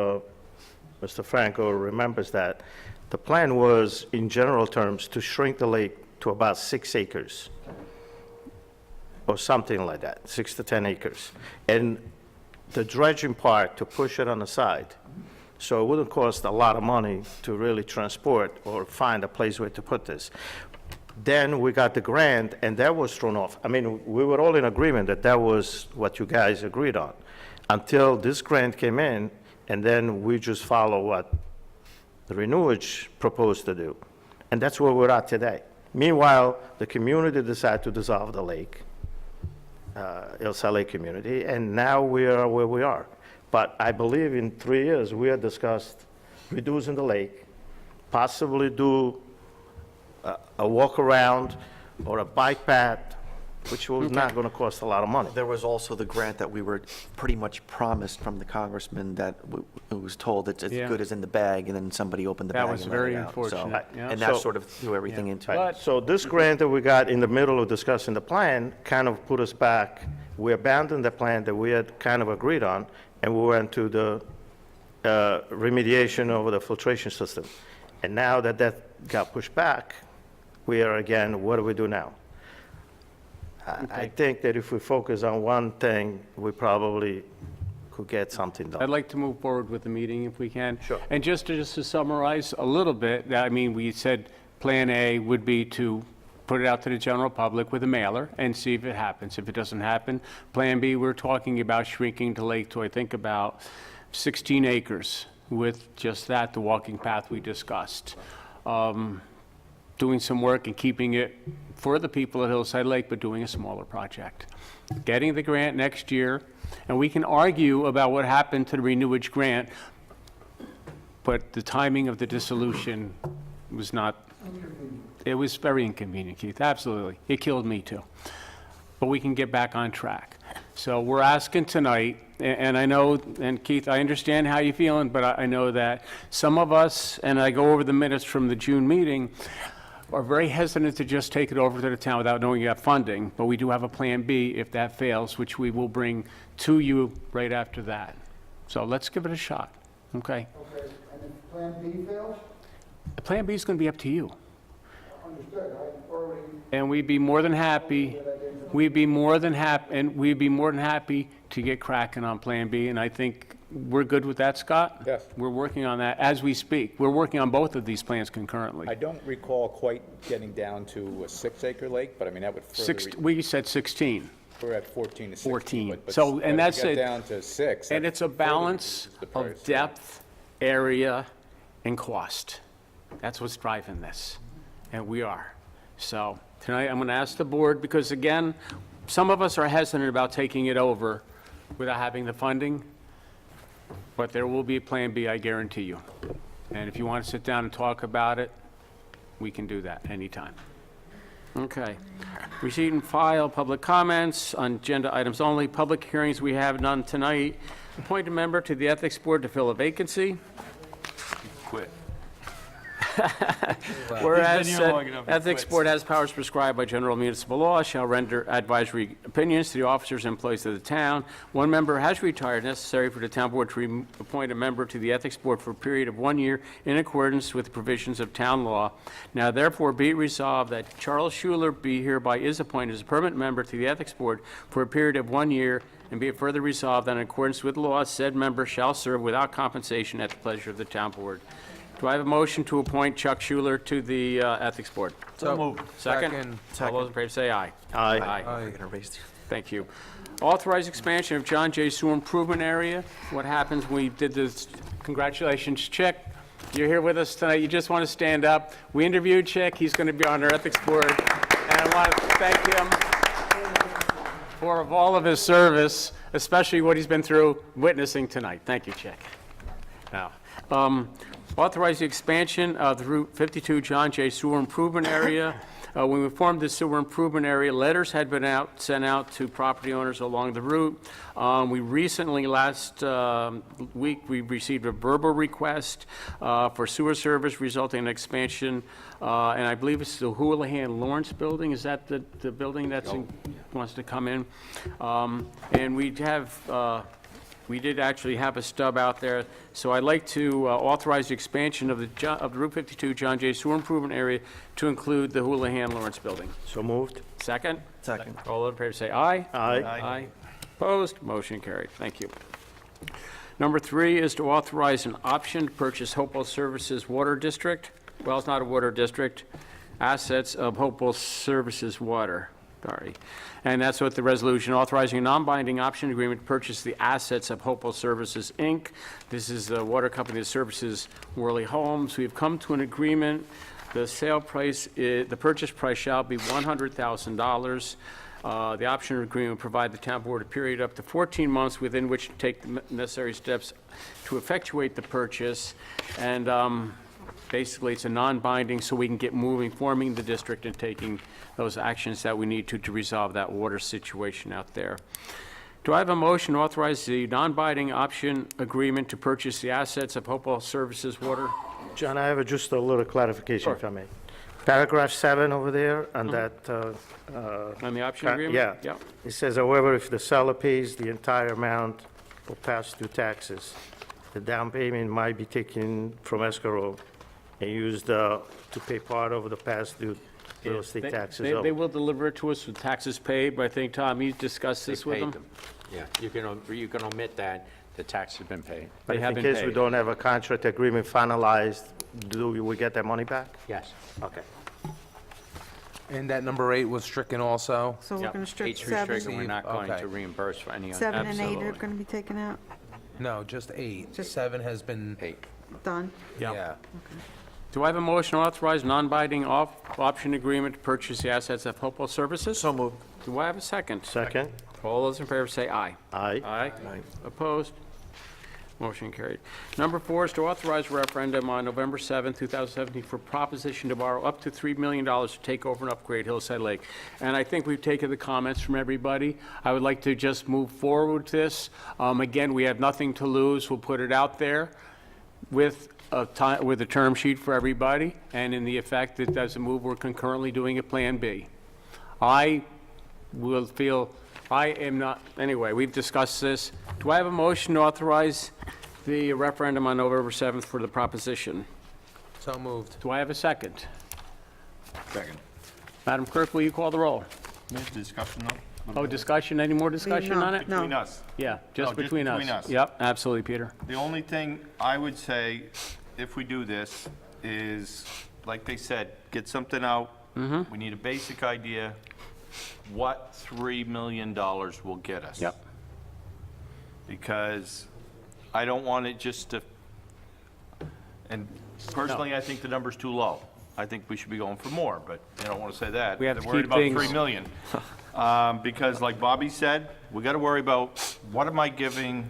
Mr. Franco remembers that, the plan was, in general terms, to shrink the lake to about 6 acres, or something like that, 6 to 10 acres. And the dredging part, to push it on the side, so it wouldn't cost a lot of money to really transport or find a place where to put this. Then we got the grant, and that was thrown off. I mean, we were all in agreement that that was what you guys agreed on, until this grant came in, and then we just follow what the Renewage proposed to do. And that's where we're at today. Meanwhile, the community decided to dissolve the lake, Hillside Lake community, and now we are where we are. But I believe in 3 years, we had discussed reducing the lake, possibly do a walk around or a bike path, which was not going to cost a lot of money. There was also the grant that we were pretty much promised from the congressman that it was told it's as Yeah. good as in the bag, and then somebody opened the That bag was and let very it out. So- unfortunate, yeah. And that So- sort of threw everything into it. But- So this grant that we got in the middle of discussing the plan kind of put us back. We abandoned the plan that we had kind of agreed on, and we went to the remediation of the filtration system. And now that that got pushed back, we are again, what do we do now? I think that if we focus on one thing, we probably could get something done. I'd like to move forward with the meeting if we can. Sure. And just to summarize a little bit, I mean, we said Plan A would be to put it out to the general public with a mailer and see if it happens. If it doesn't happen, Plan B, we're talking about shrinking the lake to, I think, about 16 acres with just that, the walking path we discussed. Doing some work and keeping it for the people at Hillside Lake, but doing a smaller project. Getting the grant next year, and we can argue about what happened to the Renewage grant, but the timing of the dissolution was not, it was very inconvenient, Keith, absolutely. It killed me too. But we can get back on track. So we're asking tonight, and I know, and Keith, I understand how you're feeling, but I know that some of us, and I go over the minutes from the June meeting, are very hesitant to just take it over to the town without knowing you have funding, but we do have a Plan B if that fails, which we will bring to you right after that. So let's give it a shot, okay? Okay, and if Plan B fails, The Plan B is going to be up to you. understood, I already... And we'd be more than happy, we'd be more than happy to get cracking on Plan B, and I think we're good with that, Scott? Yes. We're working on that as we speak. We're working on both of these plans concurrently. I don't recall quite getting down to a 6-acre lake, but I mean, that would further, We said 16. we're at 14 to 16. 14. but So, but and if that's you it. get down to 6. And that it's a further balance reduces the of price. depth, area, and cost. That's what's driving this, and we are. So tonight, I'm going to ask the board, because again, some of us are hesitant about taking it over without having the funding, but there will be a Plan B, I guarantee you. And if you want to sit down and talk about it, we can do that anytime. Okay. Receipt and file, public comments on agenda items only. Public hearings, we have none tonight. Appoint a member to the Ethics Board to fill a vacancy. Quit. Whereas He's been here long said enough, he Ethics quits. Board has powers prescribed by general municipal law, shall render advisory opinions to the officers and employees of the town. One member has retired, necessary for the town board to appoint a member to the Ethics Board for a period of 1 year in accordance with the provisions of town law. Now therefore be it resolved that Charles Schuler be hereby is appointed as a permanent member to the Ethics Board for a period of 1 year, and be it further resolved that in accordance with law, said member shall serve without compensation at the pleasure of the town board. Do I have a motion to appoint Chuck Schuler to the Ethics Board? So moved. Second? All those in favor say aye. Aye. We're gonna raise the- Thank you. Authorized expansion of John J. Sewer Improvement Area. What happens, we did this, congratulations, Chick. You're here with us tonight. You just want to stand up. We interviewed Chick. He's going to be on our Ethics Board. And I want to thank him for all of his service, especially what he's been through witnessing tonight. Thank you, Chick. Now, authorize the expansion of the Route 52 John J. Sewer Improvement Area. When we formed the sewer improvement area, letters had been sent out to property owners along the route. We recently, last week, we received a verbal request for sewer service resulting in expansion, and I believe it's the Houlihan Lawrence Building. Is that the building that's wants to come in? And we have we did actually have a stub out there, so I'd like to authorize the expansion of the Route 52 John J. Sewer Improvement Area to include the Houlihan Lawrence Building. So moved. Second? Second. All those in favor say aye. Aye. Aye. Opposed? Motion carried. Thank you. Number 3 is to authorize an option to purchase Hopewell Services Water District. Well, it's not a water district. Assets of Hopewell Services Water. Sorry. And that's what the resolution authorizing a non-binding option agreement to purchase the assets of Hopewell Services, Inc. This is the water company that services Worley Homes. We've come to an agreement. The sale price, the purchase price shall be $100,000. The option agreement will provide the town board a period up to 14 months within which to take the necessary steps to effectuate the purchase. And basically, it's a non-binding, so we can get moving, forming the district and taking those actions that we need to resolve that water situation out there. Do I have a motion to authorize the non-binding option agreement to purchase the assets of Hopewell Services Water? John, I have just a little clarification, if I may. Paragraph 7 over there, and that... On the option agreement? Yeah. Yep. It says, however, if the seller pays the entire amount for past due taxes, the down payment might be taken from escrow and used to pay part of the past due real estate taxes. They will deliver it to us with taxes paid, but I think, Tom, you discussed this with them? Yeah, you can omit that, the tax has been paid. But They if have in been case we paid. don't have a contract agreement finalized, do we get that money back? Yes. Okay. And that number 8 was stricken also? So we're Yep. going to strip Eight's restricted, 7. we're not going Okay. to reimburse for any. 7 and 8 are Absolutely. going to be taken out? No, just 8. Just- 7 has been, Done? Yeah. yeah. Do I have a motion to authorize non-binding option agreement to purchase the assets of Hopewell Services? So moved. Do I have a second? Second? All those in favor say aye. Aye. Aye. Opposed? Motion carried. Number 4 is to authorize referendum on November 7, 2017 for proposition to borrow up to $3 million to take over and upgrade Hillside Lake. And I think we've taken the comments from everybody. I would like to just move forward with this. Again, we have nothing to lose. We'll put it out there with a term sheet for everybody, and in the effect that doesn't move, we're concurrently doing a Plan B. I will feel, I am not, anyway, we've discussed this. Do I have a motion to authorize the referendum on November 7th for the proposition? So moved. Do I have a second? Second. Madam Clerk, will you call the roll? Discussion, though? Oh, discussion, any more discussion on it? Between us. Yeah, No, just between us. between us. Yep, absolutely, Peter. The only thing I would say, if we do this, is, like they said, get something out. Mm-hmm. We need a basic idea what $3 million will get us. Yep. Because I don't want it just to, and personally, I think the number's too low. I think we should be going for more, but I don't want to say that. We have to They're worried keep about things- 3 million. Because like Bobby said, we got to worry about, what am I giving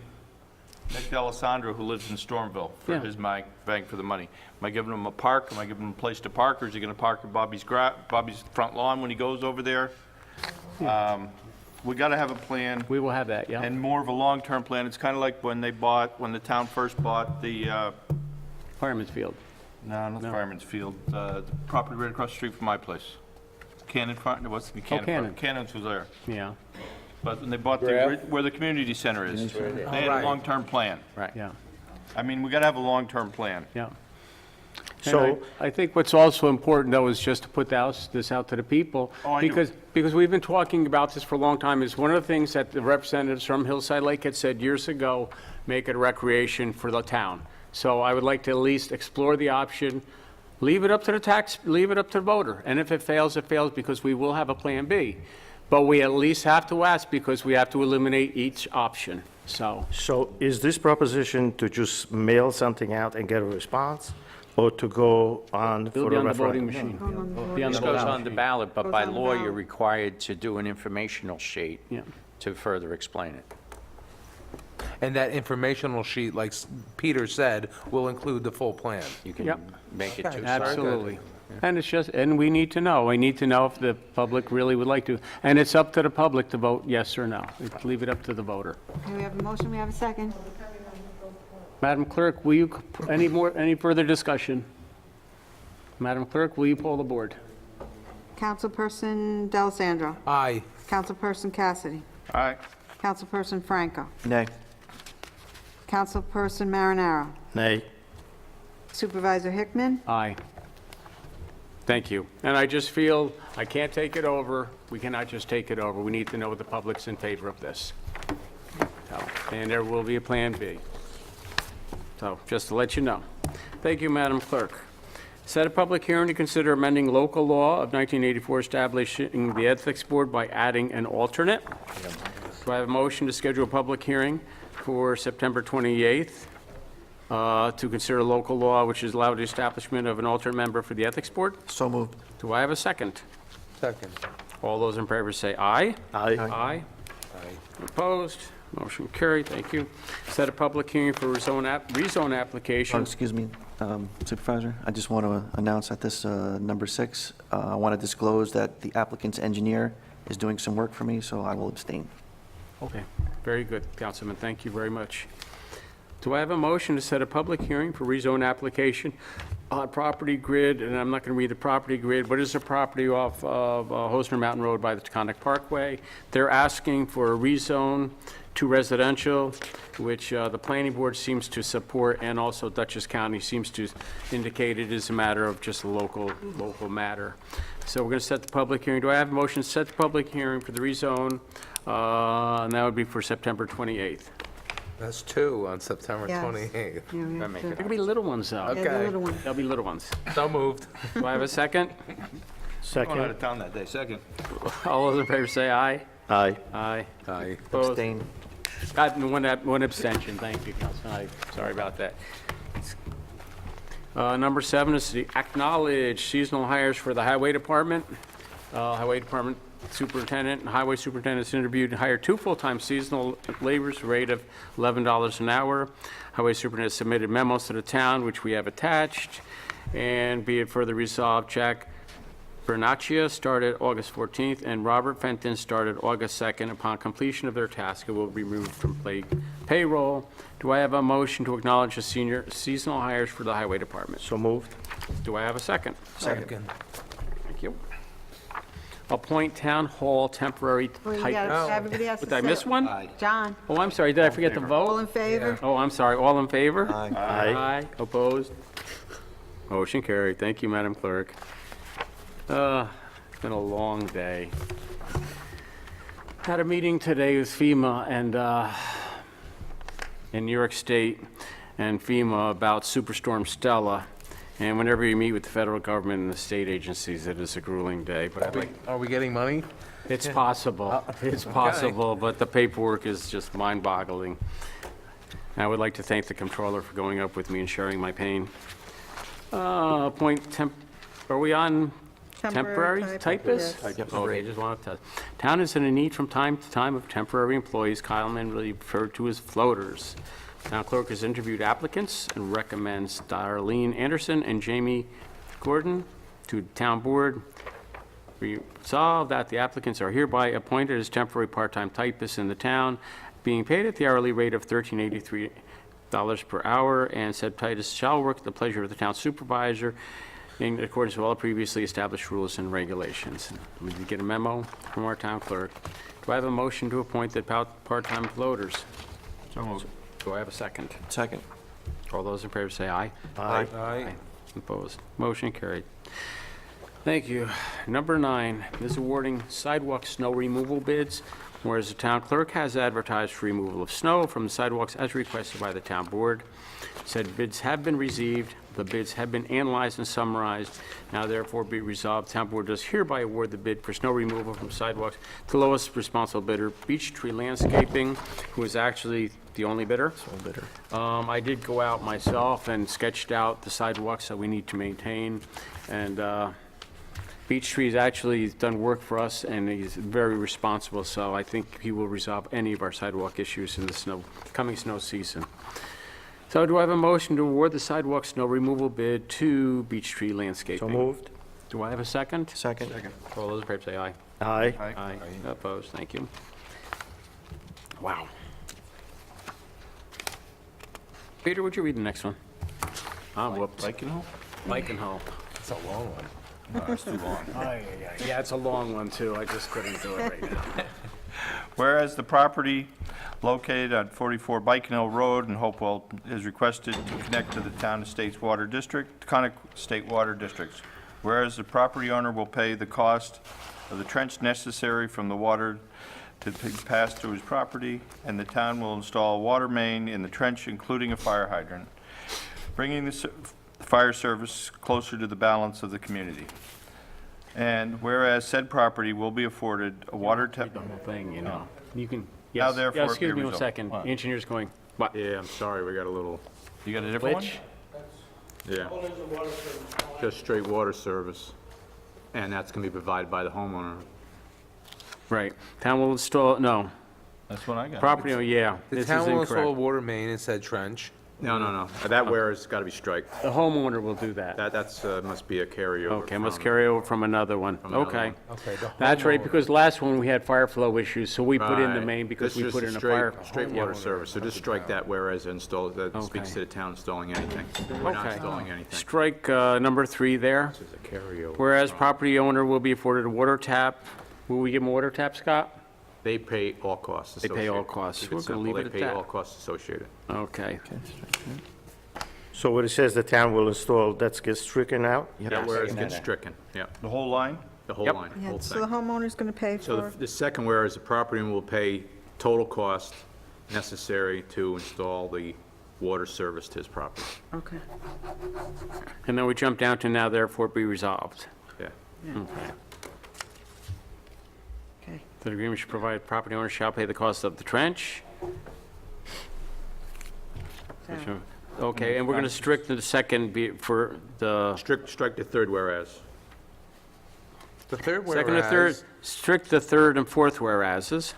Nick D'Alessandro, who lives in Stormville, for Yeah. his bang for the money? Am I giving him a park? Am I giving him a place to park, or is he going to park in Bobby's front lawn when he goes over there? We got to have a plan. We will have that, yeah. And more of a long-term plan. It's kind of like when the town first bought the, Fireman's Field. no, not Fireman's Field, the property right across the street from my place. Cannon Farm, what's the Cannon Farm? Cannon. Cannon's was there. Yeah, But when they bought where the community center is, they had a long-term plan. right, yeah, I mean, we got to have a long-term plan. yeah. So- And I think what's also important, though, is just to put this out to the people. Oh, I do. Because we've been talking about this for a long time, is one of the things that the representatives from Hillside Lake had said years ago, make it a recreation for the town. So I would like to at least explore the option, leave it up to leave it up to the voter. And if it fails, because we will have a Plan B. But we at least have to ask, because we have to eliminate each option, so. So is this proposition to just mail something out and get a response, or to go on It'll for be the on the voting referendum? machine. Be on This the goes ballot on the machine. ballot, but Goes by on the law, you're ballot. required to do an informational sheet Yeah. to further explain it. And that informational sheet, like Peter said, will include the full plan. You can Yep. make it Okay. two Absolutely. And it's just, and we need to know. We need to know if the public really would like to. And it's up to the public to vote yes or no. We leave it up to the voter. Okay, we have a motion, we have a second. Madam Clerk, will you, any further discussion? Madam Clerk, will you poll the board? Councilperson D'Alessandro. Aye. Councilperson Cassidy. All right. Councilperson Franco. Nay. Councilperson Marinaro. Nay. Supervisor Hickman. Aye. Thank you. And I just feel I can't take it over. We cannot just take it over. We need to know the public's in favor of this. So, and there will be a Plan B. So, just to let you know. Thank you, Madam Clerk. Set a public hearing to consider amending local law of 1984 establishing the Ethics Board by adding an alternate. Do I have a motion to schedule a public hearing for September 28th to consider local law which has allowed the establishment of an alternate member for the Ethics Board? So moved. Do I have a second? Second. All those in favor say aye. Aye. Aye. Opposed? Motion carried, thank you. Set a public hearing for rezone application. Excuse me, Supervisor, I just want to announce at this number 6, I want to disclose that the applicant's engineer is doing some work for me, so I will abstain. Okay, very good, Councilman, thank you very much. Do I have a motion to set a public hearing for rezone application on property grid, and I'm not going to read the property grid, but it's a property off of Hosner Mountain Road by the Taconic Parkway. They're asking for a rezone to residential, which the planning board seems to support, and also Dutchess County seems to indicate it is a matter of just a local matter. So we're going to set the public hearing. Do I have a motion to set the public hearing for the rezone? And that would be for September 28th. That's 2 on September Yes. 28th. Yeah, we have to- There could be little ones, though. Yeah, the Okay. little one. There'll be little ones. So moved. Do I have a second? Going out Second? of town that day, second. All those in favor say aye. Aye. Aye. Aye. Opposed? Abstain. One abstention, thank you, Councilman. Sorry about that. Number 7 is to acknowledge seasonal hires for the Highway Department. Highway Department Superintendent and Highway Superintendent's interviewed and hired 2 full-time seasonal laborers, rate of $11 an hour. Highway Superintendent submitted memos to the town, which we have attached. And be it further resolved, Jack Bernaccia started August 14th, and Robert Fenton started August 2nd. Upon completion of their task, it will be removed from payroll. Do I have a motion to acknowledge the senior seasonal hires for the Highway Department? So moved. Do I have a second? Second. Thank you. Appoint Town Hall temporary Well, you type. gotta- everybody has to Did I say miss it. one? John, Oh, I'm sorry, did I forget to all vote? in favor? Oh, I'm sorry, all in favor? Aye. Aye. Opposed? Motion carried. Thank you, Madam Clerk. It's been a long day. Had a meeting today with FEMA and, in New York State and FEMA about Superstorm Stella. And whenever you meet with the federal government and the state agencies, it is a grueling day. But I'd like, Are we getting money? it's possible, it's possible, but the paperwork is just mind-boggling. I would like to thank the comptroller for going up with me and sharing my pain. Are we on temporary typists? Yes. Okay, just wanted to, town is in a need from time to time of temporary employees, commonly referred to as floaters. Town clerk has interviewed applicants and recommends Darlene Anderson and Jamie Gordon to town board. Resolved that the applicants are hereby appointed as temporary part-time typists in the town, being paid at the hourly rate of $13.83 per hour, and said typists shall work at the pleasure of the town supervisor in accordance with all previously established rules and regulations. We did get a memo from our town clerk. Do I have a motion to appoint the part-time floaters? So moved. Do I have a second? Second. All those in favor say aye. Aye. Opposed? Motion carried. Thank you. Number 9 is awarding sidewalk snow removal bids, whereas the town clerk has advertised for removal of snow from the sidewalks as requested by the town board. Said bids have been received, the bids have been analyzed and summarized. Now therefore be resolved, town board does hereby award the bid for snow removal from sidewalks to the lowest responsible bidder, Beech Tree Landscaping, who is actually the only bidder. I did go out myself and sketched out the sidewalks that we need to maintain, and Beech Tree's actually done work for us, and he's very responsible, so I think he will resolve any of our sidewalk issues in the coming snow season. So do I have a motion to award the sidewalk snow removal bid to Beech Tree Landscaping? So moved. Do I have a second? Second. All those in favor say aye. Aye. Aye. Opposed? Thank you. Wow. Peter, would you read the next one? Whoops. Mike-and-Hall. It's a long one. It's too long. Yeah, it's a long one, too. I just couldn't do it right now. Whereas the property located on 44 Bikenhill Road in Hopewell is requested to connect to the town of State's Water District, Conic State Water Districts. Whereas the property owner will pay the cost of the trench necessary from the water to be passed through his property, and the town will install a water main in the trench, including a fire hydrant, bringing the fire service closer to the balance of the community. And whereas said property will be afforded a water tap. The whole thing, you know. You can, Now yes. therefore Yeah, be excuse me one resolved. second. The engineer's going, what? Yeah, I'm sorry, we got a little, You got a different one? Which? yeah. Just straight water service, and that's gonna be provided by the homeowner. Right. Town will install, no. That's what I got. Property, yeah. The This is town will install a incorrect. water main in said trench. No, that where has gotta be striked. The homeowner will do that. That's, must be a carryover. Okay, must from- carry over from another one. another Okay. one. Okay. the That's right, homeowner- because last one, we had fire flow issues, so we put in the Right. main because This we is put just in a straight- fire. Straight Yeah. water service, so just strike that whereas installed, that speaks Okay. to the town installing anything. We're not Okay. installing anything. Strike number 3 there. This is a carryover. Whereas property owner will be afforded a water tap. Will we give him a water tap, Scott? They pay all costs They associated. pay all costs. Keep We're it gonna simple, leave it they at pay that. all costs associated. Okay. So what it says the town will install, that gets stricken out? Yeah, whereas gets stricken, yeah, The whole line? the whole Yep. line, Yeah, whole so the thing. homeowner's going to pay So for, the second whereas the property owner will pay total cost necessary to install the water service to his property. okay. And then we jump down to now therefore be resolved. Yeah. Okay. Okay. The agreement should provide property owner shall pay the cost of the trench. So- Okay, and we're going to strict the second for the Strike the third whereas. The third second or third, whereas, strict the third and fourth whereases.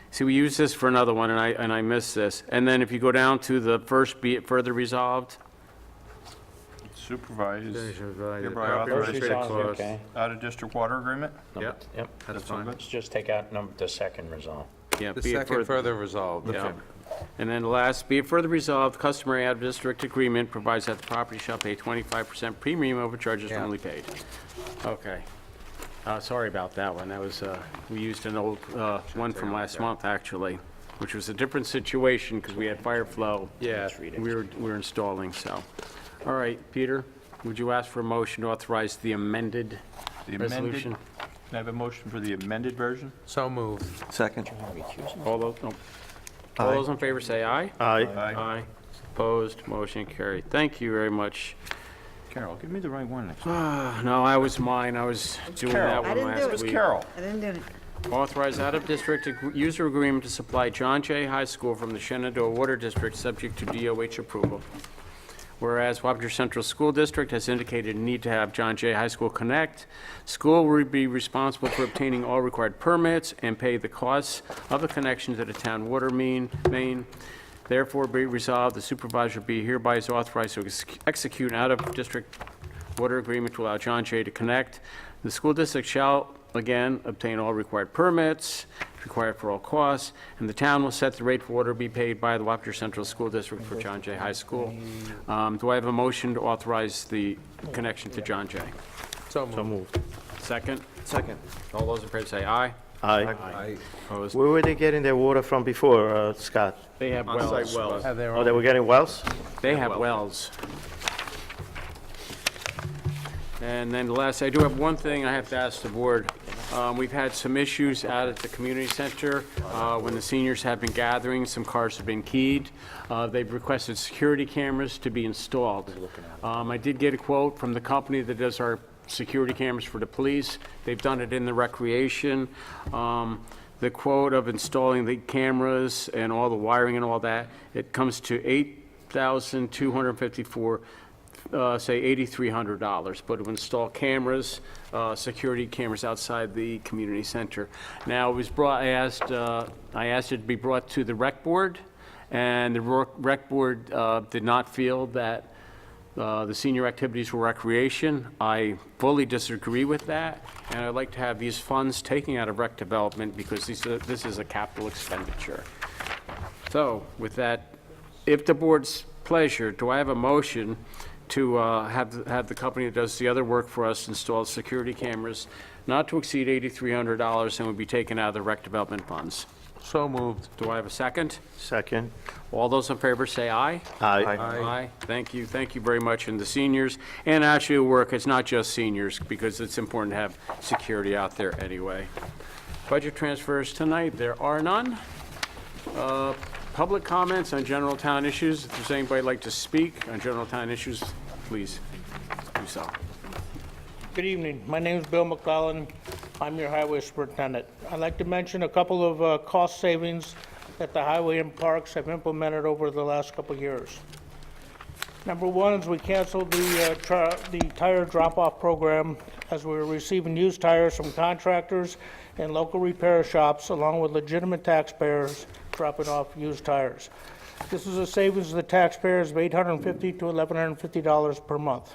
See, we used this for another one, and I missed this. And then if you go down to the first, be it further resolved. Supervise hereby Property authorized owner should pay out-of-district water agreement? Yep, Yep, that's fine. let's just take out the second resolve. Yeah, the be it second further resolved. Yeah. And then the last, be it further resolved, customary out-of-district agreement provides that the property shall pay 25% premium over charges Yeah. only paid. Okay. Sorry about that one. That was, we used an old one from last month, actually, which was a different situation because we had fire flow. Yeah. We were installing, so. All right, Peter, would you ask for a motion to authorize the amended The amended resolution? Can I have a motion for the amended version? So moved. Second. All those, no. All those in favor say aye. Aye. Aye. Opposed, motion carried. Thank you very much. Carol, give me the right one next No, I was mine. I was doing Carol. that I one didn't do last it. week. Carol. I didn't do it. Authorize out-of-district user agreement to supply John Jay High School from the Shenandoah Water District, subject to DOH approval. Whereas Wappinger Central School District has indicated a need to have John Jay High School connect, school will be responsible for obtaining all required permits and pay the costs of the connection to the town water main. Therefore, be resolved, the supervisor be hereby is authorized to execute an out-of-district water agreement to allow John Jay to connect. The school district shall, again, obtain all required permits, required for all costs, and the town will set the rate for water to be paid by the Wappinger Central School District for John Jay High School. Do I have a motion to authorize the connection to John Jay? So So moved. moved. Second? Second. All those in favor say aye. Aye. Aye. Opposed? Where were they getting their water from before, Scott? They have On-site wells. wells. Have their Oh, they were getting wells? They have wells. And then the last, I do have one thing I have to ask the board. We've had some issues out at the community center. When the seniors have been gathering, some cars have been keyed. They've requested security cameras to be installed. I did get a quote from the company that does our security cameras for the police. They've done it in the recreation. The quote of installing the cameras and all the wiring and all that, it comes to $8,254, say $8,300, but to install cameras, security cameras outside the community center. Now, it was brought, I asked it to be brought to the rec board, and the rec board did not feel that the senior activities were recreation. I fully disagree with that, and I'd like to have these funds taken out of rec development because this is a capital expenditure. So, with that, if the board's pleasure, do I have a motion to have the company that does the other work for us install security cameras not to exceed $8,300 and would be taken out of the rec development funds? So moved. Do I have a second? Second. All those in favor say aye. Aye. Aye. Thank you very much. And the seniors, and actually work, it's not just seniors, because it's important to have security out there anyway. Budget transfers tonight, there are none. Public comments on general town issues. If there's anybody like to speak on general town issues, please do so. Good evening. My name is Bill McClellan. I'm your highway superintendent. I'd like to mention a couple of cost savings that the highway and parks have implemented over the last couple of years. Number one is we canceled the tire drop-off program as we were receiving used tires from contractors and local repair shops, along with legitimate taxpayers dropping off used tires. This is a savings to the taxpayers of $850 to $1,150 per month.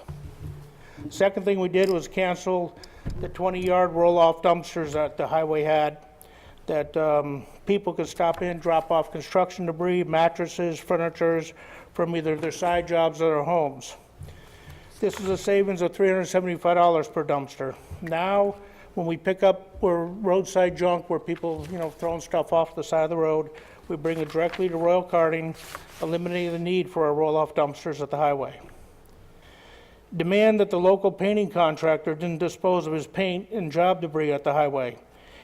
Second thing we did was cancel the 20-yard roll-off dumpsters that the highway had, that people could stop in, drop off construction debris, mattresses, furnitures from either their side jobs or their homes. This is a savings of $375 per dumpster. Now, when we pick up roadside junk where people, throwing stuff off the side of the road, we bring it directly to Royal Carting, eliminating the need for our roll-off dumpsters at the highway. Demand that the local painting contractor didn't dispose of his paint and job debris at the highway.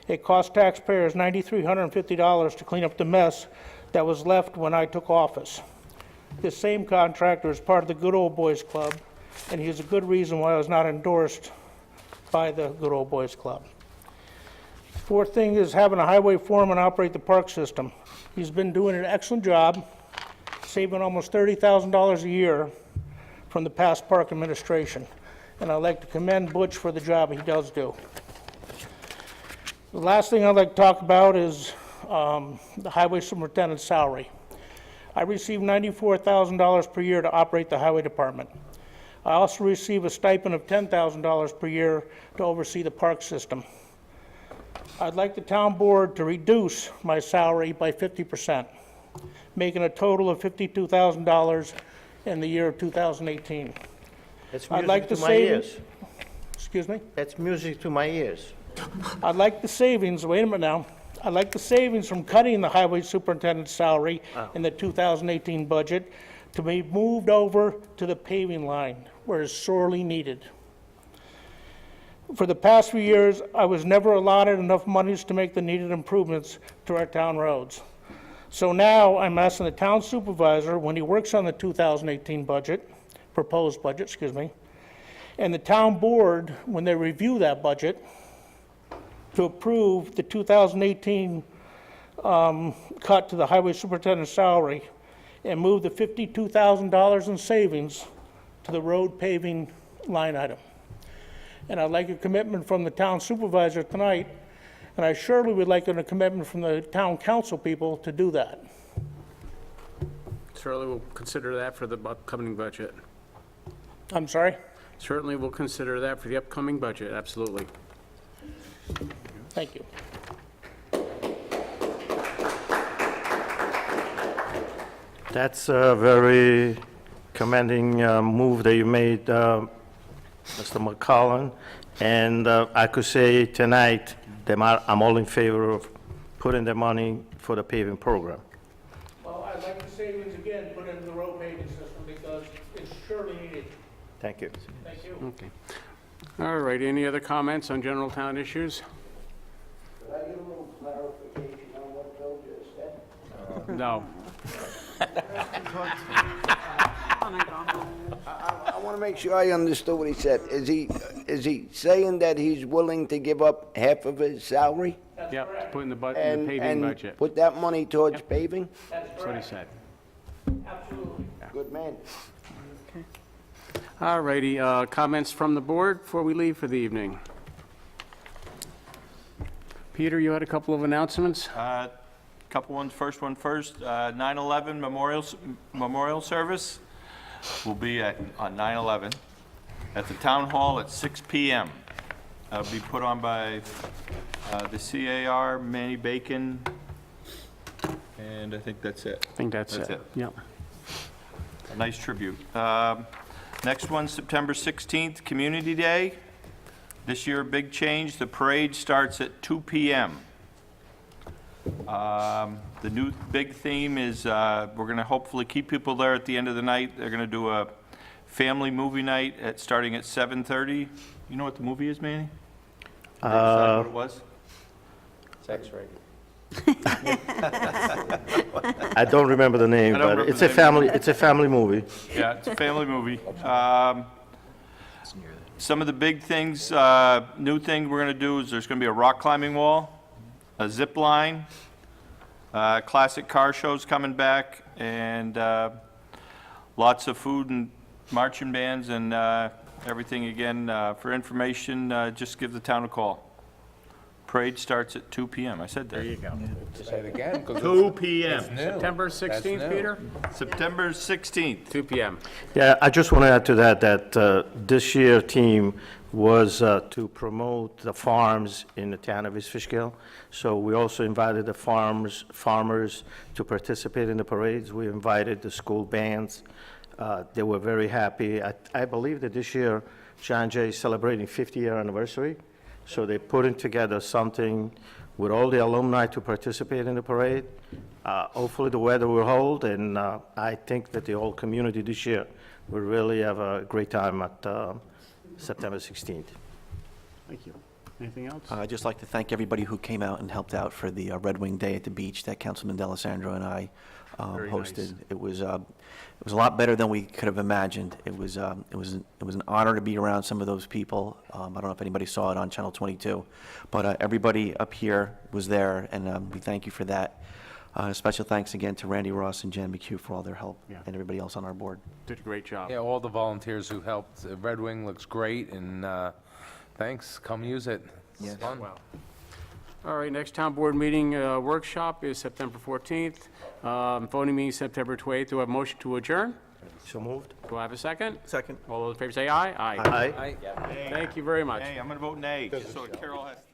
It cost taxpayers $9,350 to clean up the mess that was left when I took office. This same contractor is part of the Good Old Boys Club, and he has a good reason why I was not endorsed by the Good Old Boys Club. Fourth thing is having a highway foreman operate the park system. He's been doing an excellent job, saving almost $30,000 a year from the past park administration, and I'd like to commend Butch for the job he does do. The last thing I'd like to talk about is the highway superintendent's salary. I receive $94,000 per year to operate the highway department. I also receive a stipend of $10,000 per year to oversee the park system. I'd like the town board to reduce my salary by 50%, making a total of $52,000 in the year of 2018. That's I'd like music to to my save- ears. Excuse me? That's music to my ears. I'd like the savings, wait a minute now, I'd like the savings from cutting the highway superintendent's salary in the 2018 budget to be moved over to the paving line where it's sorely needed. For the past few years, I was never allotted enough monies to make the needed improvements to our town roads. So now I'm asking the town supervisor, when he works on the 2018 budget, proposed budget, excuse me, and the town board, when they review that budget, to approve the 2018 cut to the highway superintendent's salary and move the $52,000 in savings to the road paving line item. And I'd like a commitment from the town supervisor tonight, and I surely would like a commitment from the town council people to do that. Certainly we'll consider that for the upcoming budget. I'm sorry? Certainly we'll consider that for the upcoming budget, absolutely. Thank you. That's a very commending move that you made, Mr. McCollum. And I could say tonight that I'm all in favor of putting the money for the paving program. Well, I'd like the savings again put into the road paving system because it's surely needed. Thank you. Thank you. Okay. All right, any other comments on general town issues? Could I get a little clarification on what Bill just said? No. I want to make sure I understood what he said. Is he saying that he's willing to give up half of his salary? Yep, put in the paving budget. And put that money towards paving? That's what he said. Absolutely. Good man. All righty, comments from the board before we leave for the evening? Peter, you had a couple of announcements? Couple ones. First one first, 9/11 memorial service will be on 9/11 at the town hall at 6 p.m. It'll be put on by the CAR, Manny Bacon, and I think that's it. I think that's it. Yep. A nice tribute. Next one, September 16th, Community Day. This year, a big change. The parade starts at 2 p.m. The new big theme is we're going to hopefully keep people there at the end of the night. They're going to do a family movie night starting at 7:30. You know what the movie is, Manny? What it was? Sex rating. I don't remember the name, I don't but remember it's the a name. family, it's a family movie. Yeah, it's a family movie. Some of the big things, new thing we're going to do is there's going to be a rock climbing wall, a zip line, classic car shows coming back, and lots of food and marching bands and everything. Again, for information, just give the town a call. Parade starts at 2 p.m. I said that. There you go. Say it again. 'cause 2 p.m. it's new. September That's 16th, new. Peter? September 16th. 2 p.m. Yeah, I just want to add to that, this year team was to promote the farms in the town of East Fishkill. So we also invited the farmers to participate in the parades. We invited the school bands. They were very happy. I believe that this year, John Jay is celebrating 50-year anniversary. So they're putting together something with all the alumni to participate in the parade. Hopefully the weather will hold, and I think that the whole community this year will really have a great time at September 16th. Thank you. Anything else? I'd just like to thank everybody who came out and helped out for the Red Wing Day at the beach that Councilman D'Alessandro and I Very hosted. nice. It was a lot better than we could have imagined. It was an honor to be around some of those people. I don't know if anybody saw it on Channel 22, but everybody up here was there, and we thank you for that. Special thanks again to Randy Ross and Jan McHugh for all their help, Yeah. and everybody else on our board. Did a great job. Yeah, all the volunteers who helped. Red Wing looks great, and thanks. Come use it. It's fun. Well. All right, next town board meeting workshop is September 14th. Voting meeting September 28th. Do I have a motion to adjourn? So moved? Do I have a second? Second. All those in favor say aye. Aye. Thank you very much. Hey, I'm going to vote nay, just so Carol has to...